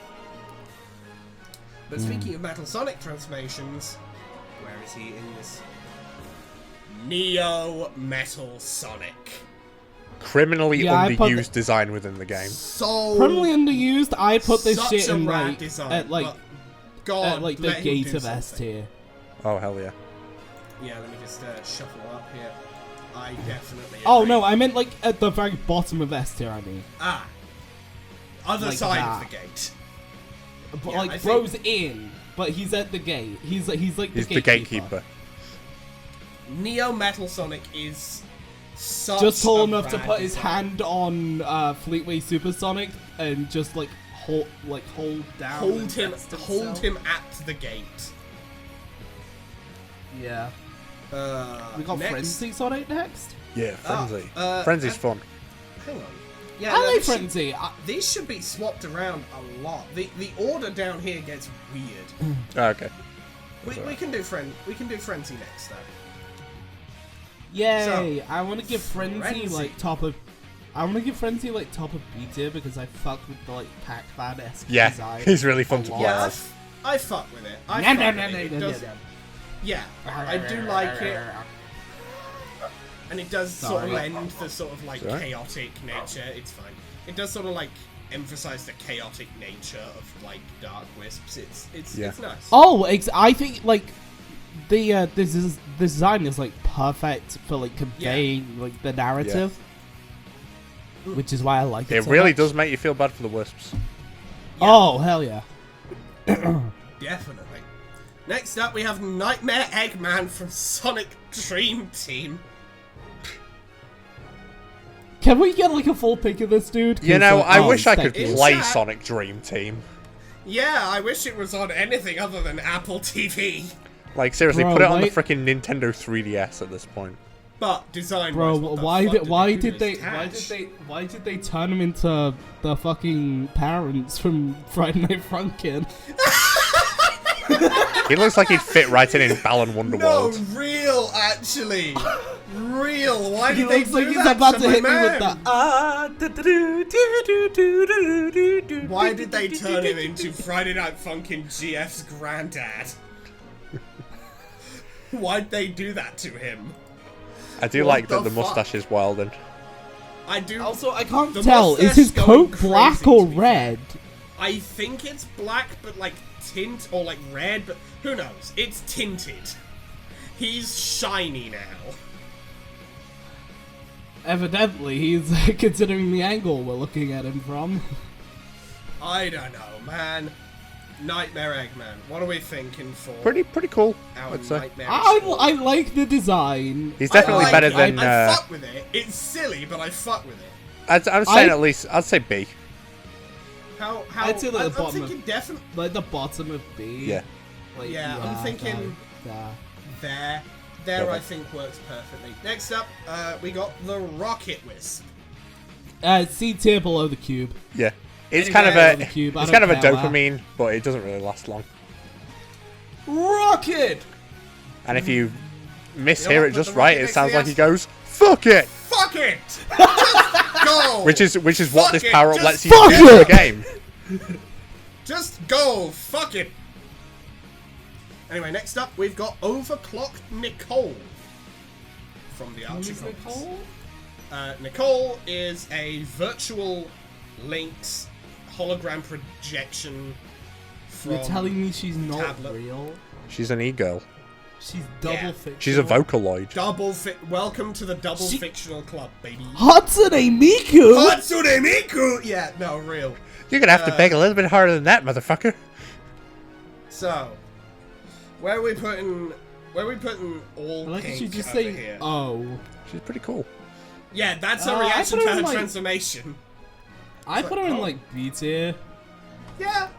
A: But speaking of Metal Sonic transformations, where is he in this? Neo Metal Sonic.
C: Criminally
B: Yeah, I put
C: underused design within the game.
A: So
B: Criminally underused. I put this
A: such
B: shit
A: a
B: in
A: rad
B: like
A: design,
B: at like
A: but God,
B: the
A: let him
B: gate
A: do
B: of S
A: something.
B: tier.
C: Oh hell yeah.
A: Yeah, let me just shuffle up here. I definitely.
B: Oh
A: agree.
B: no, I meant like at the very bottom of S tier. I mean,
A: Other
B: Like
A: side
B: that.
A: of the gate.
B: but
A: Yeah, I
B: like
A: think-
B: Bro's in, but he's at the gate. He's like
C: He's the
B: gatekeeper.
C: gatekeeper.
A: Neo Metal Sonic is such
B: Just tall
A: a
B: enough to
A: rad
B: put his
A: design.
B: hand on Fleetway Supersonic and just like hold down.
A: Hold
B: and
A: him,
B: test
A: hold
B: himself.
A: him at the gate.
B: Yeah. We got
A: next,
B: Frenzy Sonic next.
C: Yeah, Frenzy.
A: uh,
C: Frenzy's
A: uh,
C: fun.
A: Hang on. Yeah,
B: I
A: no,
B: like
A: this should-
B: Frenzy.
A: These should be swapped around a lot. The order down here gets weird.
C: Oh, okay.
A: we can do Frenzy next though.
B: Yay! I want to give Frenzy
A: Frenzy.
B: like top of. I want to give Frenzy like top of B tier because I fuck with the like Pac-Man esque
C: Yeah,
B: design.
C: he's really fun
B: a
C: to
B: lot.
C: play
A: Yeah,
C: as.
A: I fuck with it. I
B: Nom,
A: fuck
B: nom,
A: with
B: nom,
A: it. It
B: nom,
A: does-
B: nom, nom.
A: Yeah, I do like it, and it does sort of
B: Sorry.
A: lend the sort of like
C: Sorry?
A: chaotic nature. It's fine. It does sort of like emphasize the chaotic nature of like Dark Wisps.
C: Yeah.
A: It's nice.
B: Oh, I think like the this design is like perfect for like conveying like the narrative, which is why I like it.
C: It
B: so
C: really
B: much.
C: does make you feel bad for the wisps.
B: Oh hell yeah!
A: Definitely. Next up, we have Nightmare Eggman from Sonic Dream Team.
B: Can we get like a full pic of this dude?
C: You
B: 'Cause,
C: know,
B: like,
C: I
B: oh,
C: wish I could
B: thank you.
C: play
A: chat.
C: Sonic Dream Team.
A: Yeah, I wish it was on anything other than Apple TV.
C: Like seriously,
B: Bro,
C: put it on the
B: wait.
C: freaking Nintendo 3DS at this point.
A: But design
B: Bro, why did they
A: Tash?
B: why did they turn him into the fucking parents from Friday Night Funkin'?
C: He looks like he'd fit right in Balan
A: No,
C: Wonderworld.
A: real actually. Real. Why
B: He
A: did they
B: looks like
A: do
B: he's
A: that
B: about
A: to
B: to
A: my
B: hit me with
A: man?
B: the
A: Why did they turn him into Friday Night Funkin' GF's granddad? Why'd they do that to him?
C: I do
A: What
C: like that
A: the
C: the
A: fuck?
C: mustache is wilding.
A: I do.
B: Also, I can't
A: The
B: tell. Is
A: mustache
B: his
A: going
B: coat black
A: crazy,
B: or
A: to be fair.
B: red?
A: I think it's black, but like tint, or like red, but who knows? It's tinted. He's shiny now.
B: Evidently, he's considering the angle we're looking at him from.
A: I don't know, man. Nightmare Eggman. What are we thinking for?
C: Pretty cool.
A: Our
C: I'd say.
A: nightmare.
B: I like the design.
C: He's definitely
A: I like
C: better
A: it.
C: than.
A: I fuck with it. It's silly, but I fuck with it.
C: I'm saying at least. I'd say B.
A: How?
B: I'd say like
A: I'm
B: the bottom
A: thinking
B: of,
A: definitely.
B: like the bottom of B.
C: Yeah.
B: Like,
A: Yeah, I'm thinking
B: there.
A: There,
C: Perfect.
A: I think works perfectly. Next up, we got the Rocket Wisp.
B: C tier below the cube.
C: Yeah. It's
A: Anyway,
C: kind of
B: the
C: a.
B: cube, I
C: It's
B: don't
C: kind of a
B: care where.
C: dopamine, but it doesn't really last long.
A: Rocket!
C: And if you mishear
A: You know
C: it
A: what,
C: just
A: put the
C: right,
A: rocket
C: it
A: next
C: sounds
A: to the
C: like he goes, "Fuck it,"
A: Fuck it! Just go!
C: which is what
A: Fuck
C: this
A: it,
C: power up
A: just
C: lets you
B: fuck
C: do in the
B: it!
C: game.
A: Just go! Fuck it! Anyway, next up, we've got Overclocked Nicole from the Archie
B: Who's
A: comics.
B: Nicole?
A: Nicole is a virtual Link's hologram projection from...
B: You're telling me she's not
A: tablet.
B: real?
C: She's an e-girl.
B: She's double
A: Yeah.
B: fictional.
C: She's a Vocaloid.
A: Welcome to the double
B: She-
A: fictional club, baby.
B: Hatsune Miku!
A: Hatsune Miku! Yeah, no, real.
C: You're gonna have to beg a little bit harder than that, motherfucker.
A: So, where are we putting all
B: I like
A: pink
B: that she's just
A: over
B: saying,
A: here?
B: oh.
C: She's pretty cool.
A: Yeah, that's a
B: I
A: reaction
B: put
A: to
B: her
A: her
B: in, like-
A: transformation.
B: I put her in,
A: oh.
B: like, B tier,
A: Yeah.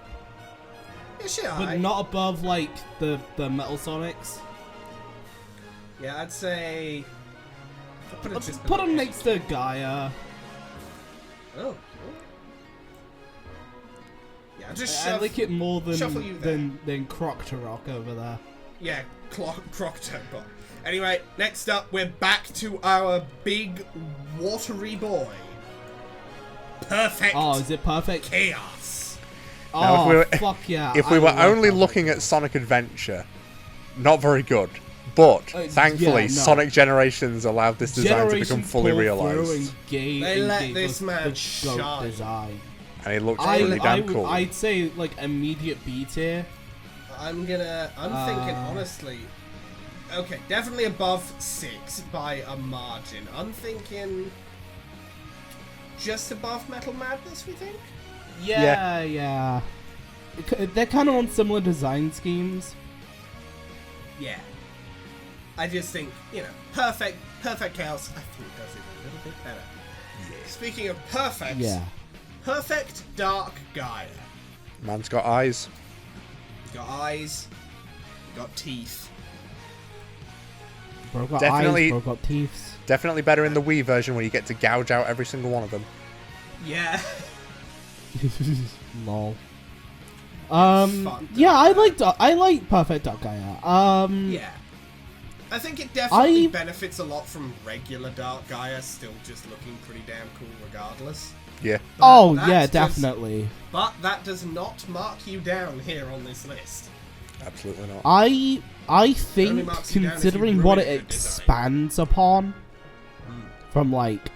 A: Yeah, she
B: but
A: alright.
B: not above, like, the Metal Sonics.
A: Yeah, I'd say... I'd put her just
B: Put her
A: below
B: next to Gaia.
A: Oh. Yeah, just
B: I
A: shove...
B: like it more
A: shuffle you there.
B: than Croc-to-Rock over there.
A: Yeah, Crocto bot. Anyway, next up, we're back to our big watery boy. Perfect
B: Oh, is it perfect?
A: Chaos.
C: Now,
B: Oh,
C: if we were-
B: fuck yeah.
C: If we
B: I
C: were
B: love
C: only
B: Perfect.
C: looking at Sonic Adventure, not very good. But thankfully,
B: yeah, no.
C: Sonic Generations allowed this design to become
B: Generations
C: fully
B: pulled through
C: realized,
B: and gave,
A: They
B: and
A: let
B: gave
A: this
B: us
A: man
B: the
A: shine.
B: GOAT design.
C: and it looks really damn cool.
B: I'd say like immediate B tier.
A: I'm thinking, honestly... Okay, definitely above 6 by a margin. I'm thinking... Just above Metal Madness, we think?
B: Yeah. They're kind of on similar design schemes.
A: Yeah. I just think, Perfect Chaos, I think does it a little bit better. Speaking of perfect,
B: Yeah.
A: Perfect Dark Gaia.
C: Man's got eyes.
A: You got eyes, you got teeth.
B: Bro got
C: Definitely-
B: eyes, bro got teeth.
C: Definitely better in the Wii version where you get to gouge out every single one of them.
A: Yeah.
B: Lol.
A: Fun.
B: Yeah, I like Perfect Dark Gaia.
A: Yeah. I think it definitely
B: I-
A: benefits a lot from regular Dark Gaia still just looking pretty damn cool regardless.
C: Yeah.
B: Oh
A: that's
B: yeah,
A: just-
B: definitely.
A: But that does not mark you down here on this list.
C: Absolutely not.
B: I
A: only
B: think
A: marks you down if you
B: considering what
A: ruin
B: it
A: the design.
B: expands upon from like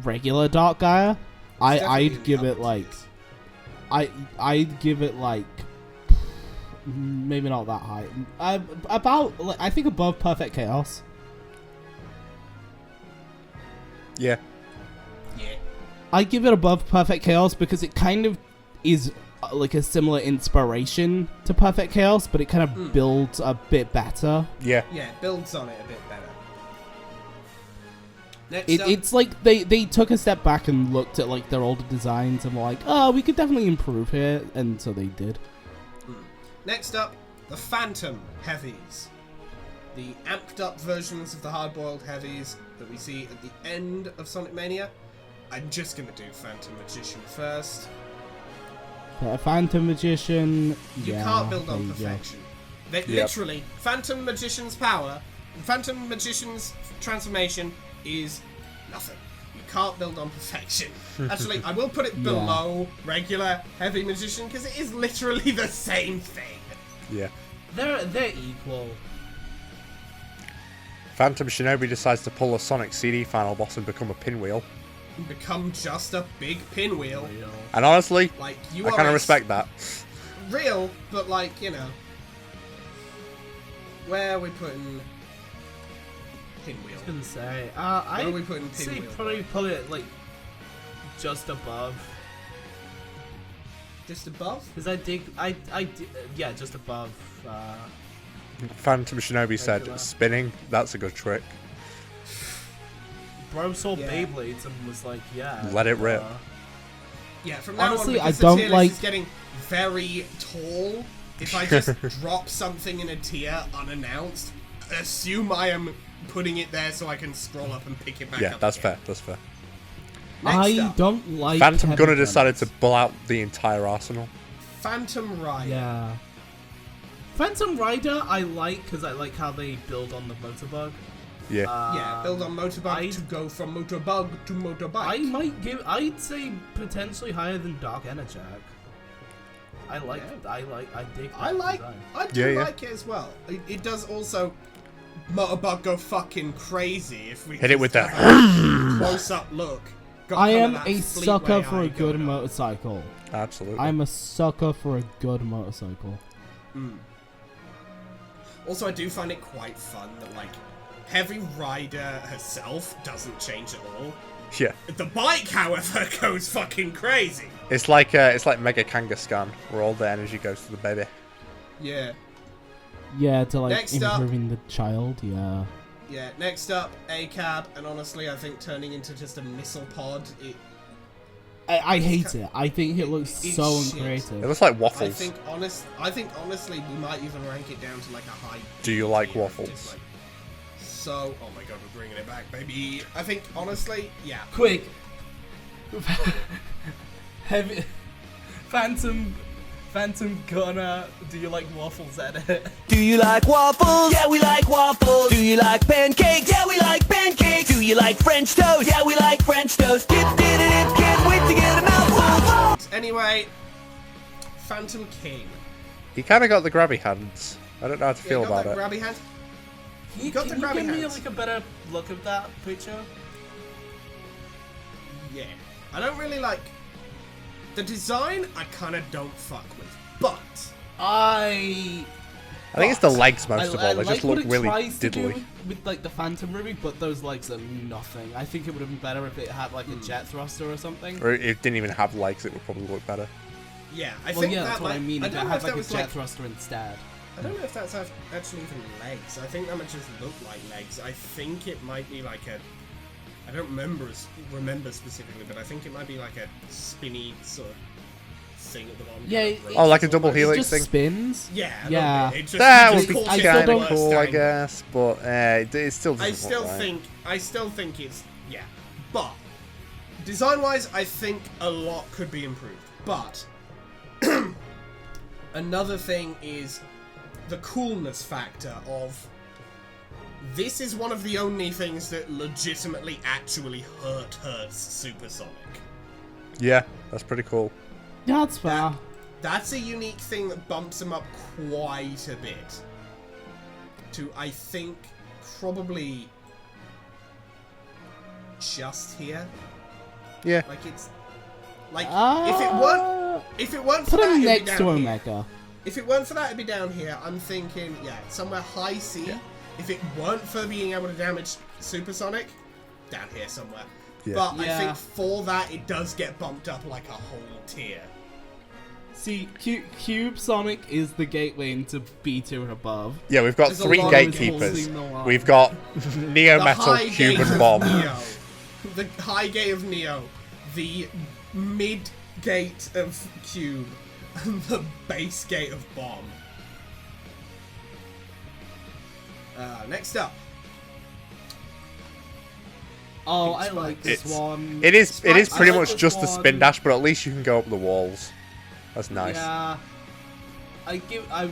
B: regular Dark Gaia,
A: It's definitely
B: I'd
A: in
B: give
A: the
B: it
A: upper
B: like
A: tiers.
B: I'd give it like maybe not that high. About like I think above Perfect Chaos.
C: Yeah.
A: Yeah.
B: I give it above Perfect Chaos because it kind of is like a similar inspiration to Perfect Chaos, but it kind of builds a bit better.
C: Yeah.
A: Yeah, it builds on it a bit better. Next
B: It,
A: up,
B: it's like they took a step back and looked at like their older designs and were like, oh, we could definitely improve here, and so they did.
A: Next up, the Phantom Heavies. The amped up versions of the hard-boiled heavies that we see at the end of Sonic Mania. I'm just gonna do Phantom Magician first.
B: A Phantom Magician.
A: You
B: yeah,
A: can't build on
B: there you go.
A: perfection. They,
C: Yep.
A: Literally, Phantom Magician's power, Phantom Magician's transformation is nothing. You can't build on perfection. Actually, I will put it below regular Heavy Magician because it is literally the same thing.
C: Yeah.
B: They're equal.
C: Phantom Shinobi decides to pull a Sonic CD final boss and become a pinwheel.
A: and become just a big pinwheel.
C: And honestly,
A: Like, you
C: I
A: are
C: kind of
A: a
C: respect that.
A: real, but like, you know. Where are we putting pinwheel?
B: I was gonna say,
A: Where
B: I
A: are we putting
B: say
A: pinwheel?
B: probably put it like just above.
A: Just above?
B: Because yeah, just above.
C: Phantom Shinobi said,
B: Regular.
C: spinning, that's a good trick.
B: Bro saw
A: Yeah.
B: Beyblades and was like, yeah.
C: Let it rip.
A: Yeah, from now
F: Honestly,
A: on,
F: I
A: because the
F: don't
A: tier list
F: like-
A: is getting very tall. If I just drop something in a tier unannounced, assume I am putting it there so I can scroll up and pick it back
C: Yeah,
A: up
C: that's
A: again.
C: fair, that's fair.
A: Next
F: I
A: up,
F: don't like
C: Phantom
F: heavy
C: Gunner decided to
F: guns.
C: pull out the entire arsenal.
A: Phantom Rider.
F: Yeah.
B: Phantom Rider, I like because I like how they build on the motorbug.
C: Yeah.
A: Yeah, build on motorbike
B: I-
A: to go from motorbug to motorbike.
B: I'd say potentially higher than Dark Enerjack. I dig that design.
A: I do
C: Yeah, yeah.
A: like it as well. It does also motorbug go fucking crazy if we
C: Hit it
A: just
C: with
A: have
C: that.
A: a close-up look. Got
F: I
A: kind of
F: am
A: that
F: a
A: fleet
F: sucker
A: way
F: for
A: eye
F: a good
A: going on.
F: motorcycle.
C: Absolutely.
F: I'm a sucker for a good motorcycle.
A: Also, I do find it quite fun that, like, Heavy Rider herself doesn't change at all.
C: Yeah.
A: The bike, however, goes fucking crazy.
C: It's like Mega Kangaskhan, where all the energy goes to the baby.
A: Yeah.
F: Yeah, to like
A: Next up-
F: improving the child, yeah.
A: Yeah, next up, ACAB, and honestly, I think turning into just a missile pod,
F: I hate it. I think it looks
A: It's
F: so
A: shit.
C: It
F: uncreative.
C: looks like
A: I
C: waffles.
A: think honestly, we might even rank it down to like a high.
C: Do you like
A: tier of
C: waffles?
A: just, like- So, oh my god, we're bringing it back, baby. I think honestly, yeah.
B: Quick! Heavy. Phantom Gunner, do you like waffles at it?
G: Do you like waffles? Yeah, we like waffles. Do you like pancakes? Yeah, we like pancakes. Do you like French toast? Yeah, we like French toast. Can't wait to get a mouthful.
A: Anyway, Phantom King.
C: He kind of got the grabby hands. I don't know how to feel
A: Yeah, got
C: about
A: that
C: it.
A: grabby hand.
B: Can
A: got the
B: you
A: grabby
B: give me
A: hands.
B: like a better look of that picture?
A: Yeah, I don't really like the design. I kind of don't fuck with, but
B: I
C: think it's the legs most of all. They
B: like
C: just
B: what
C: look
B: it
C: really
B: tries to do
C: diddly.
B: with like the Phantom Ruby, but those legs are nothing. I think it would have been better if it had like a jet thruster or something.
C: Or it didn't even have legs, it would probably look better.
A: yeah, I
B: Well,
A: think
B: yeah,
A: that
B: that's what I
A: might-
B: mean.
A: I
B: If it
A: don't know
B: had
A: if
B: like
A: that
B: a
A: was
B: jet
A: like.
B: thruster instead.
A: I don't know if that's actually even legs. I think that might just look like legs. I think it might be like a. I don't remember specifically, but I think it might be like a spinny sort of thing at the bottom.
F: Yeah,
A: kind of
F: it-
A: rope
C: Oh, like a
A: almost.
C: double
F: It
C: helix
F: just
C: thing?
F: spins.
A: Yeah, a little
F: Yeah.
A: bit. It just,
C: That
A: it
C: would
A: just
C: be
A: caught
F: I
A: you
F: still
A: at the
C: kind
F: don't-
C: of
A: worst
C: cool, I
A: time.
C: guess, but it still doesn't
A: I
C: look
A: still
C: right.
A: think it's yeah, but design-wise, I think a lot could be improved. But another thing is the coolness factor of this is one of the only things that legitimately actually hurts Supersonic.
C: Yeah, that's pretty cool.
F: Yeah, that's fair.
A: That's a unique thing that bumps him up quite a bit. To, I think, probably just here.
C: Yeah.
A: Like it's like if it weren't for
F: Put
A: that,
F: him
A: it'd be
F: next
A: down
F: to
A: here.
F: Omega.
A: If it weren't for that, it'd be down here. I'm thinking, yeah, somewhere high C.
C: Yeah.
A: If it weren't for being able to damage Supersonic, down here somewhere.
C: Yeah.
A: But I
B: Yeah.
A: think for that, it does get bumped up like a whole tier.
B: See, Cube Sonic is the gateway into B2 and above.
C: Yeah, we've got
A: There's a
C: 3
A: lot of
C: gatekeepers.
B: holding the line.
C: We've got Neo
A: The
C: Metal,
A: high
C: Cube,
A: gate
C: and
A: of
C: Bomb.
A: Neo. The high gate of Neo. The mid gate of Cube. And the base gate of Bomb. Next up.
B: Oh, I like this
C: It's-
B: one.
C: It is
A: I
C: pretty
B: like
C: much
B: this
C: just the spin
B: one.
C: dash, but at least you can go up the walls. That's nice.
B: Yeah. I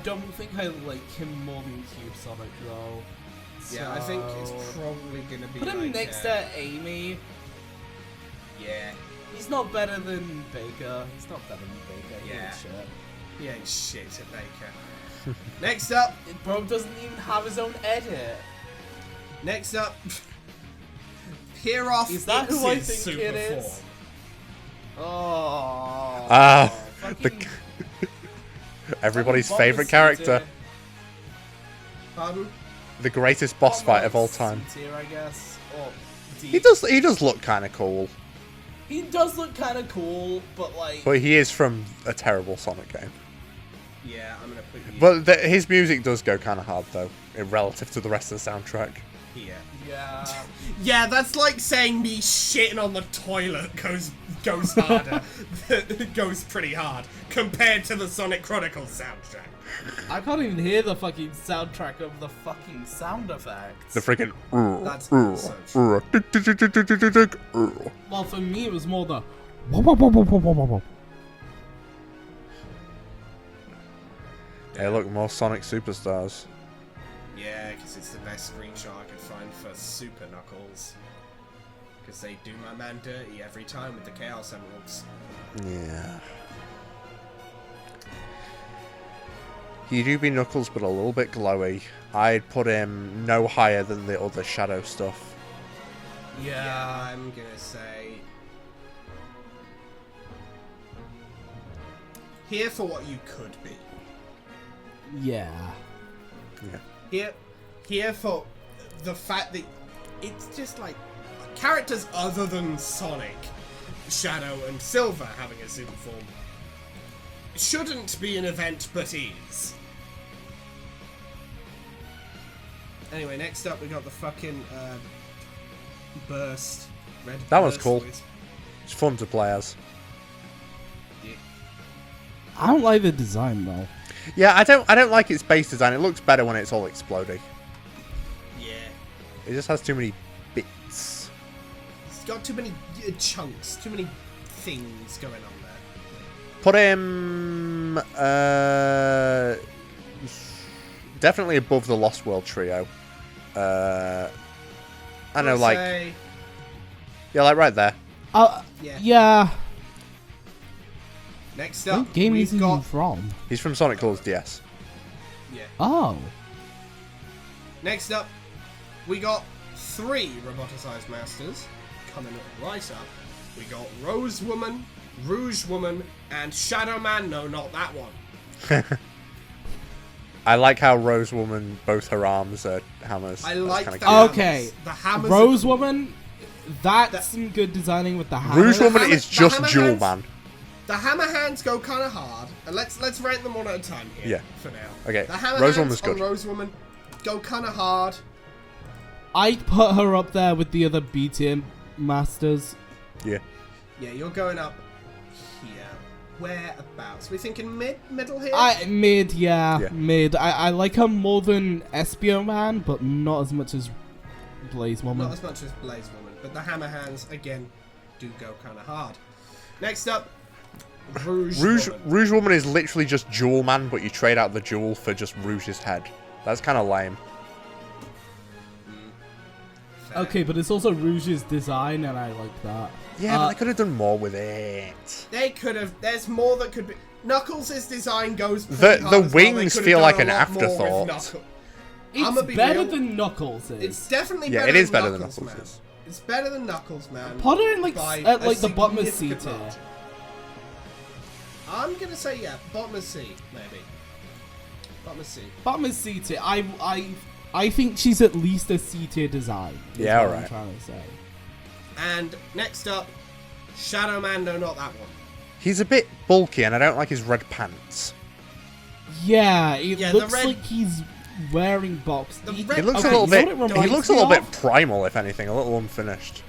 B: don't think I like him more than Cube Sonic though.
A: Yeah, I think it's
B: So-
A: probably gonna be
B: Put him
A: like,
B: next to Amy.
A: Yeah.
B: He's not better than Baker. He's not better than Baker. He
A: Yeah.
B: ain't shit.
A: He ain't shit at Baker. Next up.
B: Bro doesn't even have his own edit.
A: Next up. Here off
B: Is that who I
A: Ix's
B: think
A: super
B: it is?
A: form.
B: Oh.
C: The everybody's
B: fucking
C: favorite
B: Bomber
C: character,
B: C
A: Pardon?
C: the greatest boss
B: tier.
C: fight of all time.
B: C tier, I guess. Or D.
C: He does look kind of cool,
B: He does look kind of cool, but like.
C: but he is from a terrible Sonic game.
A: Yeah, I'm gonna put you
C: But his music does go kind of hard though, relative to the rest of the soundtrack.
A: here.
B: Yeah.
A: Yeah, that's like saying me shitting on the toilet goes harder. Goes pretty hard compared to the Sonic Chronicles soundtrack.
B: I can't even hear the fucking soundtrack of the fucking sound effects.
C: The freaking.
A: That's so true.
B: Well, for me, it was more the.
C: Hey, look, more Sonic Superstars.
A: Yeah, because it's the best screenshot I could find for Super Knuckles. Because they do my man dirty every time with the Chaos Emeralds.
C: Yeah. He do be Knuckles, but a little bit glowy. I'd put him no higher than the other Shadow stuff.
A: Yeah, I'm gonna say... Here for what you could be.
F: Yeah.
C: Yeah.
A: Here for the fact that it's just like characters other than Sonic, Shadow, and Silver having a super form shouldn't be an event, but is. Anyway, next up we got the fucking Burst. Red
C: That was
A: Burst
C: cool.
A: with-
C: It's fun to play as.
F: I don't like the design though.
C: Yeah, I don't like its base design. It looks better when it's all exploding.
A: Yeah.
C: It just has too many bits.
A: It's got too many chunks, too many things going on there.
C: Put him definitely above the Lost World trio. I know,
A: I'll
C: like
A: say-
C: yeah, like right there.
A: Yeah.
F: Yeah.
A: Next up,
F: What game
A: we've
F: is he
A: got...
F: from?
C: He's from Sonic Colors DS.
A: Yeah.
F: Oh.
A: Next up, we got 3 roboticized masters coming right up. We got Rose Woman, Rouge Woman, and Shadow Man. No, not that one.
C: I like how Rose Woman, both her arms are hammers.
A: I
C: That's
A: like
C: kinda
A: that.
C: cute.
F: Okay.
A: The hammers.
F: Rose
A: are-
F: Woman, that's some good designing with the hammer.
C: Rouge Woman
A: hammer-
C: is
A: the
C: just
A: hammer
C: Jewel
A: hands-
C: Man.
A: The hammer hands go kind of hard, and let's rank them one at a time here.
C: Yeah.
A: For now.
C: Okay,
A: The hammer
C: Rose
A: hands
C: Woman's
A: on
C: good.
A: Rose Woman go kind of hard.
F: I'd put her up there with the other B tier masters.
C: Yeah.
A: Yeah, you're going up here. Whereabouts? We thinking middle here?
F: Mid, yeah,
C: Yeah.
F: mid. I like her more than Espio Man, but not as much as Blaze Woman.
A: Not as much as Blaze Woman, but the hammer hands again do go kind of hard. Next up, Rouge Woman.
C: Rouge Woman is literally just Jewel Man, but you trade out the jewel for just Rouge's head. That's kind of lame.
A: Fair.
F: Okay, but it's also Rouge's design, and I like that.
C: Yeah, but they could have done more with it.
A: They could have. There's more that could be. Knuckles' design goes.
C: The
A: pretty hard as well. They
C: wings
A: could have
C: feel
A: done
C: like
A: a
C: an
A: lot more with
C: afterthought.
A: Knuckles.
F: It's
A: I'ma be
F: better
A: real.
F: than Knuckles is.
A: It's definitely
C: Yeah,
A: better.
C: it is
A: than
C: better than
A: Knuckles,
C: Knuckles
A: man.
C: is.
A: It's better than Knuckles, man.
F: Put her in like
A: by
F: at
A: a
F: like the bottom of C
A: significant
F: tier.
A: margin. I'm gonna say yeah, bottom of C maybe. Bottom of C.
F: Bottom of C tier. I think she's at least a C tier design. is
C: Yeah,
F: what
C: alright.
F: I'm trying to say.
A: And next up, Shadow Man. No, not that one.
C: He's a bit bulky, and I don't like his red pants.
F: Yeah, it
A: Yeah, the
F: looks
A: red-
F: like he's wearing box.
A: The
F: He-
A: red-
C: He looks
F: okay,
C: a little
F: you know
C: bit.
F: what it
C: He
F: reminds
C: looks a
F: me
C: little bit
F: of?
C: primal, if anything, a little unfinished.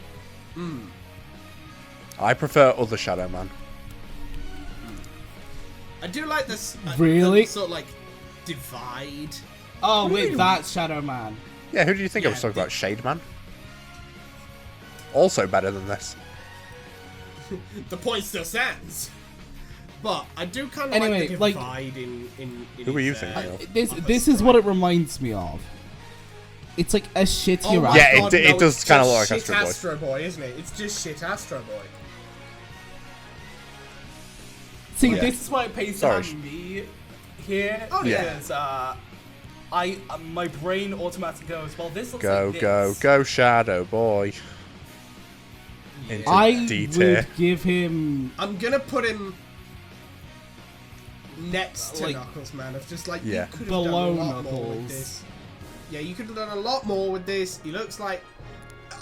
C: I prefer other Shadow Man.
A: I do like this.
F: Really?
A: The sort of like divide.
F: Oh
C: What do you
F: wait,
C: mean?
F: that's Shadow Man.
C: Yeah, who do you think I was
A: Yeah,
C: talking about? Shade Man. Also better than this.
A: The point still stands. But I do kind of
F: Anyway,
A: like the
F: like-
A: divide in
C: Who were you
A: his,
C: thinking of?
F: This is what it reminds me of. It's like a shittier.
A: Oh my
C: Yeah,
A: God,
C: it
A: no,
C: does
A: it's
C: kinda
A: just
C: look like
A: shit
C: Astro Boy.
A: Astro Boy, isn't it? It's just shit Astro Boy.
B: See,
C: Yeah.
B: this is why it pays to
C: Sorry.
B: have me here.
A: Oh, yeah.
B: Because my brain automatically goes, well, this looks
C: Go,
B: like this.
C: go, go, Shadow Boy. into
F: I
C: D tier.
F: would give him.
A: I'm gonna put him next to
B: Like-
A: Knuckles, man. Of just like
C: Yeah.
A: you could have
F: Below
A: done a lot more with
F: Knuckles.
A: this. Yeah, you could have done a lot more with this. He looks like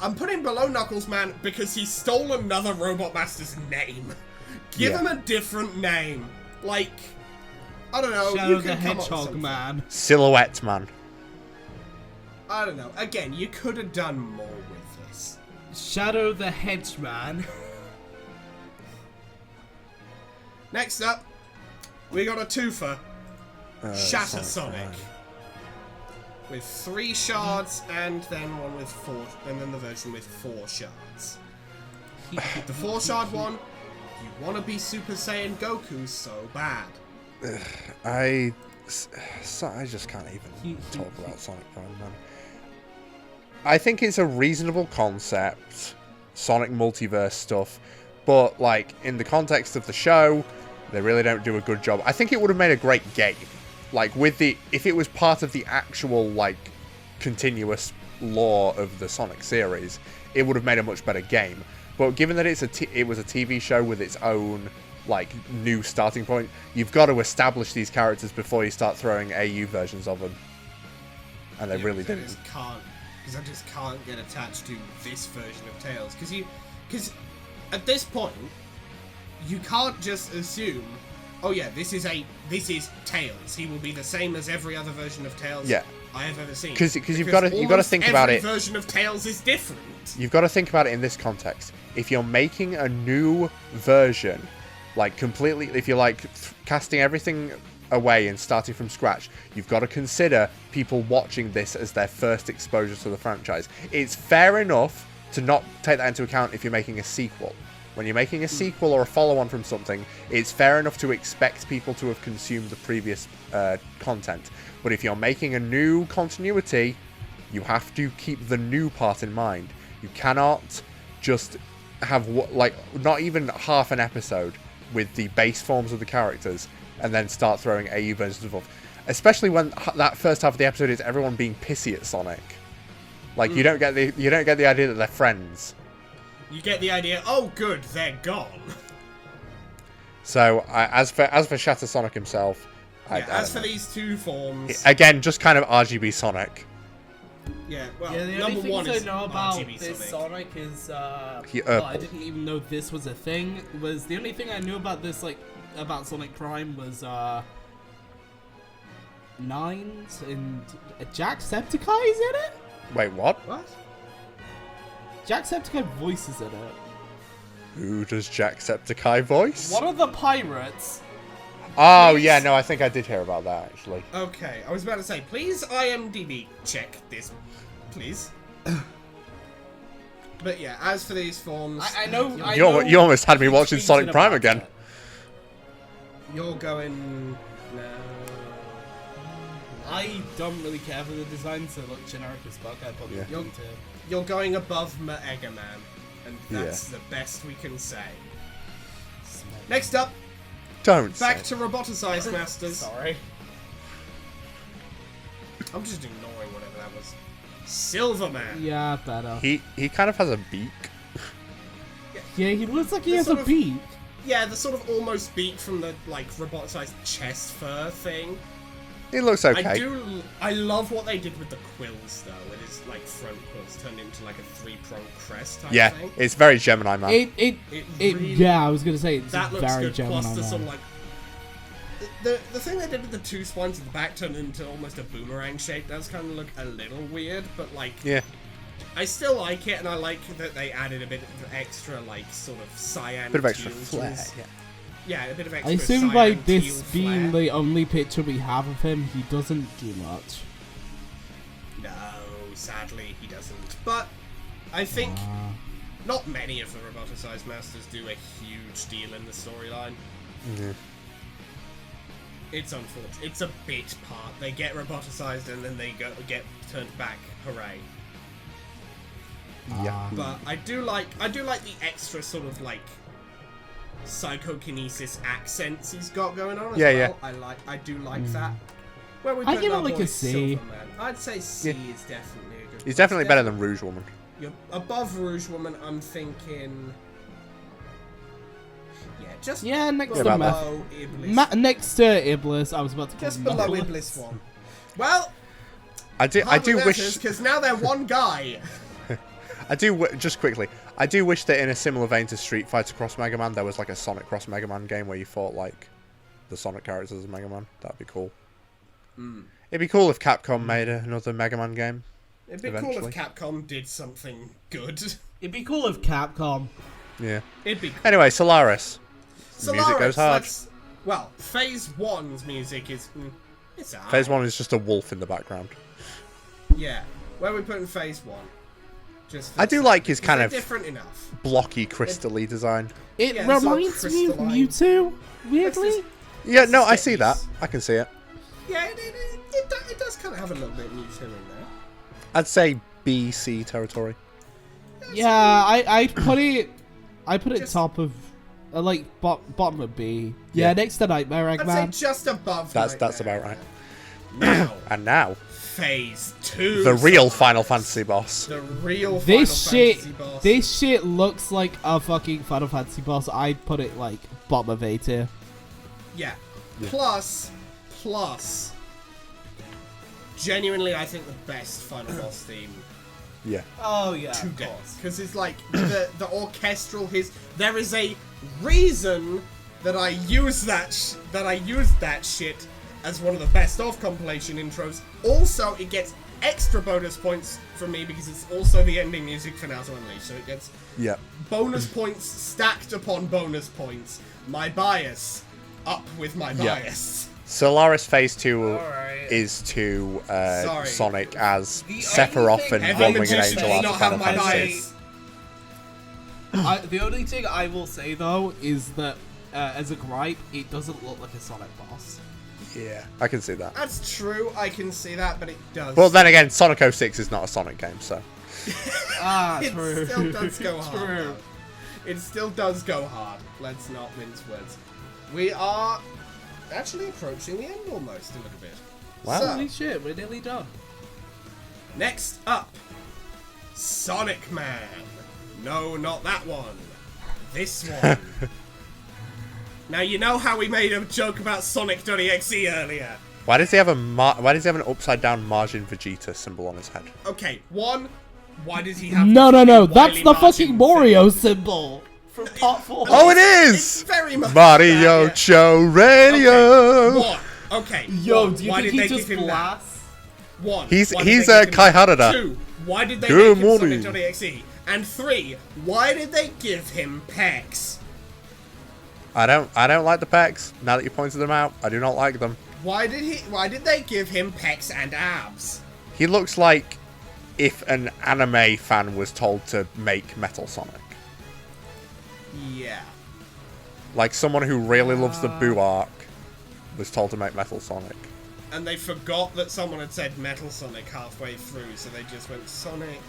A: I'm putting below Knuckles, man, because he stole another Robot Master's name. Give
C: Yeah.
A: him a different name. Like, I don't know.
F: Shadow
A: you
F: the
A: could come up with
F: Hedgehog
A: something.
F: Man.
C: Silhouette Man.
A: I don't know. Again, you could have done more with this.
F: Shadow the Hedgeman.
A: Next up, we got a twofer. Shatter
C: Sonic
A: Sonic.
C: Prime.
A: With 3 shards and then one with 4, and then the version with 4 shards. The 4 shard one, you want to be Super Saiyan Goku so bad.
C: I just can't even talk about Sonic Prime, man. I think it's a reasonable concept, Sonic multiverse stuff, but like in the context of the show, they really don't do a good job. I think it would have made a great game. Like if it was part of the actual like continuous lore of the Sonic series, it would have made a much better game. But given that it was a TV show with its own like new starting point, you've got to establish these characters before you start throwing AU versions of them, and they really didn't.
A: I just can't get attached to this version of Tails because at this point you can't just assume, oh yeah, this is Tails. He will be the same as every other version of Tails I have ever seen.
C: Because you've got to think about it.
A: Every version of Tails is different.
C: You've got to think about it in this context. If you're making a new version, like completely, if you're like casting everything away and starting from scratch, you've got to consider people watching this as their first exposure to the franchise. It's fair enough to not take that into account if you're making a sequel. When you're making a sequel or a follow-on from something, it's fair enough to expect people to have consumed the previous content. But if you're making a new continuity, you have to keep the new part in mind. You cannot just have like not even half an episode with the base forms of the characters and then start throwing AU versions of them. Especially when that first half of the episode is everyone being pissy at Sonic. Like you don't get the idea that they're friends.
A: You get the idea. Oh, good, they're gone.
C: So as for Shatter Sonic himself, I
A: As
C: don't
A: for
C: know.
A: these 2 forms,
C: Again, just kind of RGB Sonic.
A: yeah. Well,
B: Yeah, the
A: number
B: only
A: one
B: things
A: is
B: I know about
A: RGB
B: this
A: Sonic.
B: Sonic is,
C: He
B: well, I
C: purple.
B: didn't even know this was a thing. Was the only thing I knew about this, like, about Sonic Prime was, Nines and Jacksepticeye is in it?
C: Wait, what?
A: What?
B: Jacksepticeye voices in it.
C: Who does Jacksepticeye voice?
B: One of the pirates.
C: Oh,
A: Please?
C: yeah, no, I think I did hear about that, actually.
A: Okay, I was about to say, please IMDb check this, please. But yeah, as for these forms,
B: I know.
C: You almost had me
B: he's
C: watching Sonic
B: tweeted
C: Prime
B: about
C: again.
B: it.
A: you're going. No.
B: I don't really care for the design, so look generic as fuck. I probably
C: Yeah.
B: don't.
A: You're going above Mega Man, and that's the best we can say. Next up,
C: Don't
A: back
C: say.
A: to Roboticized Masters.
B: Sorry.
A: I'm just ignoring whatever that was. Silverman.
F: Yeah, better.
C: He kind of has a beak.
F: Yeah, he looks like he
A: The
F: has a
A: sort of-
F: beak.
A: Yeah, the sort of almost beak from the like roboticized chest fur thing.
C: He looks okay.
A: I love what they did with the quills though. It is like front quills turned into like a 3-pronged crest type
C: Yeah,
A: thing.
C: it's very Gemini Man.
F: It
A: really-
F: yeah, I was gonna say it's
A: That looks
F: very
A: good.
F: Gemini
A: Plus the
F: Man.
A: sort of like the thing they did with the 2 spines at the back turned into almost a boomerang shape. Does kind of look a little weird, but like
C: Yeah.
A: I still like it, and I like that they added a bit of extra like sort of cyan.
C: Bit of extra
A: teal to
C: flair.
A: his-
C: Yeah.
A: Yeah, a bit of extra.
F: I assume
A: cyan
F: by
A: teal
F: this
A: flair.
F: being the only picture we have of him, he doesn't do much.
A: No, sadly he doesn't. But I think not many of the roboticized masters do a huge deal in the storyline. It's unfortunate. It's a bit part. They get roboticized and then they get turned back. Hooray!
C: Yeah.
A: But I do like the extra sort of like psychokinesis accents he's got going on as
C: Yeah,
A: well. I do like that. Where we
F: I
A: put
F: give it
A: our
F: like
A: boy
F: a C.
A: Silverman. I'd say C is definitely a good.
C: He's definitely better than Rouge Woman.
A: You're above Rouge Woman, I'm thinking... Yeah, just
F: next
C: to
A: below Iblis.
F: Next to Iblis, I was about to
A: Just
F: call
A: below
F: Knuckles.
A: Iblis 1. Well,
C: I do wish.
A: because now they're one guy.
C: Just quickly. I do wish that in a similar vein to Street Fighter Cross Mega Man, there was like a Sonic Cross Mega Man game where you fought like the Sonic characters as Mega Man. That'd be cool. It'd be cool if Capcom made another Mega Man game.
A: It'd be cool if Capcom did something good.
B: It'd be cool if Capcom.
C: Yeah.
A: It'd be cool.
C: Anyway, Solaris.
A: Solaris,
C: Music goes hard.
A: Well, Phase 1's music is... it's alright.
C: Phase 1 is just a wolf in the background.
A: Yeah. Where are we putting Phase 1?
C: I do like his kind of
A: different enough.
C: blocky, crystally design.
F: It
A: Yeah, it's all
F: reminds me of
A: crystalline.
F: Mewtwo, weirdly.
C: Yeah, no, I see that. I can see it.
A: Yeah, it does kind of have a little bit of Mewtwo in there.
C: I'd say BC territory.
F: Yeah, I put it
A: Just-
F: top of, like bottom of B. Yeah,
C: Yeah.
F: next to Nightmare
A: I'd
F: Eggman.
A: say just above
C: That's
A: Nightmare.
C: about right.
A: Now,
C: And now,
A: Phase 2.
C: the real Final Fantasy boss.
A: The real
F: This
A: Final Fantasy boss.
F: this shit looks like a fucking Final Fantasy boss. I'd put it like bottom of A tier.
A: Yeah. Plus, genuinely, I think the best final boss theme
C: Yeah.
B: Oh yeah,
A: to
B: of
A: date.
B: course.
A: Because it's like the orchestral. There is a reason that I use that shit as one of the best of compilation intros. Also, it gets extra bonus points from me because it's also the ending music for Now to Unleash. So it gets
C: Yeah.
A: bonus points stacked upon bonus points. My bias up with my
C: Yeah.
A: bias.
C: Solaris Phase 2
B: Alright.
C: is to
A: Sorry.
C: Sonic as
B: The
C: Sephiroth
B: only
C: and
B: thing-
C: One Winged
A: Magician
C: Angel
A: does
C: after
A: not
C: Final
A: have my
C: Fantasy.
A: bias.
B: The only thing I will say though is that as a gripe, it doesn't look like a Sonic boss.
C: Yeah, I can see that.
A: That's true. I can see that, but it does.
C: But then again, Sonic 06 is not a Sonic game, so...
B: Ah,
A: It
B: true.
A: still does go hard.
B: True.
A: though. It still does go hard. Let's not mince words. We are actually approaching the end almost a little bit.
C: Wow.
A: So,
B: Holy shit, we're nearly done.
A: next up, Sonic Man. No, not that one. This one. Now you know how we made a joke about Sonic.exe earlier.
C: Why does he have an upside down Margin Vegeta symbol on his head?
A: Okay, one. Why does he have?
F: No,
A: the
F: that's
A: Wily
F: the
A: Martin
F: fucking
A: thing?
F: Mario symbol.
B: From part 4.
C: Oh, it
A: It's
C: is!
A: very much
C: Mario
A: that, yeah.
C: Show Radio!
A: One. Okay.
B: Yo,
A: one,
B: do you
A: why
B: think
A: did
B: he
A: they
B: just
A: give him that?
B: blasts?
A: One.
C: He's
A: why did they give him
C: Kai
A: that?
C: Harada.
A: 2. Why did they
C: Good
A: make him
C: morning.
A: Sonic.exe? And 3. Why did they give him pecs?
C: I don't like the pecs. Now that you pointed them out, I do not like them.
A: Why did they give him pecs and abs?
C: He looks like if an anime fan was told to make Metal Sonic.
A: Yeah.
C: Like someone who really loves the Boo arc was told to make Metal Sonic.
A: And they forgot that someone had said Metal Sonic halfway through, so they just went Sonic.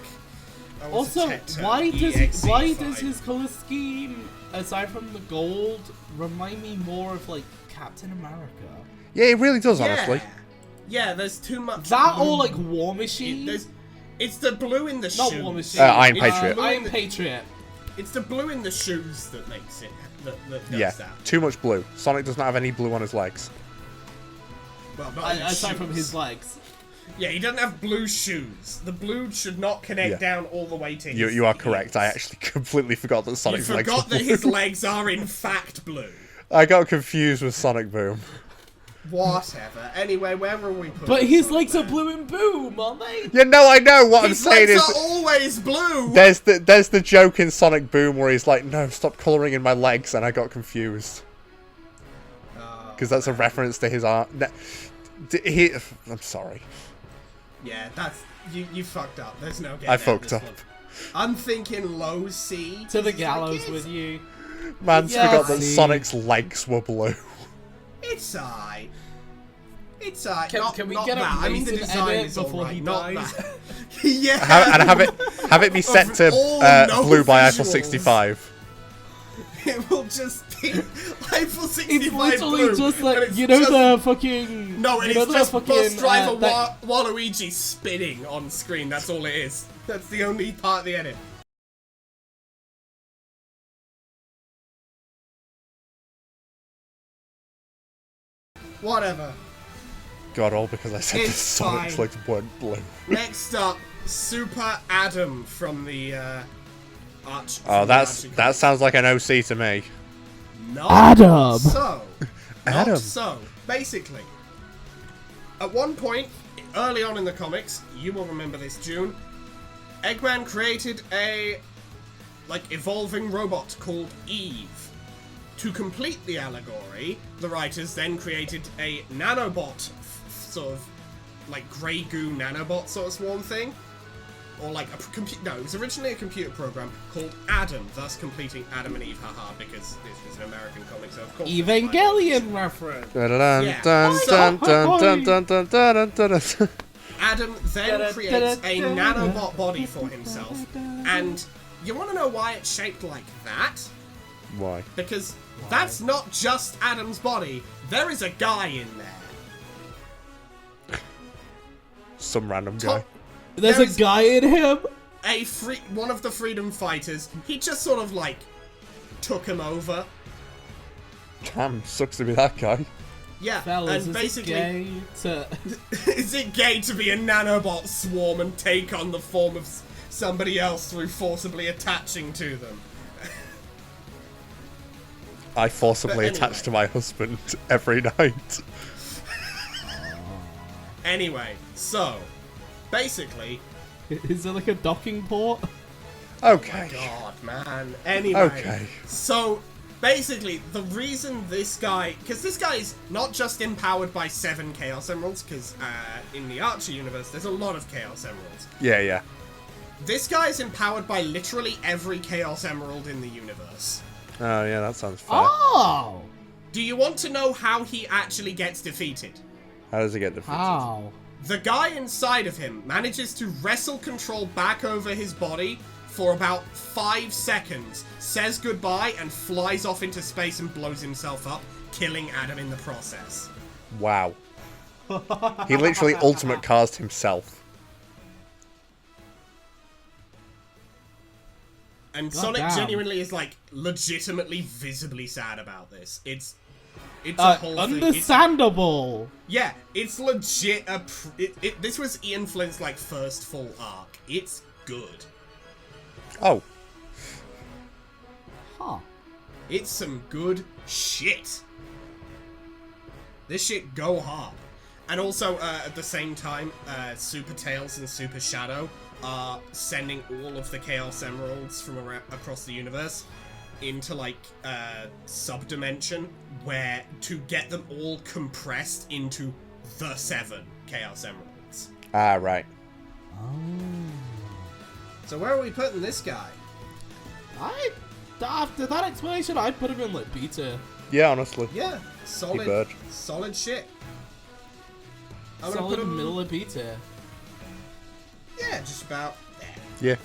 A: Oh, what's
F: Also,
A: a tech term?
F: why does
A: EXE5.
F: his color scheme, aside from the gold, remind me more of like Captain America?
C: Yeah, it really does,
A: Yeah.
C: honestly.
A: Yeah, there's too much.
F: That
A: blue.
F: or like War Machine?
A: It's the blue in the
F: Not
A: shoes.
F: War Machine.
C: Iron
A: It's
C: Patriot.
A: blue in
F: Iron
A: the-
F: Patriot.
A: It's the blue in the shoes that makes it. That does
C: Yeah,
A: that.
C: too much blue. Sonic does not have any blue on his legs.
A: Well, not in
F: Aside from
A: shoes.
F: his legs.
A: Yeah, he doesn't have blue shoes. The blue should not connect
C: Yeah.
A: down all the way to his
C: You are correct. I
A: heels.
C: actually completely forgot that
A: You
C: Sonic's legs were
A: forgot that
C: blue.
A: his legs are in fact blue.
C: I got confused with Sonic Boom.
A: Whatever. Anyway, where are we putting
F: But his
A: Sonic
F: legs are
A: Man?
F: blue and boom, aren't they?
C: Yeah, no, I know. What
A: His
C: I'm saying
A: legs
C: is,
A: are always blue.
C: there's the joke in Sonic Boom where he's like, "No, stop coloring in my legs," and I got confused because that's a reference to his art. I'm sorry.
A: Yeah, that's you fucked up. There's no getting
C: I
A: out of
C: fucked
A: this
C: up.
A: one. I'm thinking low C.
F: To the
A: It's like,
F: gallows
A: it's-
F: with you.
C: Man's
F: Yeah,
C: forgot that
F: see.
C: Sonic's legs were blue.
A: It's alright. It's alright.
B: Can we
A: not
B: get a
A: that. I mean, the
B: Mason
A: design
B: edit
A: is
B: before
A: alright,
B: he
A: not
B: dies?
A: that. Yeah.
C: And have it be set to
A: all no
C: blue by Eiffel
A: visuals.
C: 65.
A: it will just be Hyper 65
F: It's literally
A: blue,
F: just
A: and
F: like,
A: it's
F: you know
A: just-
F: the fucking...
A: No, and
F: you know
A: it's
F: the
A: just
F: fucking,
A: bus driver
F: that-
A: Waluigi spinning on screen. That's all it is. That's the only part of the edit. Whatever.
C: God, all because I said the
A: It's
C: Sonic's
A: fine.
C: legs weren't blue.
A: Next up, Super Adam from the Arch.
C: Oh,
A: from the Archie
C: that
A: comics.
C: sounds like an OC to me.
A: Not
F: Adam.
A: So.
C: Adam.
A: Not so. Basically, at one point, early on in the comics, you will remember this, June, Eggman created a, evolving robot called Eve. To complete the allegory, the writers then created a nanobot, sort of, grey goo nanobot sort of swarm thing. Or no, it was originally a computer program called Adam, thus completing Adam and Eve, haha, because this was an American comic, so of course...
F: Evangelion reference.
C: Dun,
A: Yeah.
C: dun, dun, dun, dun, dun, dun, dun, dun.
A: Adam then creates a nanobot body for himself, and you want to know why it's shaped like that?
C: Why?
A: Because that's not just Adam's body, there is a guy in there.
C: Some random guy.
F: There's
A: There
F: a
A: is-
F: guy in him?
A: One of the freedom fighters, he just sort of, took him over.
C: Damn, sucks to be that guy.
A: Yeah,
F: Fellas,
A: and
F: is
A: basically...
F: it gay to...
A: Is it gay to be a nanobot swarm and take on the form of somebody else through forcibly attaching to them?
C: I forcibly
A: But
C: attach to my husband every night.
A: Anyway, so, basically...
F: Is there like a docking port?
C: Okay.
A: God, man. Anyway,
C: Okay.
A: so, basically, the reason this guy... Because this guy is not just empowered by 7 Chaos Emeralds, because in the Archer universe, there's a lot of Chaos Emeralds.
C: Yeah, yeah.
A: This guy is empowered by literally every Chaos Emerald in the universe.
C: Oh, yeah, that sounds fair.
F: Oh!
A: Do you want to know how he actually gets defeated?
C: How does he get defeated?
F: How?
A: The guy inside of him manages to wrestle control back over his body for about 5 seconds, says goodbye, and flies off into space and blows himself up, killing Adam in the process.
C: Wow. He literally ultimate cast himself.
A: And
F: God
A: Sonic
F: damn.
A: genuinely is legitimately visibly sad about this. It's a whole thing.
F: Understandable.
A: Yeah, it's legit this was Ian Flint's first full arc. It's good.
C: Oh.
F: Huh.
A: It's some good shit. This shit go hard. And also, at the same time, Super Tails and Super Shadow are sending all of the Chaos Emeralds from across the universe into, sub-dimension, where to get them all compressed into the 7 Chaos Emeralds.
C: Ah, right.
A: So where are we putting this guy?
F: After that explanation, I'd put him in, beta.
C: Yeah, honestly.
A: Yeah,
C: bird.
A: solid shit. I'm gonna
F: Solid
A: put him
F: middle of beta.
A: Yeah, just about there.
C: Yeah.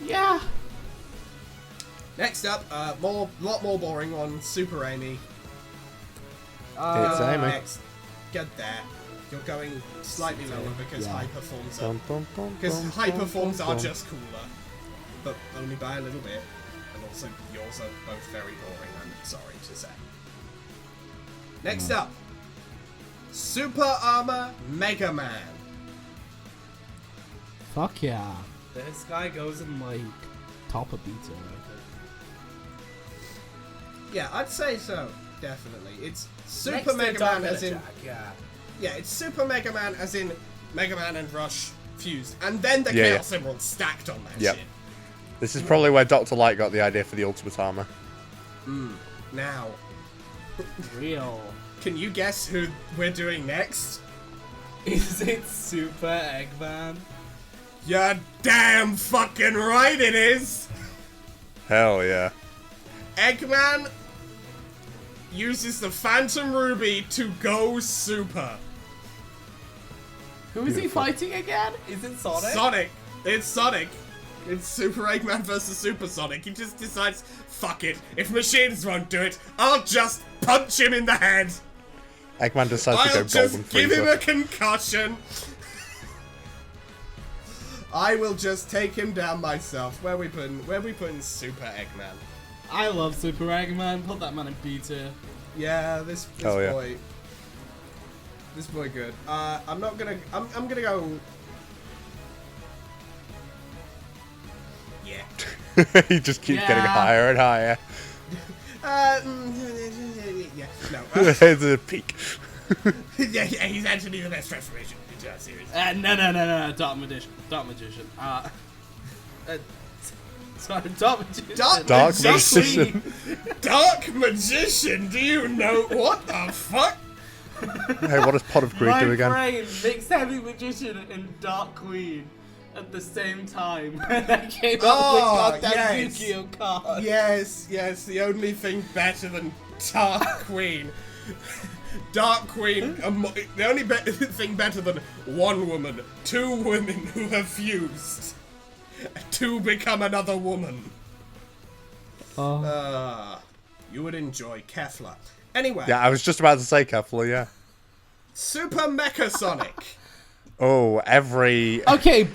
F: Yeah.
A: Next up, lot more boring one. Super Amy.
C: It's Amy.
A: Next, get there. You're going slightly lower because
F: Yeah.
A: high performs are.
C: Dun, dun, dun,
A: Because
C: dun,
A: high
C: dun,
A: performs
C: dun,
A: are
C: dun.
A: just cooler, but only by a little bit. And also, yours are both very boring. I'm sorry to say. Next up, Super Armor Mega Man.
F: Fuck yeah. This guy goes in, top of beta, I think.
A: Yeah, I'd say so. Definitely, it's Super
B: Next to
A: Mega
B: Dark
A: Man as in.
B: Jack, yeah.
A: Yeah, it's Super Mega Man as in Mega Man and Rush fused, and then the
C: Yeah,
A: Chaos Emerald stacked on that
C: Yep.
A: shit.
C: This is probably where Dr. Light got the idea for the Ultimate Armor.
A: Now,
F: Real.
A: can you guess who we're doing next?
B: Is it Super Eggman?
A: You're damn fucking right it is!
C: Hell yeah.
A: Eggman uses the Phantom Ruby to go super.
B: Who is he
C: Beautiful.
B: fighting again? Is it Sonic?
A: Sonic. It's Sonic. It's Super Eggman versus Super Sonic. He just decides, fuck it. If machines won't do it, I'll just punch him in the head.
C: Eggman decides to
A: I'll
C: go Golden
A: just give him
C: Frieza.
A: a concussion. I will just take him down myself. Where we putting Super Eggman?
F: I love Super Eggman. Put that man in B tier.
A: Yeah, this
C: Oh, yeah.
A: boy. This boy good. I'm gonna go. Yeah.
C: He just keeps
F: Yeah.
C: getting higher and higher.
A: Yeah. No.
C: There's a peak.
A: Yeah, he's actually the best transformation in that series.
F: No. Dark Magician. Sorry, Dark Magician.
C: Dark Magician.
A: Dark Magician? Do you know what the fuck?
C: Hey, what does Pot of Greed
F: My
C: do again?
F: brain mixed Heavy Magician and Dark Queen at the same time. And I came up
A: Oh,
F: with goddamn
A: yes.
F: Yu-Gi-Oh card.
A: Yes, the only thing better than Dark Queen. Dark Queen, the only thing better than one woman, two women who have fused to become another woman. You would enjoy Kefla. Anyway,
C: Yeah, I was just about to say Kefla, yeah.
A: Super Mecha Sonic.
C: Oh, every
F: Okay,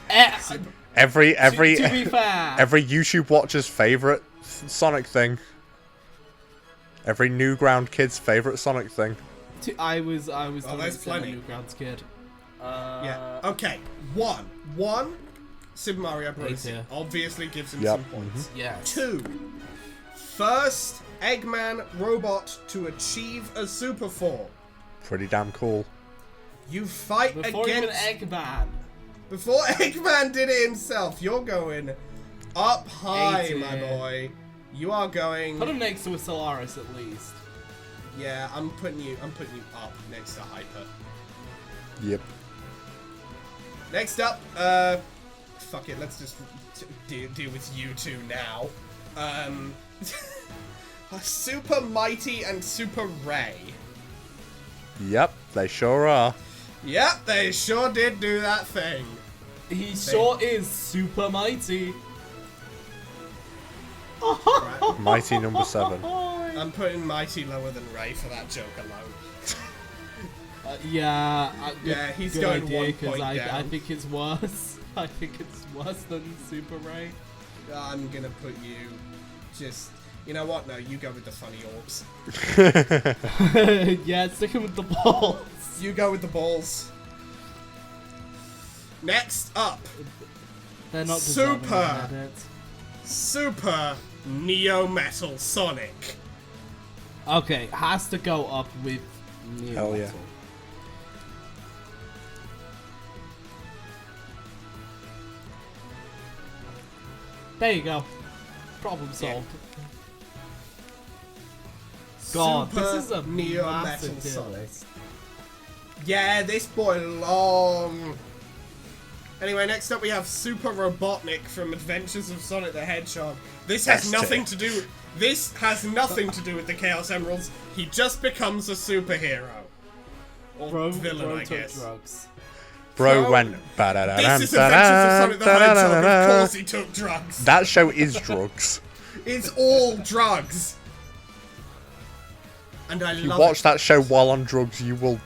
C: every
F: to be fair,
C: every YouTube watcher's favorite Sonic thing. Every Newground kid's favorite Sonic thing.
F: I was the
A: there's plenty.
F: Newgrounds kid.
A: Yeah. Okay. One. Super Mario Bros.
F: tier.
A: Obviously gives him
C: Yep.
A: some points.
F: Yes.
A: 2. First Eggman robot to achieve a super form.
C: Pretty damn cool.
A: You fight
F: Before
A: against
F: even Eggman.
A: before Eggman did it himself. You're going up high,
F: A
A: my
F: tier.
A: boy. You are going.
F: Put him next to a Solaris at least.
A: Yeah, I'm putting you up next to Hyper.
C: Yep.
A: Next up, fuck it, let's just deal with you two now. Super Mighty and Super Ray.
C: Yep, they sure are.
A: Yep, they sure did do that thing.
F: He sure is super mighty.
A: Right.
C: Mighty number 7.
A: I'm putting Mighty lower than Ray for that joke alone.
F: Yeah,
A: Yeah, he's
F: good
A: going
F: idea,
A: 1
F: 'cause
A: point
F: I
A: down.
F: think it's worse. I think it's worse than Super Ray.
A: I'm gonna put you just. You know what? No, you go with the funny orbs.
F: Yeah, sticking with the balls.
A: You go with the balls. Next up,
F: They're not
A: Super.
F: deserving of it.
A: Super Neo Metal Sonic.
F: Okay, has to go up with Neo
C: Hell yeah.
F: Metal. There you go. Problem solved. God,
A: Super
F: this is a
A: Neo
F: massive
A: Metal
F: tier
A: Sonic.
F: list.
A: Yeah, this boy long. Anyway, next up we have Super Robotnik from Adventures of Sonic the Hedgehog. This has
C: S
A: nothing
C: tier.
A: to do. This has nothing to do with the Chaos Emeralds. He just becomes a superhero or
F: Bro
A: villain, I
F: took
A: guess.
F: drugs.
C: Bro
A: Bro,
C: went.
A: This is Adventures of Sonic the Hedgehog. Of course, he took drugs.
C: That show is drugs.
A: It's all drugs. And I
C: If you
A: love
C: watch
A: it.
C: that show while on drugs, you will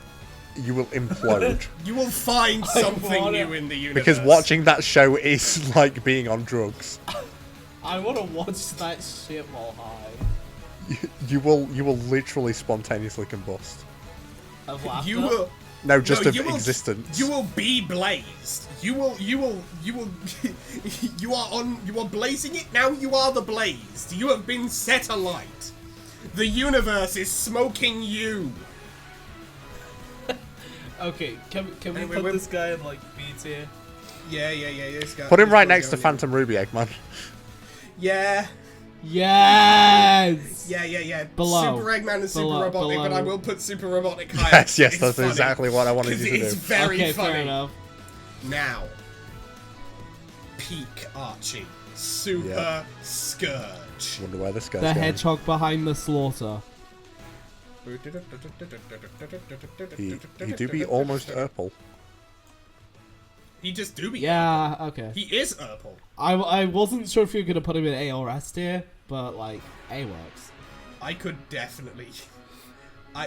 C: implode.
A: You will find something
F: wanna-
A: new in the universe.
C: Because watching that show is like being on drugs.
F: I want to watch that shit while high.
C: You will literally spontaneously combust.
F: Of laughter.
A: You will.
C: No, just
A: No,
C: of
A: you will-
C: existence.
A: You will be blazed. You will. You are blazing it. Now you are the blazed. You have been set alight. The universe is smoking you.
F: Okay, can we
A: Anyway,
F: put
A: we're-
F: this guy in like B tier?
A: Yeah. This guy.
C: Put him
A: this
C: right
A: boy's
C: next to
A: going in.
C: Phantom Ruby, Eggman.
A: Yeah.
F: Yes.
A: Yeah.
F: Below.
A: Super Eggman and Super
F: Below-
A: Robotnik, but
F: below.
A: I will put Super Robotnik higher.
C: Yes, yes,
A: It's
C: that's
A: funny.
C: exactly what I wanted
A: 'Cause
C: you to
A: it's
C: do.
A: very
F: Okay,
A: funny.
F: fair enough.
A: Now, peak Archie, Super
C: Yeah.
A: Scourge.
C: Wonder where this guy's
F: The
C: going.
F: hedgehog behind the slaughter.
C: He do be almost purple.
A: He just do be.
F: Yeah, okay.
A: He is Urple.
F: I wasn't sure if you were gonna put him in A or S tier, but like A works.
A: I could definitely.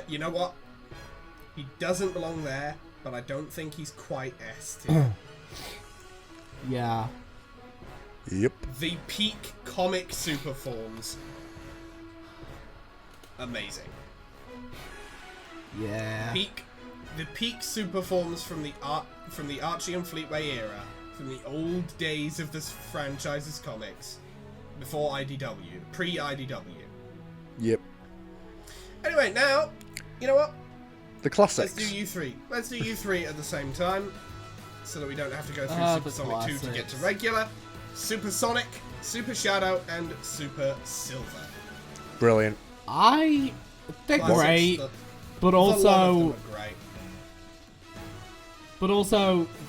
A: You know what? He doesn't belong there, but I don't think he's quite S tier.
F: Yeah.
C: Yep.
A: The peak comic super forms. Amazing.
F: Yeah.
A: The peak super forms from the Archie and Fleetway era, from the old days of this franchise's comics, before IDW, pre-IDW.
C: Yep.
A: Anyway, now, you know what?
C: The classics.
A: Let's do you three. Let's do you three at the same time, so that we don't have to go through
F: The
A: Supersonic 2 to get to
F: classics.
A: regular. Supersonic, Super Shadow, and Super Silver.
C: Brilliant.
F: They're
A: Classics,
F: great,
A: the-
F: but
A: a lot of them
F: also,
A: are great.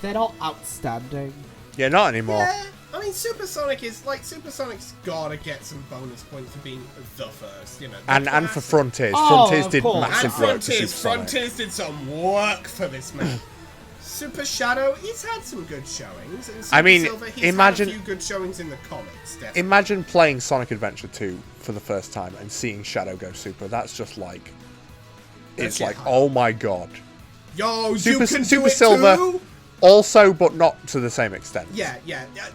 F: they're not outstanding.
C: Yeah, not anymore.
A: Yeah, I mean, Supersonic's gotta get some bonus points for being the first, you know. the
C: And for
A: classic.
C: Frontiers.
F: Oh,
C: Frontiers
F: of
C: did
F: course.
A: And
C: massive work for
A: Frontiers.
C: Supersonic.
A: Frontiers did some work for this man. Super Shadow, he's had some good showings. And Super
C: I mean,
A: Silver, he's
C: imagine-
A: had a few good showings in the comics. Definitely.
C: Imagine playing Sonic Adventure 2 for the first time and seeing Shadow go super. That's just like... It's
A: That's
C: like,
A: it.
C: oh my god.
A: Yo, you
C: Super,
A: can
C: Super
A: do it
C: Silver,
A: too?
C: also, but not to the same extent.
A: Yeah.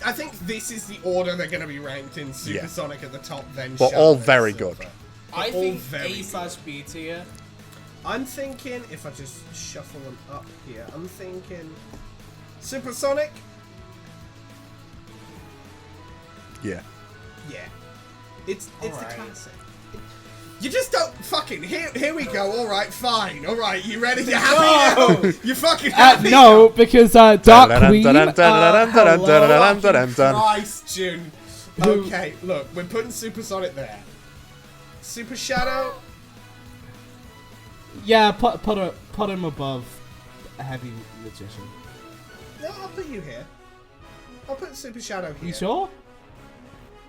A: I think this is the order they're going to be ranked in.
C: Yeah.
A: Supersonic at the top, then
C: But
A: Shadow,
C: all
A: then
C: very
A: Silver.
C: good.
B: I
A: All
B: think
A: very
B: A/B tier.
A: I'm thinking, if I just shuffle them up here, I'm thinking Supersonic.
C: Yeah.
A: Yeah, it's the
B: Alright.
A: classic. You just don't fucking here we go. All right, fine. All right, you ready? You happy? now? You fucking happy?
F: No, because Dark Queen.
A: Christ, June. Okay, look, we're putting Supersonic there. Super Shadow.
F: Yeah, put him above a Heavy Magician.
A: No, I'll put you here. I'll put Super Shadow here.
F: You sure?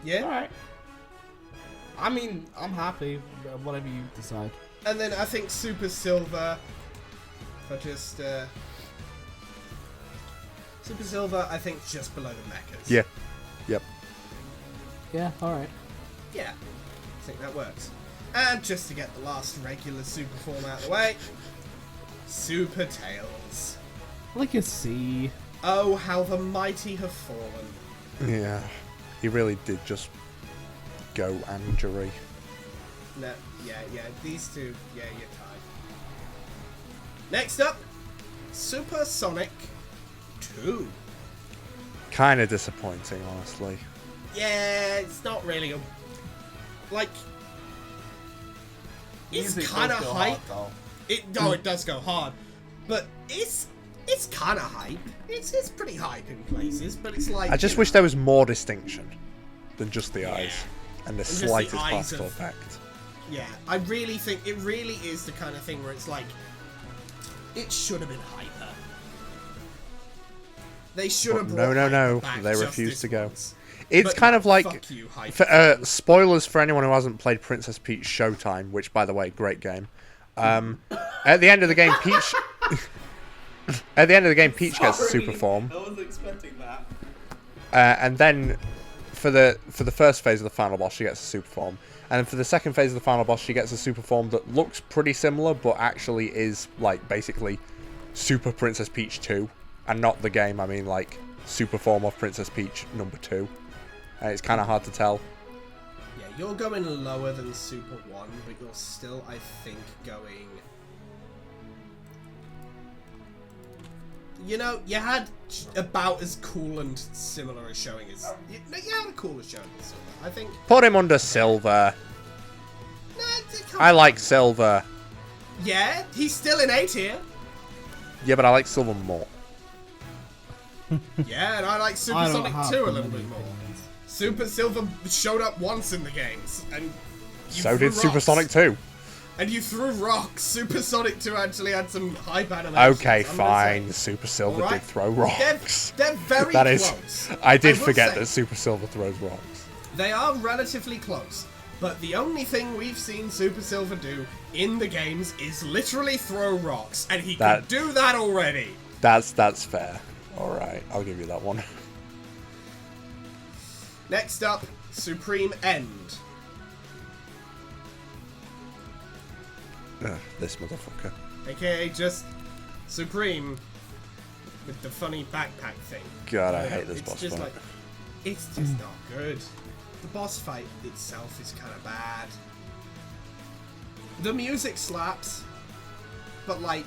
A: Yeah.
F: All right. I mean, I'm happy. Whatever you decide.
A: And then I think Super Silver. If I just Super Silver, I think just below the mechas.
C: Yeah. Yep.
F: Yeah. All right.
A: Yeah, I think that works. And just to get the last regular super form out of the way, Super Tails.
F: Like a C.
A: Oh, how the mighty have fallen.
C: Yeah. He really did just go Angery.
A: No, yeah, these two, yeah, you're tied. Next up, Super Sonic 2.
C: Kind of disappointing, honestly.
A: Yeah, it's not really a... Like... It's
B: Music
A: kind of
B: does go
A: hype.
B: hard,
A: It does go hard. But it's kind of hype. It's pretty hype in places, but it's like...
C: I just
A: you
C: wish
A: know,
C: there was more distinction than just the eyes and the
A: just the
C: slightest
A: eyes
C: particle
A: of-
C: effect.
A: Yeah, I really think it really is the kind of thing where it's like... It should have been hyper. They should have
C: But
A: brought
C: no,
A: hyper back
C: they
A: just
C: refuse
A: this
C: to go.
A: once.
C: It's
A: But
C: kind
A: no,
C: of like...
A: fuck you, hyper.
C: spoilers for anyone who hasn't played Princess Peach Showtime, which, by the way, great game. At the end of the game, Peach... At the end of the game, Peach gets a super form.
B: I wasn't expecting that.
C: And then for the first phase of the final boss, she gets a super form. And then for the second phase of the final boss, she gets a super form that looks pretty similar, but actually is, like, basically Super Princess Peach 2. And not the game, I mean, like, super form of Princess Peach number 2. And it's kind of hard to tell.
A: Yeah, you're going lower than Super 1, but you're still, I think, going... You know, you had about as cool and similar a showing as... You had a cooler showing than Silver. I think...
C: Put him under Silver.
A: Nah,
C: I like Silver.
A: Yeah, he's still in A tier.
C: Yeah, but I like Silver more.
A: Yeah, and I like Super
F: I don't
A: Sonic
F: have
A: 2 a
F: the
A: little
F: many
A: bit more.
F: opinions.
A: Super Silver showed up once in the games, and you
C: So
A: threw
C: did Super
A: rocks.
C: Sonic 2.
A: And you threw rocks. Super Sonic 2 actually had some hype animations.
C: Okay,
A: I'm gonna
C: fine.
A: say.
C: Super Silver
A: Alright.
C: did throw rocks.
A: They're very
C: That is...
A: close.
C: I did
A: will
C: forget
A: say,
C: that Super Silver throws rocks.
A: They are relatively close, but the only thing we've seen Super Silver do in the games is literally throw rocks, and he
C: That-
A: could do that already.
C: That's fair. Alright, I'll give you that one.
A: Next up, Supreme End.
C: Ugh, this motherfucker.
A: AKA just Supreme with the funny backpack thing.
C: God, I hate this
A: It's
C: boss
A: just
C: fight.
A: like, it's just not good. The boss fight itself is kind of bad. The music slaps, but like,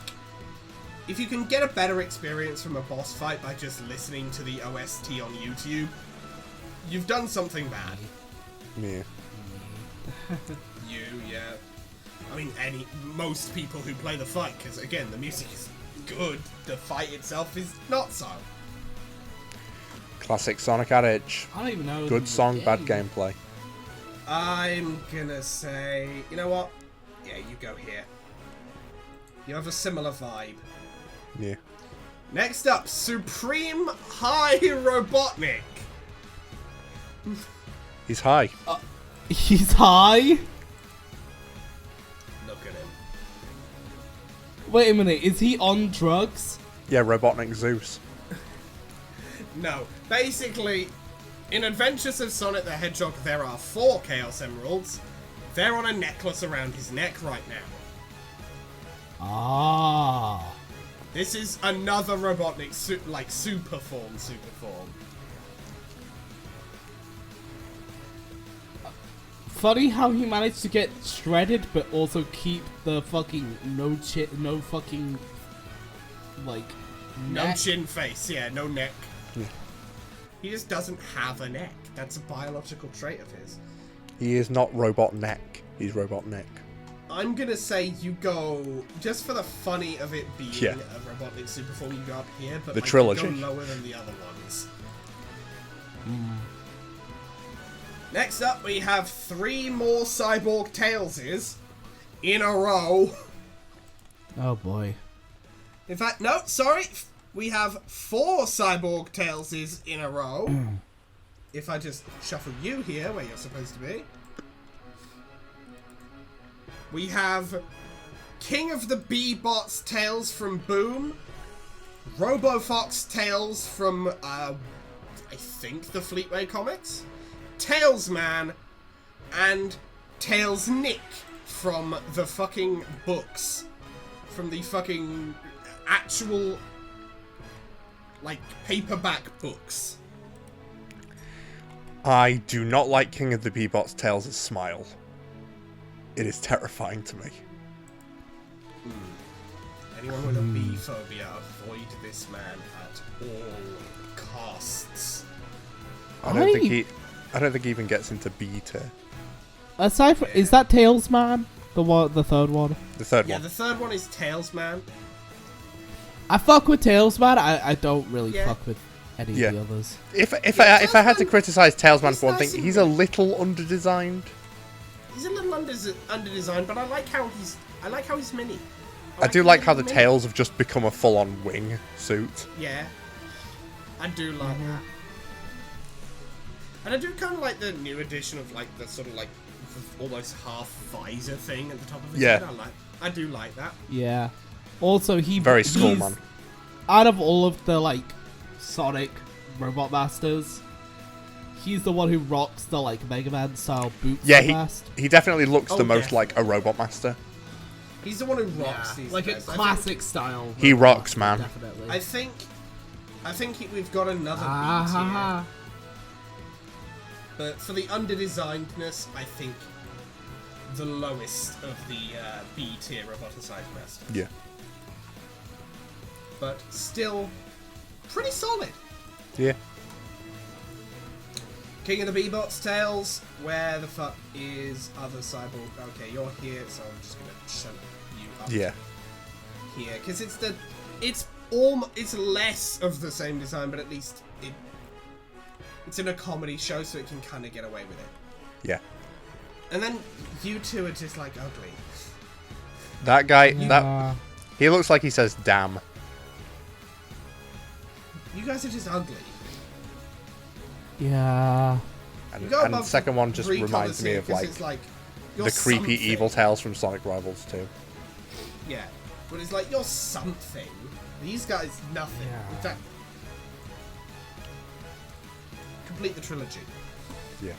A: if you can get a better experience from a boss fight by just listening to the OST on YouTube, you've done something bad.
C: Yeah.
A: Yeah. I mean, most people who play the fight, because again, the music is good, the fight itself is not so.
C: Classic Sonic adage.
F: I don't even know.
C: Good
F: the
C: song, bad
F: game.
C: gameplay.
A: I'm gonna say, you know what? Yeah, you go here. You have a similar vibe.
C: Yeah.
A: Next up, Supreme High Robotnik.
C: He's high.
F: He's high?
A: Look at him.
F: Wait a minute, is he on drugs?
C: Yeah, Robotnik Zeus.
A: No, basically, in Adventures of Sonic the Hedgehog, there are 4 Chaos Emeralds. They're on a necklace around his neck right now.
F: Ah.
A: This is another Robotnik, super form.
F: Funny how he managed to get shredded, but also keep the fucking no fucking, like,
A: No
F: neck.
A: chin face, yeah, no neck.
C: Yeah.
A: He just doesn't have a neck. That's a biological trait of his.
C: He is not Robot Neck. He's Robot Neck.
A: I'm gonna say you go, just for the funny of it being
C: Yeah.
A: a Robotnik super form, you go up here, but
C: The
A: like,
C: trilogy.
A: you go lower than the other ones. Next up, we have 3 more Cyborg Tailses in a row.
F: Oh boy.
A: In fact, no, sorry. We have 4 Cyborg Tailses in a row. If I just shuffle you here, where you're supposed to be. We have King of the Bee-Bots Tails from Boom. RoboFox Tails from, I think the Fleetway comics. Tailsman. And Tails Nick from the fucking books. From the fucking actual, like, paperback books.
C: I do not like King of the Bebop's Tails' smile. It is terrifying to me.
A: Anyone with a bee phobia, avoid this man at all costs.
C: I don't think he even gets into B tier.
F: Aside from, is that Tailsman? The third one?
C: The third
A: Yeah,
C: one.
A: the third one is Tailsman.
F: I fuck with Tailsman. I don't really
A: Yeah.
F: fuck with any
C: Yeah.
F: of the others.
C: If I had to criticize Tailsman
A: He's
C: for one
A: nice
C: thing,
A: and
C: he's a little underdesigned.
A: He's a little underdesigned, but I like how he's mini.
C: I do like how the
A: mini.
C: tails have just become a full-on wing suit.
A: Yeah, I do like that. And I do kind of like the new edition of like the sort of like almost half visor thing at the top of his
C: Yeah.
A: head. I do like that.
F: Yeah. Also,
C: Very
F: he's
C: Skullman.
F: out of all of the like Sonic Robot Masters, he's the one who rocks the like Mega Man style boots.
C: Yeah,
F: the best.
C: he definitely looks
A: Oh,
C: the most
A: definitely.
C: like a Robot Master.
A: He's the one who rocks these
B: like a
A: guys.
B: classic style.
C: He
B: Robot
C: rocks,
B: Master,
C: man.
B: Definitely.
A: I think we've got another B
F: Ah,
A: tier. But for the underdesignedness, I think the lowest of the B tier roboticized masters.
C: Yeah.
A: But still pretty solid.
C: Yeah.
A: King of the Bebots Tails, where the fuck is other cyborg? Okay, you're here, so I'm just gonna shove you up
C: Yeah.
A: here because it's less of the same design, but at least it's in a comedy show, so it can kind of get away with it.
C: Yeah.
A: And then you two are just like ugly.
C: That guy,
F: yeah.
C: he looks like he says damn.
A: You guys are just ugly.
F: Yeah.
C: And,
A: You go
C: and the
A: above
C: second one just
A: three
C: reminds
A: colours
C: me
A: here,
C: of
A: 'cause
C: like
A: it's like
C: the
A: you're
C: creepy
A: something.
C: evil Tails from Sonic Rivals 2.
A: Yeah, but it's like you're something. These guys, nothing.
F: Yeah.
A: In fact, complete the trilogy.
C: Yeah.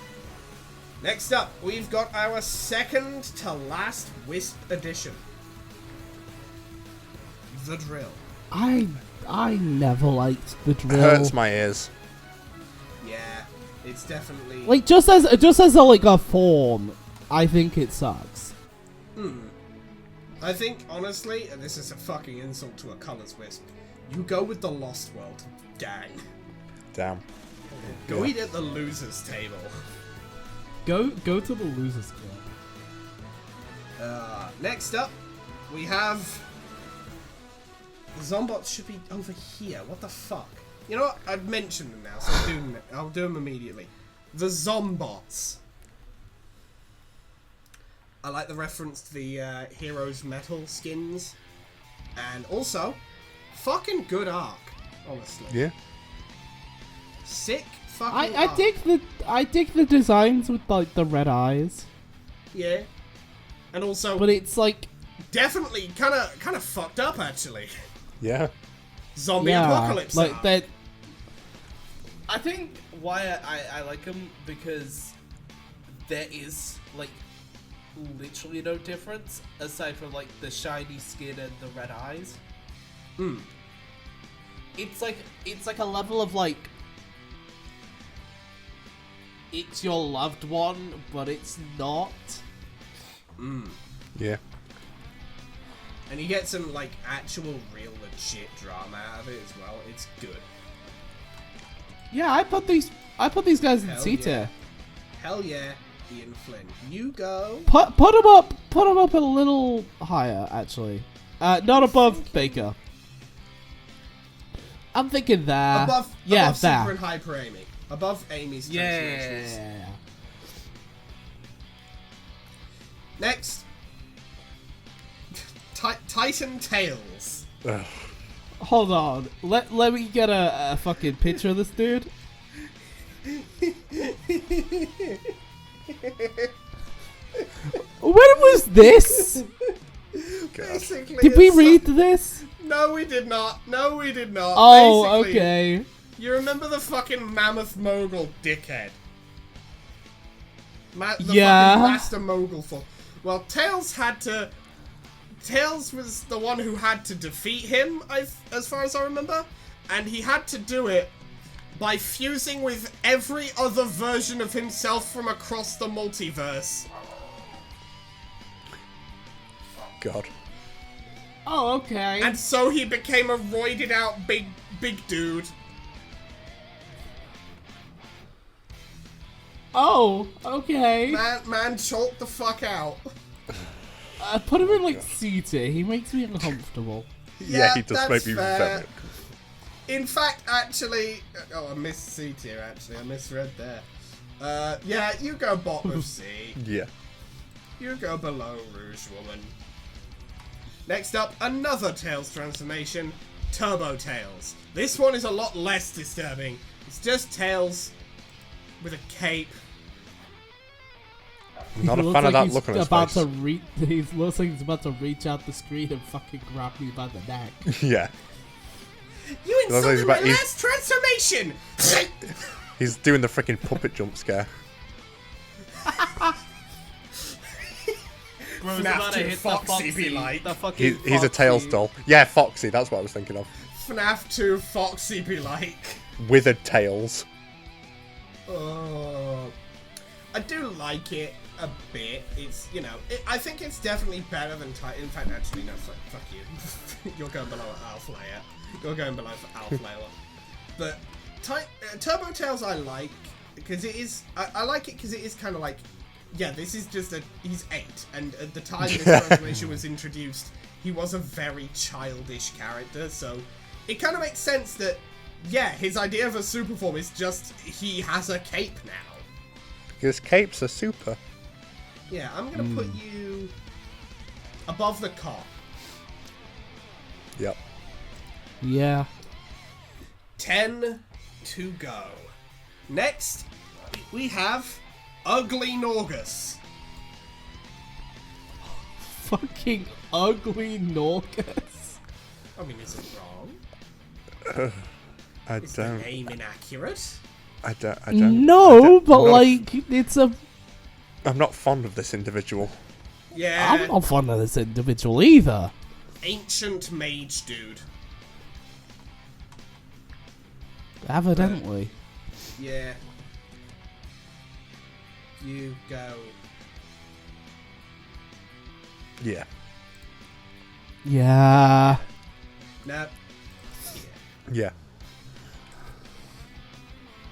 A: Next up, we've got our second to last Wisp edition. The Drill.
F: I never liked the drill.
C: Hurts my ears.
A: Yeah, it's definitely...
F: Like just as a like a form, I think it sucks.
A: I think, honestly, and this is a fucking insult to a Colours Wisp, you go with the Lost World gang.
C: Damn.
A: Go eat at the losers table.
F: Go to the losers club.
A: Next up, we have... The Zombots should be over here. What the fuck? You know what? I've mentioned them now, so I'll do them immediately. The Zombots. I like the reference to the Heroes Metal skins. And also, fucking good arc, honestly.
C: Yeah.
A: Sick fucking arc.
F: I dig the designs with like the red eyes.
A: Yeah. And also,
F: But it's like
A: definitely kind of fucked up, actually.
C: Yeah.
A: Zombie apocalypse
F: like
A: arc.
F: that.
B: I think why I like them because there is like literally no difference aside from like the shiny skin and the red eyes. It's like a level of like it's your loved one, but it's not.
C: Yeah.
A: And you get some like actual real legit drama out of it as well. It's good.
F: Yeah, I put these guys in
A: Hell
F: C
A: yeah.
F: tier.
A: Hell yeah, Ian Flynn. You go.
F: Put them up a little higher, actually. Not above Baker. I'm thinking there.
A: Above
F: there.
A: Super and Hyper Amy. Above Amy's transformations.
F: Yeah.
A: Next. Titan Tails.
C: Ugh.
F: Hold on. Let me get a fucking picture of this dude. When was this?
A: Basically,
F: Did we
A: it's
F: read this?
A: No, we did not. No, we did not.
F: Oh,
A: Basically,
F: okay.
A: You remember the fucking Mammoth Mogul dickhead? The
F: Yeah.
A: fucking Master Mogul for. Well, Tails was the one who had to defeat him, as far as I remember, and he had to do it by fusing with every other version of himself from across the multiverse.
C: God.
F: Oh, okay.
A: And so he became a roided out big dude.
F: Oh, okay.
A: Man chalked the fuck out.
F: Put him in like C tier. He makes me uncomfortable.
C: Yeah, he does
A: that's
C: make me
A: fair.
C: very.
A: In fact, actually... Oh, I missed C tier, actually. I misread there. Yeah, you go bottom of C.
C: Yeah.
A: You go below Rouge Woman. Next up, another Tails transformation. Turbo Tails. This one is a lot less disturbing. It's just Tails with a cape.
C: Not
F: He
C: a fan of
F: looks like
C: that
F: he's
C: look on his
F: about
C: face.
F: He looks like he's about to reach out the screen and fucking grab me by the neck.
C: Yeah.
A: You
C: looks like he's
A: insulted my
C: about- he's-
A: last transformation!
C: He's doing the freaking puppet jump scare.
B: Bro's
A: FNAF
B: about to
A: 2
B: hit
A: Foxy
B: the
A: be like.
B: the fucking
C: He's a Tails
B: Foxy.
C: doll. Yeah, Foxy, that's what I was thinking of.
A: FNAF 2 Foxy be like.
C: Withered Tails.
A: I do like it a bit. It's, you know, I think it's definitely better than Titan. In fact, actually, no, fuck you. You're going below Alpha Layer. You're going below Alpha Layer. But Turbo Tails I like, because it is, I like it because it is kind of like, yeah, this is just he's 8, and at the time this transformation was introduced, he was a very childish character, so it kind of makes sense that, yeah, his idea of a super form is just, he has a cape now.
C: Because capes are super.
A: Yeah, I'm gonna put you above the cop.
C: Yep.
F: Yeah.
A: 10 to go. Next, we have Ugly Norgus.
F: Fucking ugly Norcus.
A: I mean, is it wrong?
C: I
A: Is the
C: don't.
A: name inaccurate?
C: I don't.
F: No, but
C: I'm not
F: like it's a.
C: I'm not fond of this individual.
A: Yeah.
F: I'm not fond of this individual either.
A: Ancient mage dude.
F: Evidently.
A: Yeah. You go.
C: Yeah.
F: Yeah.
A: No.
C: Yeah.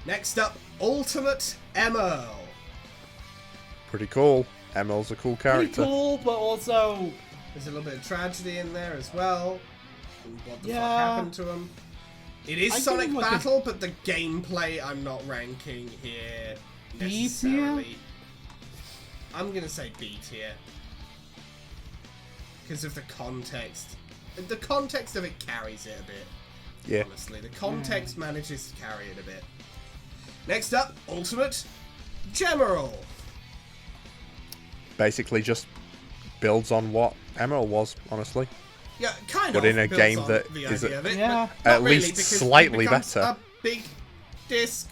A: Next up, Ultimate Emerl.
C: Pretty cool. Emel's a cool
B: Pretty
C: character.
B: cool, but also
A: There's a little bit of tragedy in there as well. What the fuck
B: Yeah.
A: happened to him? It is
F: I
A: Sonic
F: give him like
A: Battle, but the gameplay I'm not ranking here
F: B tier?
A: necessarily. I'm gonna say B tier. Because of the context. The context of it carries it a bit.
C: Yeah.
A: Honestly, the context manages to carry it a bit. Next up, Ultimate General.
C: Basically, just builds on what Emerald was, honestly.
A: Yeah, kind
C: But
A: of.
C: in a
A: builds
C: game
A: on
C: that
A: the
C: is
A: idea of it,
F: Yeah.
A: but not
C: At
A: really,
C: least
A: because it
C: slightly
A: becomes
C: better.
A: A big disc.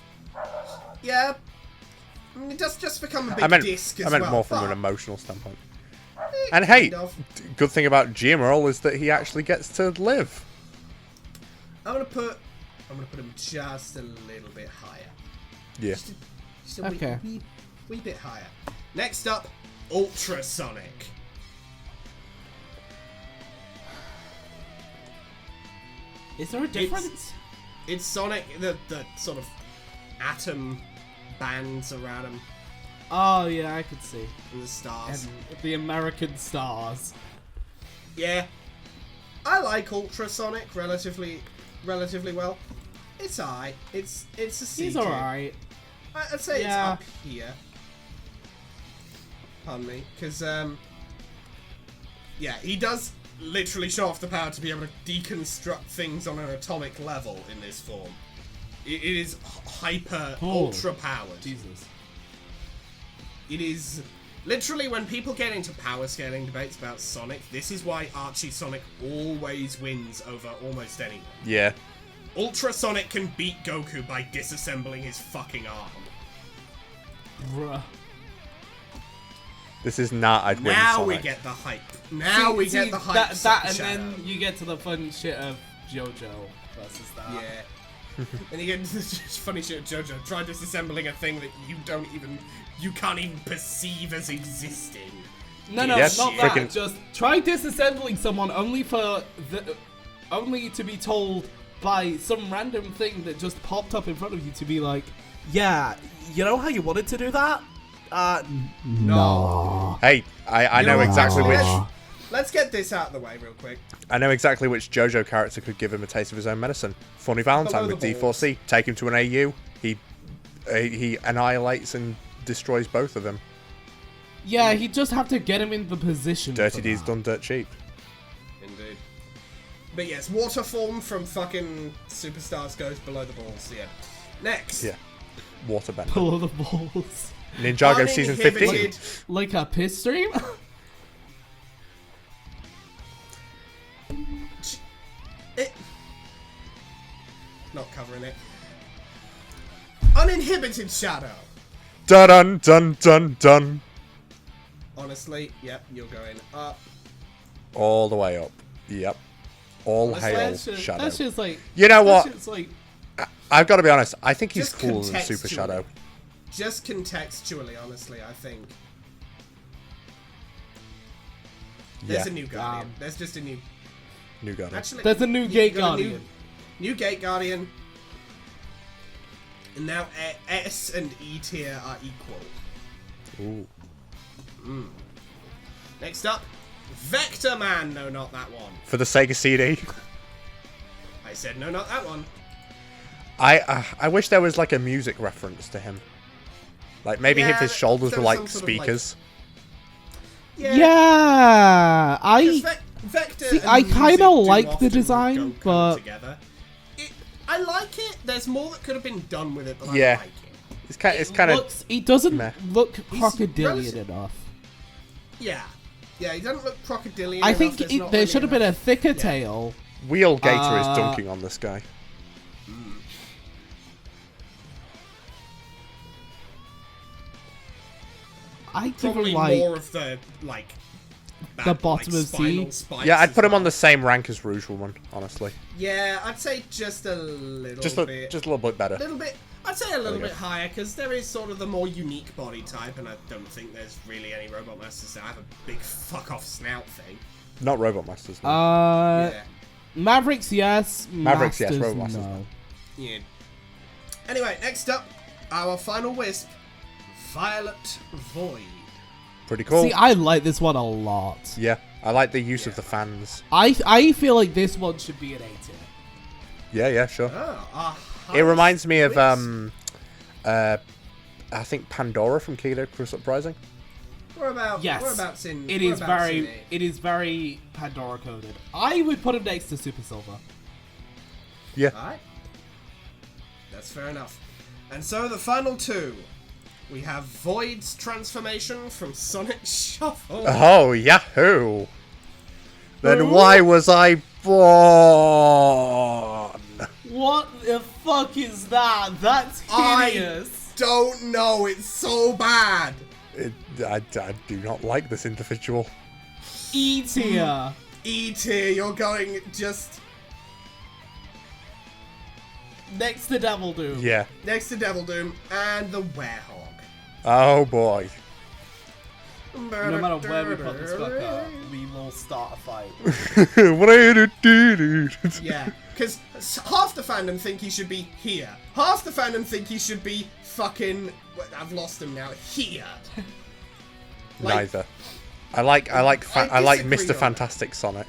A: Yeah. I mean, it does just become a big
C: I meant
A: disc as
C: I meant
A: well.
C: more from
A: but
C: an emotional standpoint. And hey,
A: kind of.
C: good thing about Gemerl is that he actually gets to live.
A: I'm gonna put him just a little bit higher.
C: Yeah.
A: Just a
F: Okay.
A: wee bit higher. Next up, Ultrasonic.
F: Is there a difference?
A: It's Sonic, the sort of atom bands around him
F: Oh yeah, I could see.
A: and the stars.
F: And the American stars.
A: Yeah, I like Ultrasonic relatively well. It's alright. It's a C
F: He's
A: tier.
F: alright.
A: I'd say
F: Yeah.
A: it's up here. Pardon me, because yeah, he does literally show off the power to be able to deconstruct things on an atomic level in this form. It is hyper
F: Oh.
A: ultra powered.
F: Jesus.
A: It is literally, when people get into power scaling debates about Sonic, this is why Archie Sonic always wins over almost anyone.
C: Yeah.
A: Ultra Sonic can beat Goku by disassembling his fucking arm.
F: Bruh.
C: This is not I'd win
A: Now
C: Sonic.
A: we get the hype. Now we get the hype.
F: That and
A: Shadow.
F: then you get to the fun shit of JoJo versus that.
A: Yeah. And you get into this funny shit of JoJo. Try disassembling a thing that you can't even perceive as existing.
F: No, no,
C: Yes,
F: not
C: frickin-
F: that. Just try disassembling someone only to be told by some random thing that just popped up in front of you to be like, yeah, you know how you wanted to do that? No.
C: Hey, I know exactly which
A: Let's get this out of the way real quick.
C: I know exactly which JoJo character could give him a taste of his own medicine. Funny Valentine
A: Below
C: with
A: the balls.
C: D4C. Take him to an AU. He annihilates and destroys both of them.
F: Yeah, he just have to get him in the position.
C: Dirty
F: for
C: D's
F: that.
C: done dirt cheap.
A: Indeed. But yes, water form from fucking Superstars goes below the balls. Yeah. Next.
C: Yeah. Waterbender.
F: Below the balls.
C: Ninjago season 15.
A: Uninhibited.
F: Like a piss stream?
A: Not covering it. Uninhibited Shadow.
C: Dun dun dun dun dun.
A: Honestly, yep, you're going up.
C: All the way up. Yep. All
A: Honestly,
C: hail
F: That's just,
C: Shadow.
F: that's just like.
C: You know what?
F: That's just like.
C: I've got to be honest. I think he's
A: Just
C: cooler than Super
A: contextually.
C: Shadow.
A: Just contextually, honestly, I think. There's
C: Yeah.
A: a new Guardian. There's just a new.
C: New Guardian.
A: Actually,
F: There's a new
A: you
F: Gate
A: got a
F: Guardian.
A: New Gate Guardian. And now S and E tier are equal.
C: Ooh.
A: Next up, Vector Man. No, not that one.
C: For the Sega CD.
A: I said no, not that one.
C: I wish there was like a music reference to him. Like maybe if
A: Yeah,
C: his shoulders
A: there
C: were
A: was
C: like
A: some sort of, like-
C: speakers.
F: Yeah,
A: 'Cause
F: I.
A: Vector.
F: See,
A: and
F: I
A: music
F: kinda
A: do
F: like the
A: often
F: design,
A: go
F: but-
A: together. I like it. There's more that could have been done with it, but
C: Yeah.
A: I like it.
C: It's kind of
F: looks, he doesn't
C: meh.
F: look
A: He's
F: crocodilian
A: relative-
F: enough.
A: Yeah, he doesn't look crocodilian.
F: I
A: enough,
F: think
A: there's not
F: there
A: really
F: should have been a
A: enough-
F: thicker tail.
C: Wheel Gator is
F: Uh,
C: dunking on this guy.
F: I give
A: Probably
F: him like
A: more of the like
F: the bottom of
A: spinal
F: C.
A: spikes
C: Yeah, I'd
A: as
C: put him
A: well.
C: on the same rank as Rouge Woman, honestly.
A: Yeah, I'd say just a little
C: Just
A: bit.
C: a little bit better.
A: Little bit. I'd say a little
C: we go.
A: bit higher because there is sort of the more unique body type, and I don't think there's really any robot masters that have a big fuck off snout thing.
C: Not Robot Masters. No.
A: Yeah.
F: Mavericks, yes.
C: Mavericks, yes,
F: Masters,
C: Robot Masters,
F: no.
C: no.
A: Yeah. Anyway, next up, our final wisp, Violet Void.
C: Pretty cool.
F: See, I like this one a lot.
C: Yeah, I like the use of the fans.
F: I feel like this one should be an A tier.
C: Yeah, sure.
A: Oh,
C: It reminds me of
A: wisp.
C: I think Pandora from Kingdom Cruise Uprising.
F: Yes,
A: Whereabouts in?
F: it is
A: whereabouts in
F: very it is very Pandora coded. I would put him next to Super Silver.
C: Yeah.
A: Alright. That's fair enough. And so the final two. We have Void's transformation from Sonic Shuffle.
C: Oh, yahoo! Then why was I born?
F: What the fuck is that? That's
A: I
F: hideous.
A: don't know, it's so bad.
C: I do not like this individual.
F: E tier.
A: E tier, you're going just
F: Next to Devil Doom.
C: Yeah.
A: next to Devil Doom and the Werehog.
C: Oh boy.
F: No matter where we put this fucker, we will start a fight.
A: Yeah, because half the fandom think he should be here. Half the fandom think he should be fucking. I've lost him now. Here.
C: Neither. I like
A: I disagree
C: Mr.
A: on
C: Fantastic Sonic.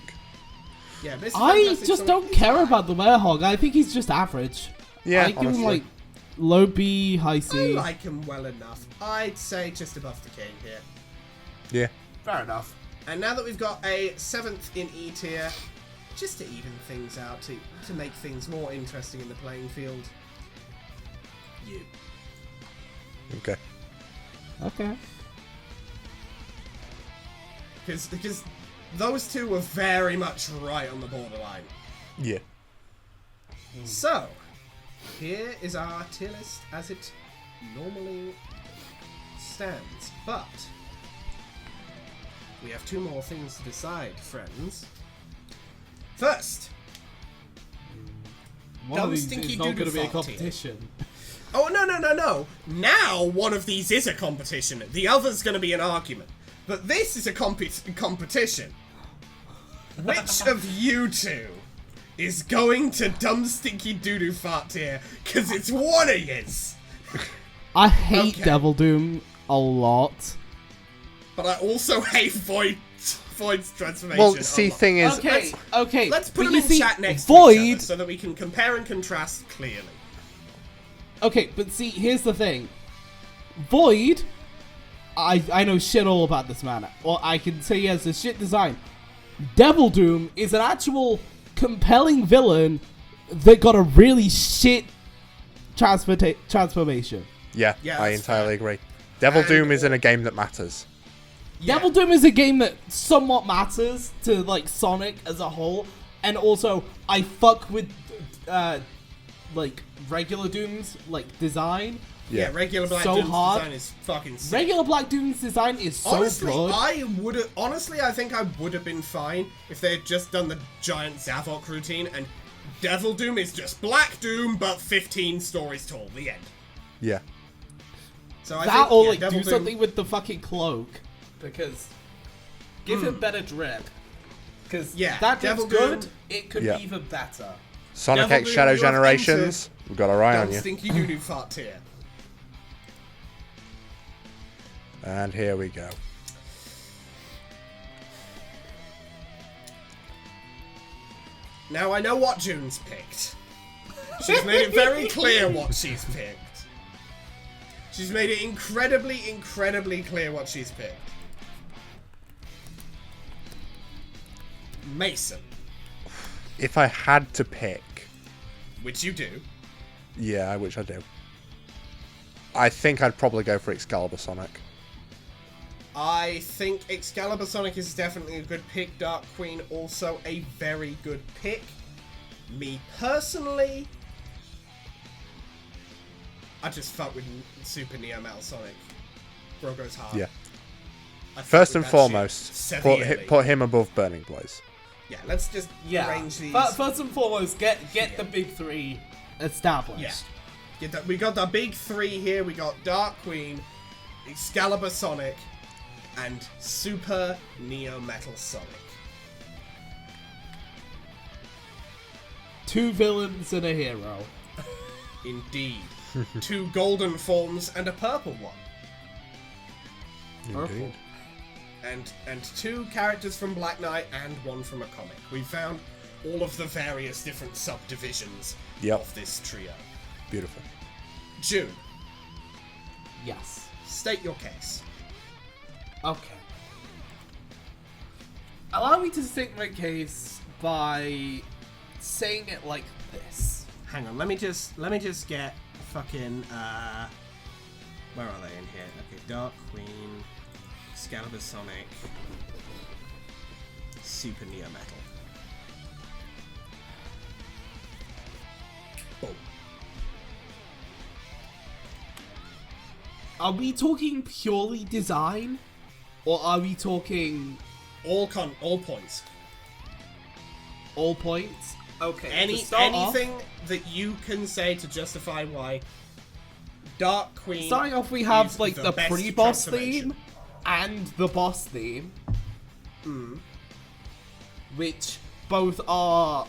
A: Yeah, Mr.
F: I
A: Fantastic
F: just
A: Sonic
F: don't
A: is
F: care
A: fine.
F: about the Werehog. I think he's just average.
C: Yeah,
F: I give him
C: honestly.
F: like low B, high
A: I
F: C.
A: like him well enough. I'd say just above the king here.
C: Yeah.
F: Fair enough.
A: And now that we've got a 7th in E tier, just to even things out, to make things more interesting in the playing field, you.
C: Okay.
F: Okay.
A: Because those two were very much right on the borderline.
C: Yeah.
A: So, here is our tier list as it normally stands. But, we have two more things to decide, friends. First,
F: One of these
A: stinky
F: is not going to
A: doo-doo
F: be a
A: fart here.
F: competition.
A: oh, no. Now one of these is a competition. The other's going to be an argument. But this is a competition. Which of you two is going to dumb stinky doo-doo fart here? Because it's one of yous.
F: I hate
A: Okay.
F: Devil Doom a lot.
A: But I also hate Void's transformation.
C: Well,
A: a
C: see,
A: lot.
C: thing is,
F: Okay.
A: Let's put
F: but
A: them
F: you
A: in
F: see,
A: chat next to
F: Void.
A: each other so that we can compare and contrast clearly.
F: Okay, but see, here's the thing. Void, I know shit all about this man. Well, I can say he has a shit design. Devil Doom is an actual compelling villain that got a really shit transformation.
C: yeah,
A: Yeah,
C: I
A: that's
C: entirely agree. Devil
A: And-
C: Doom is in a game that matters.
A: Yeah.
F: Devil Doom is a game that somewhat matters to like Sonic as a whole, and also I fuck with like regular Doom's like design.
A: Yeah, regular Black
F: So
A: Doom's
F: hard.
A: design is fucking sick.
F: Regular Black Doom's design is so
A: Honestly,
F: good.
A: I think I would have been fine if they had just done the giant Zavok routine and Devil Doom is just Black Doom but 15 stories tall. The end.
C: Yeah.
A: So I
F: That
A: think,
F: or
A: yeah,
F: like
A: Devil
F: do
A: Doom,
F: something with the fucking cloak, because give him better drip. Because
A: Yeah,
F: that drip's
A: Devil
F: good.
A: Doom-
F: It could
C: Yeah.
F: be even better.
C: Sonic
A: Devil
C: X
A: Doom,
C: Shadow
A: you have
C: Generations. We've got our eye on
A: Dumb
C: you.
A: stinky doo-doo fart tier.
C: And here we go.
A: Now I know what June's picked. She's made it very clear what she's picked. She's made it incredibly, incredibly clear what she's picked. Mason,
C: If I had to pick,
A: which you do.
C: yeah, which I do. I think I'd probably go for Excalibur Sonic.
A: I think Excalibur Sonic is definitely a good pick. Dark Queen also a very good pick. Me personally, I just fuck with Super Neo Metal Sonic. Bro goes hard.
C: Yeah.
A: I think
C: First
A: with
C: and
A: that
C: foremost,
A: shit severely.
C: put him above Burning Blaze.
A: Yeah, let's just arrange these.
B: First and foremost, get the big three established.
A: Yeah. We got the big three here. We got Dark Queen, Excalibur Sonic, and Super Neo Metal Sonic.
F: 2 villains and a hero.
A: Indeed. 2 golden forms and a purple one.
C: Indeed.
A: And 2 characters from Black Knight and 1 from a comic. We found all of the various different subdivisions of this trio.
C: Beautiful.
A: June,
F: Yes.
A: state your case.
F: Okay. Allow me to state my case by saying it like this.
A: Hang on, let me just get fucking where are they in here? Okay, Dark Queen, Excalibur Sonic, Super Neo Metal. Boom.
F: Are we talking purely design? Or are we talking
A: All points.
F: all points? Okay.
A: Anything that you can say to justify why Dark Queen.
F: Starting off, we have
A: is
F: like the
A: best
F: pre-boss
A: transformation.
F: theme and the boss theme, which both are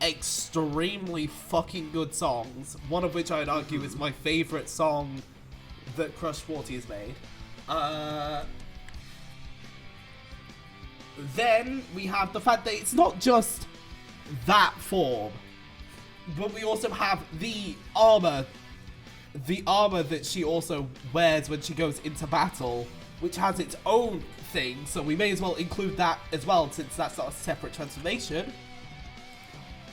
F: extremely fucking good songs. One of which I'd argue is my favorite song that Crush 40 has made. Then we have the fact that it's not just that form, but we also have the armor that she also wears when she goes into battle, which has its own thing, so we may as well include that as well, since that's not a separate transformation,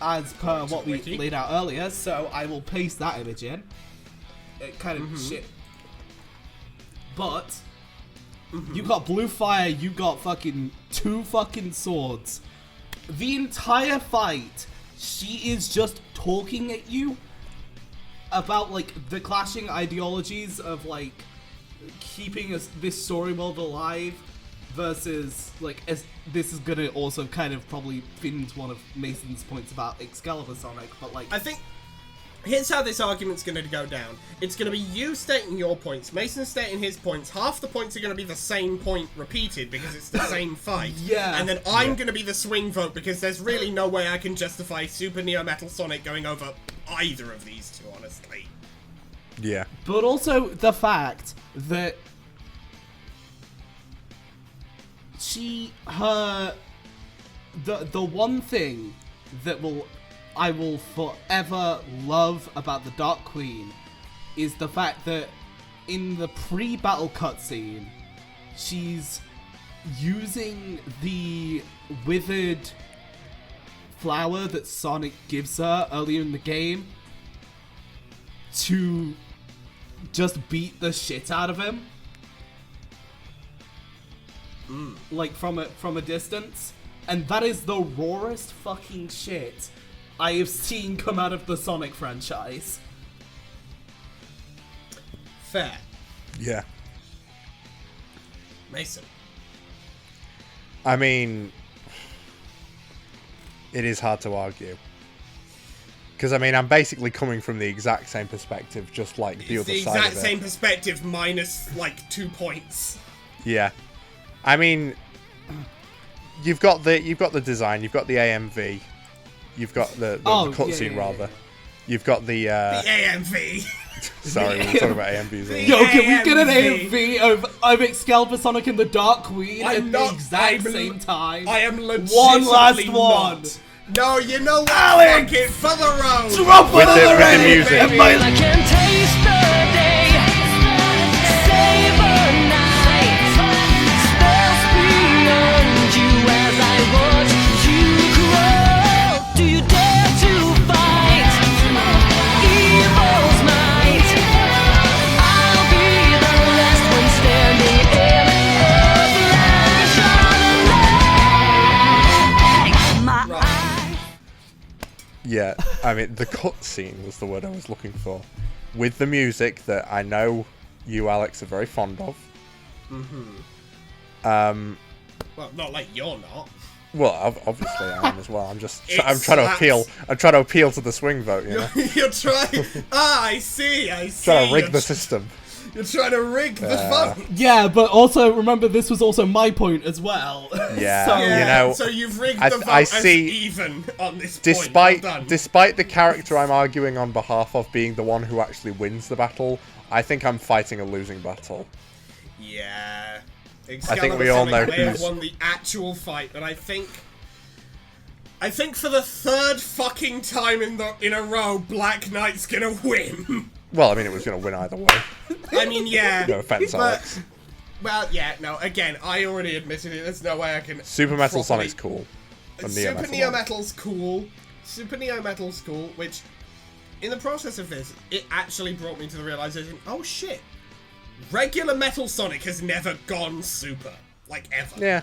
F: as per what we laid out earlier. So I will paste that image in. It kind of shit. But you got blue fire, you got fucking 2 fucking swords. The entire fight, she is just talking at you about like the clashing ideologies of like keeping this story world alive versus like, as this is gonna also kind of probably fit into one of Mason's points about Excalibur Sonic, but like,
A: I think here's how this argument's going to go down. It's going to be you stating your points, Mason stating his points. Half the points are going to be the same point repeated because it's the same fight.
F: Yeah.
A: And then I'm going to be the swing vote because there's really no way I can justify Super Neo Metal Sonic going over either of these two, honestly.
C: Yeah.
F: but also the fact that the one thing that I will forever love about the Dark Queen is the fact that in the pre-battle cutscene, she's using the withered flower that Sonic gives her earlier in the game to just beat the shit out of him. Like from a distance. And that is the rawest fucking shit I have seen come out of the Sonic franchise.
A: Fair.
C: Yeah.
A: Mason.
C: I mean, it is hard to argue. Because, I mean, I'm basically coming from the exact same perspective, just like the
A: It's
C: other
A: the
C: side of it.
A: exact same perspective minus, like, 2 points.
C: Yeah. I mean, you've got the design, you've got the AMV, you've got the cutscene, rather. You've got the
A: AMV.
C: sorry, we're talking about AMVs.
A: The
F: Yo, can we get an
A: AMV?
F: AMV of Excalibur Sonic and the Dark Queen
A: I'm
F: at
A: not-
F: the exact
A: I'm-
F: same time?
A: I am legitimately
F: One last one.
A: not. No, you know what?
F: Alex!
A: Fuck it, for the road.
F: Drop
C: With
F: another
C: the
F: A,
C: music.
F: and my-
G: I can taste the day, savor night, spells beyond you as I watch you grow. Do you dare to fight evil's might? I'll be the last one standing in a flash of light. My eyes.
C: Yeah, I mean, the cutscene was the word I was looking for. With the music that I know you, Alex, are very fond of.
A: Well, not like you're not.
C: Well, obviously I am as well. I'm just
A: It
C: I'm trying to
A: slaps.
C: appeal. I'm trying to appeal to the swing vote. You know,
A: You're trying. I see.
C: trying to rig the system.
A: You're trying to rig the vote.
F: Yeah, but also remember this was also my point as well.
C: Yeah,
F: So-
C: you know,
A: so you've rigged
C: I-
A: the vote
C: I
A: as
C: see-
A: even on this
C: despite
A: point. Well done.
C: despite the character I'm arguing on behalf of being the one who actually wins the battle, I think I'm fighting a losing battle.
A: Yeah.
C: I think we all know
A: may have
C: who's-
A: won the actual fight, but I think for the third fucking time in a row, Black Knight's gonna win.
C: Well, I mean, it was going to win either way.
A: I mean, yeah.
C: No offense,
A: but,
C: Alex.
A: Well, yeah, no. Again, I already admitted it. There's no way I can.
C: Super Metal
A: properly-
C: Sonic's cool. And
A: Super
C: Metal
A: Neo
C: one.
A: Metal's cool. Super Neo Metal's cool, which, in the process of this, it actually brought me to the realization, oh shit, regular Metal Sonic has never gone super. Like, ever.
C: Yeah.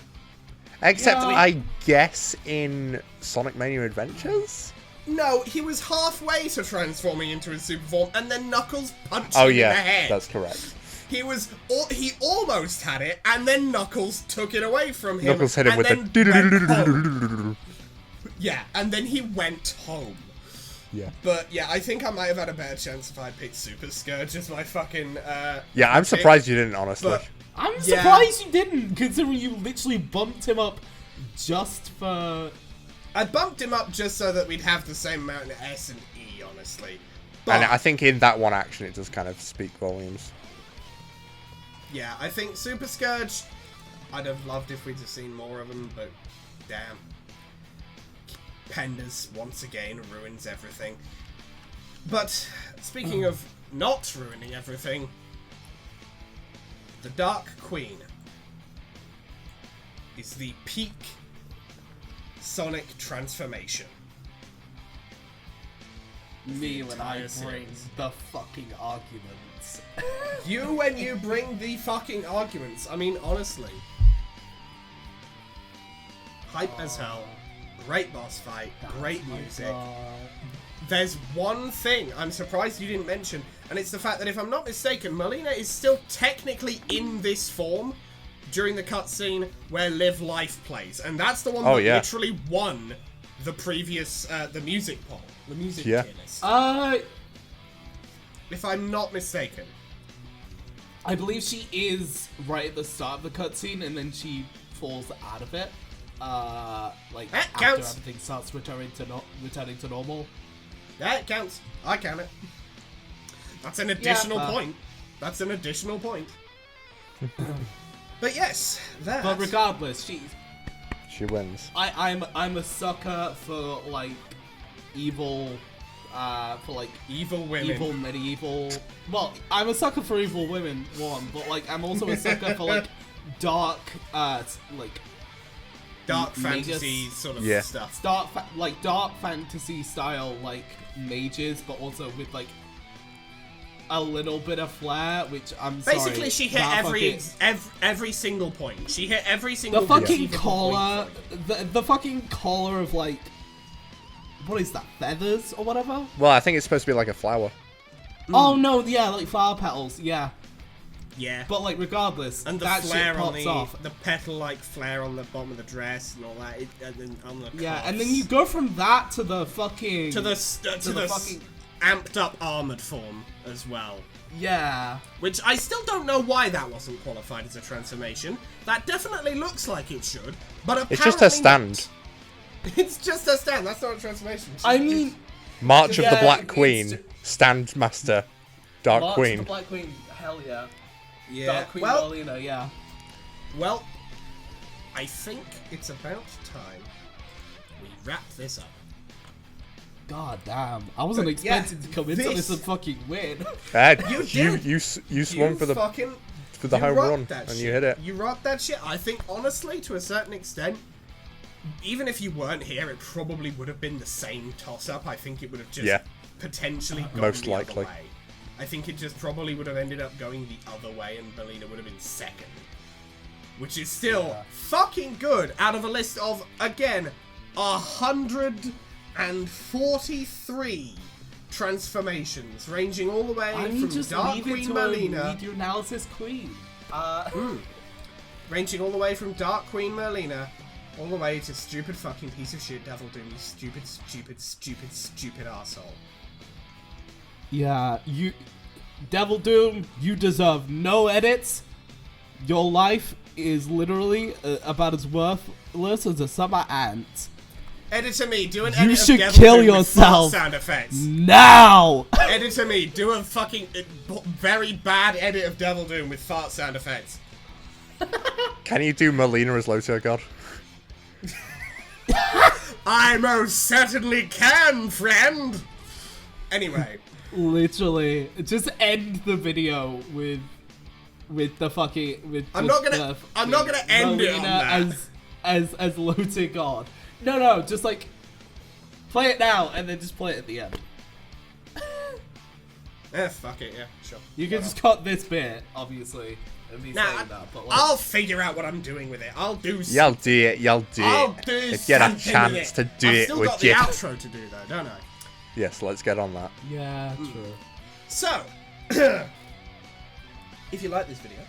C: Except,
F: Yeah.
C: I guess, in Sonic Mania Adventures?
A: No, he was halfway to transforming into his super form, and then Knuckles punched
C: Oh,
A: him in the
C: yeah,
A: head.
C: that's correct.
A: He almost had it, and then Knuckles took it away from him.
C: Knuckles hit him
A: and
C: with
A: then went home. Yeah, and then he went home.
C: Yeah.
A: But yeah, I think I might have had a better chance if I picked Super Scourge as my fucking.
C: Yeah, I'm
A: pick.
C: surprised you didn't, honestly.
A: But
F: I'm
A: Yeah.
F: surprised you didn't, considering you literally bumped him up just for.
A: I bumped him up just so that we'd have the same amount of S and E, honestly. But,
C: And I think in that one action, it does kind of speak volumes.
A: yeah, I think Super Scourge, I'd have loved if we'd have seen more of them, but damn. Penders, once again, ruins everything. But, speaking of not ruining everything, the Dark Queen is the peak Sonic transformation.
F: Me when I
A: entire
F: bring
A: series.
F: the fucking arguments.
A: You when you bring the fucking arguments. I mean, honestly. Hype as hell. Great boss fight. Great music. There's one thing I'm surprised you didn't mention, and it's the fact that if I'm not mistaken, Melina is still technically in this form during the cutscene where Live Life plays, and that's the one that literally won the previous, the music poll. The music tier list. If I'm not mistaken.
F: I believe she is right at the start of the cutscene, and then she falls out of it. Like
A: That
F: after
A: counts.
F: everything starts returning to normal.
A: Yeah, it counts. I count it. That's an additional
F: but-
A: point. That's an additional point. But yes, that.
F: But regardless,
C: She wins.
F: I'm a sucker for like evil,
A: evil women.
F: evil medieval. Well, I'm a sucker for evil women, one, but like I'm also a sucker for like dark, like
A: Dark
F: magus-
A: fantasy sort of
C: Yeah.
A: stuff.
F: dark fantasy style like mages, but also with like a little bit of flair. Which I'm
A: Basically,
F: sorry,
A: she hit
F: that
A: every single point. She hit every
F: the
A: single
F: fucking
A: conceivable
F: collar,
A: point for them.
F: the fucking collar of like, what is that, feathers or whatever?
C: Well, I think it's supposed to be like a flower.
F: Oh no, yeah, like flower petals, yeah.
A: Yeah.
F: But like, regardless,
A: And the
F: that
A: flare
F: shit
A: on
F: pops
A: the
F: off.
A: petal-like flare on the bottom of the dress and all that, and then on the
F: Yeah,
A: cuffs.
F: and then you go from that to the fucking
A: to the
F: fucking
A: amped up armored form as well.
F: yeah.
A: Which I still don't know why that wasn't qualified as a transformation. That definitely looks like it should, but apparently
C: It's just her stand.
A: not. It's just her stand. That's not a transformation.
F: I mean,
C: March of the
F: Yeah,
C: Black
F: it's
C: Queen.
F: ju-
C: Stand Master. Dark
F: March
C: Queen.
F: the Black Queen, hell yeah.
A: yeah.
F: Dark Queen
A: well,
F: Marlena, yeah.
A: well, I think it's about time we wrap this up.
F: God damn, I wasn't
A: But, yeah,
F: expecting to come into
A: this-
F: this and fucking win.
A: You
C: you
A: did.
C: you swung for the home
A: rocked
C: run
A: that
C: and
A: shit.
C: you hit it.
A: You rocked that shit. I think, honestly, to a certain extent, even if you weren't here, it probably would have been the same toss-up. I think it would have just potentially gone
C: Most
A: the
C: likely.
A: other way. I think it just probably would have ended up going the other way, and Melina would have been second. Which is still fucking good out of a list of, again, 143 transformations, ranging all the way
F: I mean,
A: from
F: just
A: Dark
F: leave it
A: Queen
F: to
A: Merlina.
F: a media analysis queen.
A: Ranging all the way from Dark Queen Merlina, all the way to stupid fucking piece of shit Devil Doom, you stupid arsehole.
F: Yeah, Devil Doom, you deserve no edits. Your life is literally about as worthless as a summer ant.
A: Editor me, do an
F: You
A: edit
F: should
A: of Devil
F: kill
A: Doom with
F: yourself.
A: fart sound effects.
F: Now!
A: Editor me, do a fucking very bad edit of Devil Doom with fart sound effects.
C: Can you do Melina as low tier god?
A: I most certainly can, friend. Anyway,
F: Literally, just end the video with the fucking
A: I'm not gonna end it on that.
F: as low tier god. No, just like play it now and then just play it at the end.
A: Fuck it, yeah, sure.
F: You can just cut this bit, obviously, and be
A: Nah,
F: saying that. But like,
A: I'll figure out what I'm doing with it. I'll do.
C: You'll do it. You'll do
A: I'll
C: it.
A: do
C: If you get a
A: something
C: chance
A: with it.
C: to do
A: I've
C: it,
A: still
C: would
A: got the
C: you?
A: outro to do though, don't I?
C: Yes, let's get on that.
F: yeah, true.
A: So, if you like this video,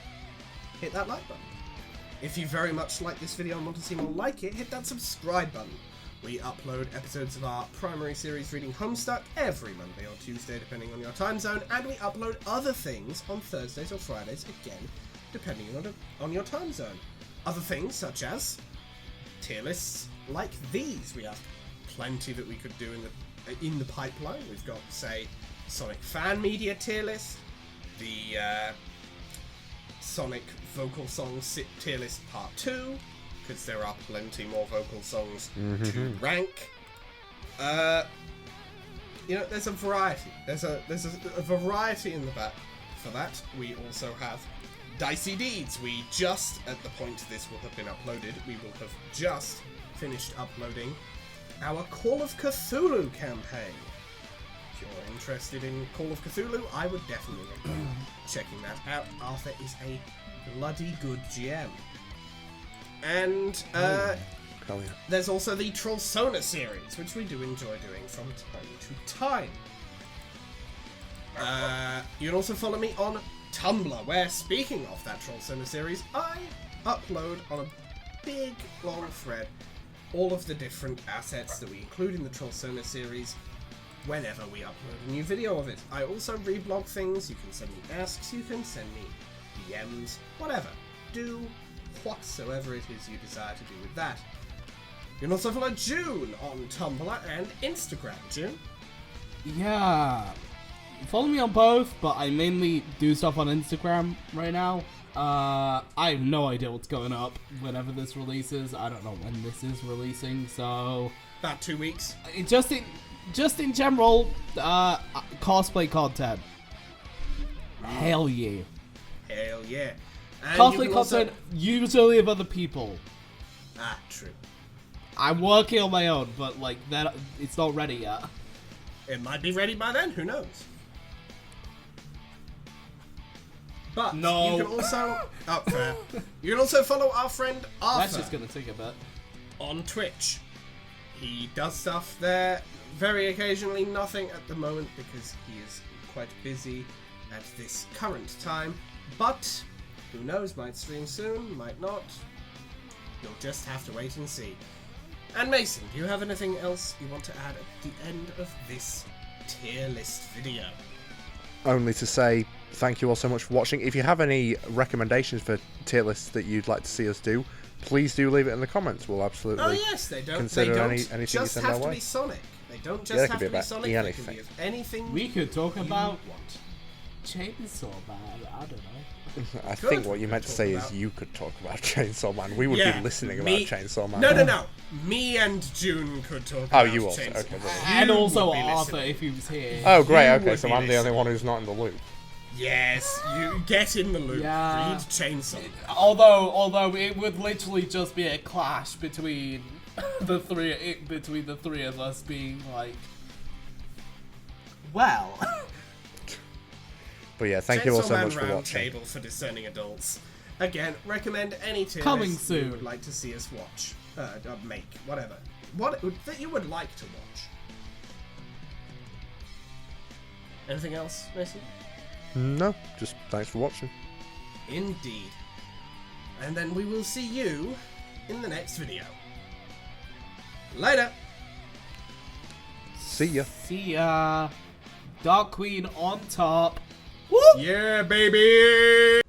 A: hit that like button. If you very much like this video and want to see more like it, hit that subscribe button. We upload episodes of our primary series Reading Homestuck every Monday or Tuesday, depending on your time zone, and we upload other things on Thursdays or Fridays, again, depending on your time zone. Other things such as tier lists like these. We have plenty that we could do in the pipeline. We've got, say, Sonic fan media tier list, the Sonic vocal songs tier list part 2, because there are plenty more vocal songs to rank. There's a variety. There's a variety in the back for that. We also have Dicey Deeds. We just, at the point this will have been uploaded, we will have just finished uploading our Call of Cthulhu campaign. If you're interested in Call of Cthulhu, I would definitely recommend checking that out. Arthur is a bloody good GM. And
C: Hell yeah.
A: there's also the Trollsona series, which we do enjoy doing from time to time. You can also follow me on Tumblr, where, speaking of that Trollsona series, I upload on a big, long thread all of the different assets that we include in the Trollsona series whenever we upload a new video of it. I also reblog things. You can send me asks, you can send me DMs, whatever. Do whatsoever it is you desire to do with that. You can also follow June on Tumblr and Instagram. June?
F: Yeah. Follow me on both, but I mainly do stuff on Instagram right now. I have no idea what's going up whenever this releases. I don't know when this is releasing, so
A: About 2 weeks.
F: just in general, cosplay content. Hell yeah.
A: Hell yeah. And you
F: Cosplay
A: can also-
F: content usually of other people.
A: Ah, true.
F: I'm working on my own, but like that, it's not ready yet.
A: It might be ready by then, who knows? But
F: No.
A: you can also fair. You can also follow our friend Arthur
F: That's just gonna take a bit.
A: on Twitch. He does stuff there, very occasionally, nothing at the moment because he is quite busy at this current time. But who knows, might stream soon, might not. You'll just have to wait and see. And Mason, do you have anything else you want to add at the end of this tier list video?
C: Only to say thank you all so much for watching. If you have any recommendations for tier lists that you'd like to see us do, please do leave it in the comments. We'll absolutely
A: Oh yes, they don't.
C: consider
A: They don't
C: anything you
A: just
C: send
A: have
C: our
A: to
C: way.
A: be Sonic. They don't just
C: Yeah, it could
A: have
C: be
A: to be
C: about
A: Sonic. They can
C: anything.
A: be of anything.
F: We could talk
A: you
F: about
A: want.
F: Chainsaw Man. I don't know.
C: I
A: Good.
C: think what you meant to
A: Talk
C: say
A: about-
C: is you could talk about Chainsaw Man. We would
A: Yeah,
C: be listening
A: me-
C: about Chainsaw Man.
A: No. Me and June could talk
C: Oh,
A: about
C: you also.
A: Chainsaw
C: Okay,
A: Man.
C: brilliant.
F: And
A: You
F: also
A: would be
F: Arthur,
A: listening.
F: if he was here.
C: Oh, great.
A: You
C: Okay,
A: would
C: so
A: be
C: I'm the only
A: listening.
C: one who's not in the loop.
A: Yes, you get in the loop.
F: Yeah.
A: Read Chainsaw Man.
F: Although it would literally just be a clash between the three of us being like, well,
C: But yeah, thank you all so
A: Man
C: much for
A: Round
C: watching.
A: Table for discerning adults. Again, recommend any tier
F: Coming
A: list
F: soon.
A: you would like to see us watch, make, whatever, that you would like to watch. Anything else, Mason?
C: No, just thanks for watching.
A: Indeed. And then we will see you in the next video. Later!
C: See ya.
F: See ya. Dark Queen on top.
A: Yeah, baby!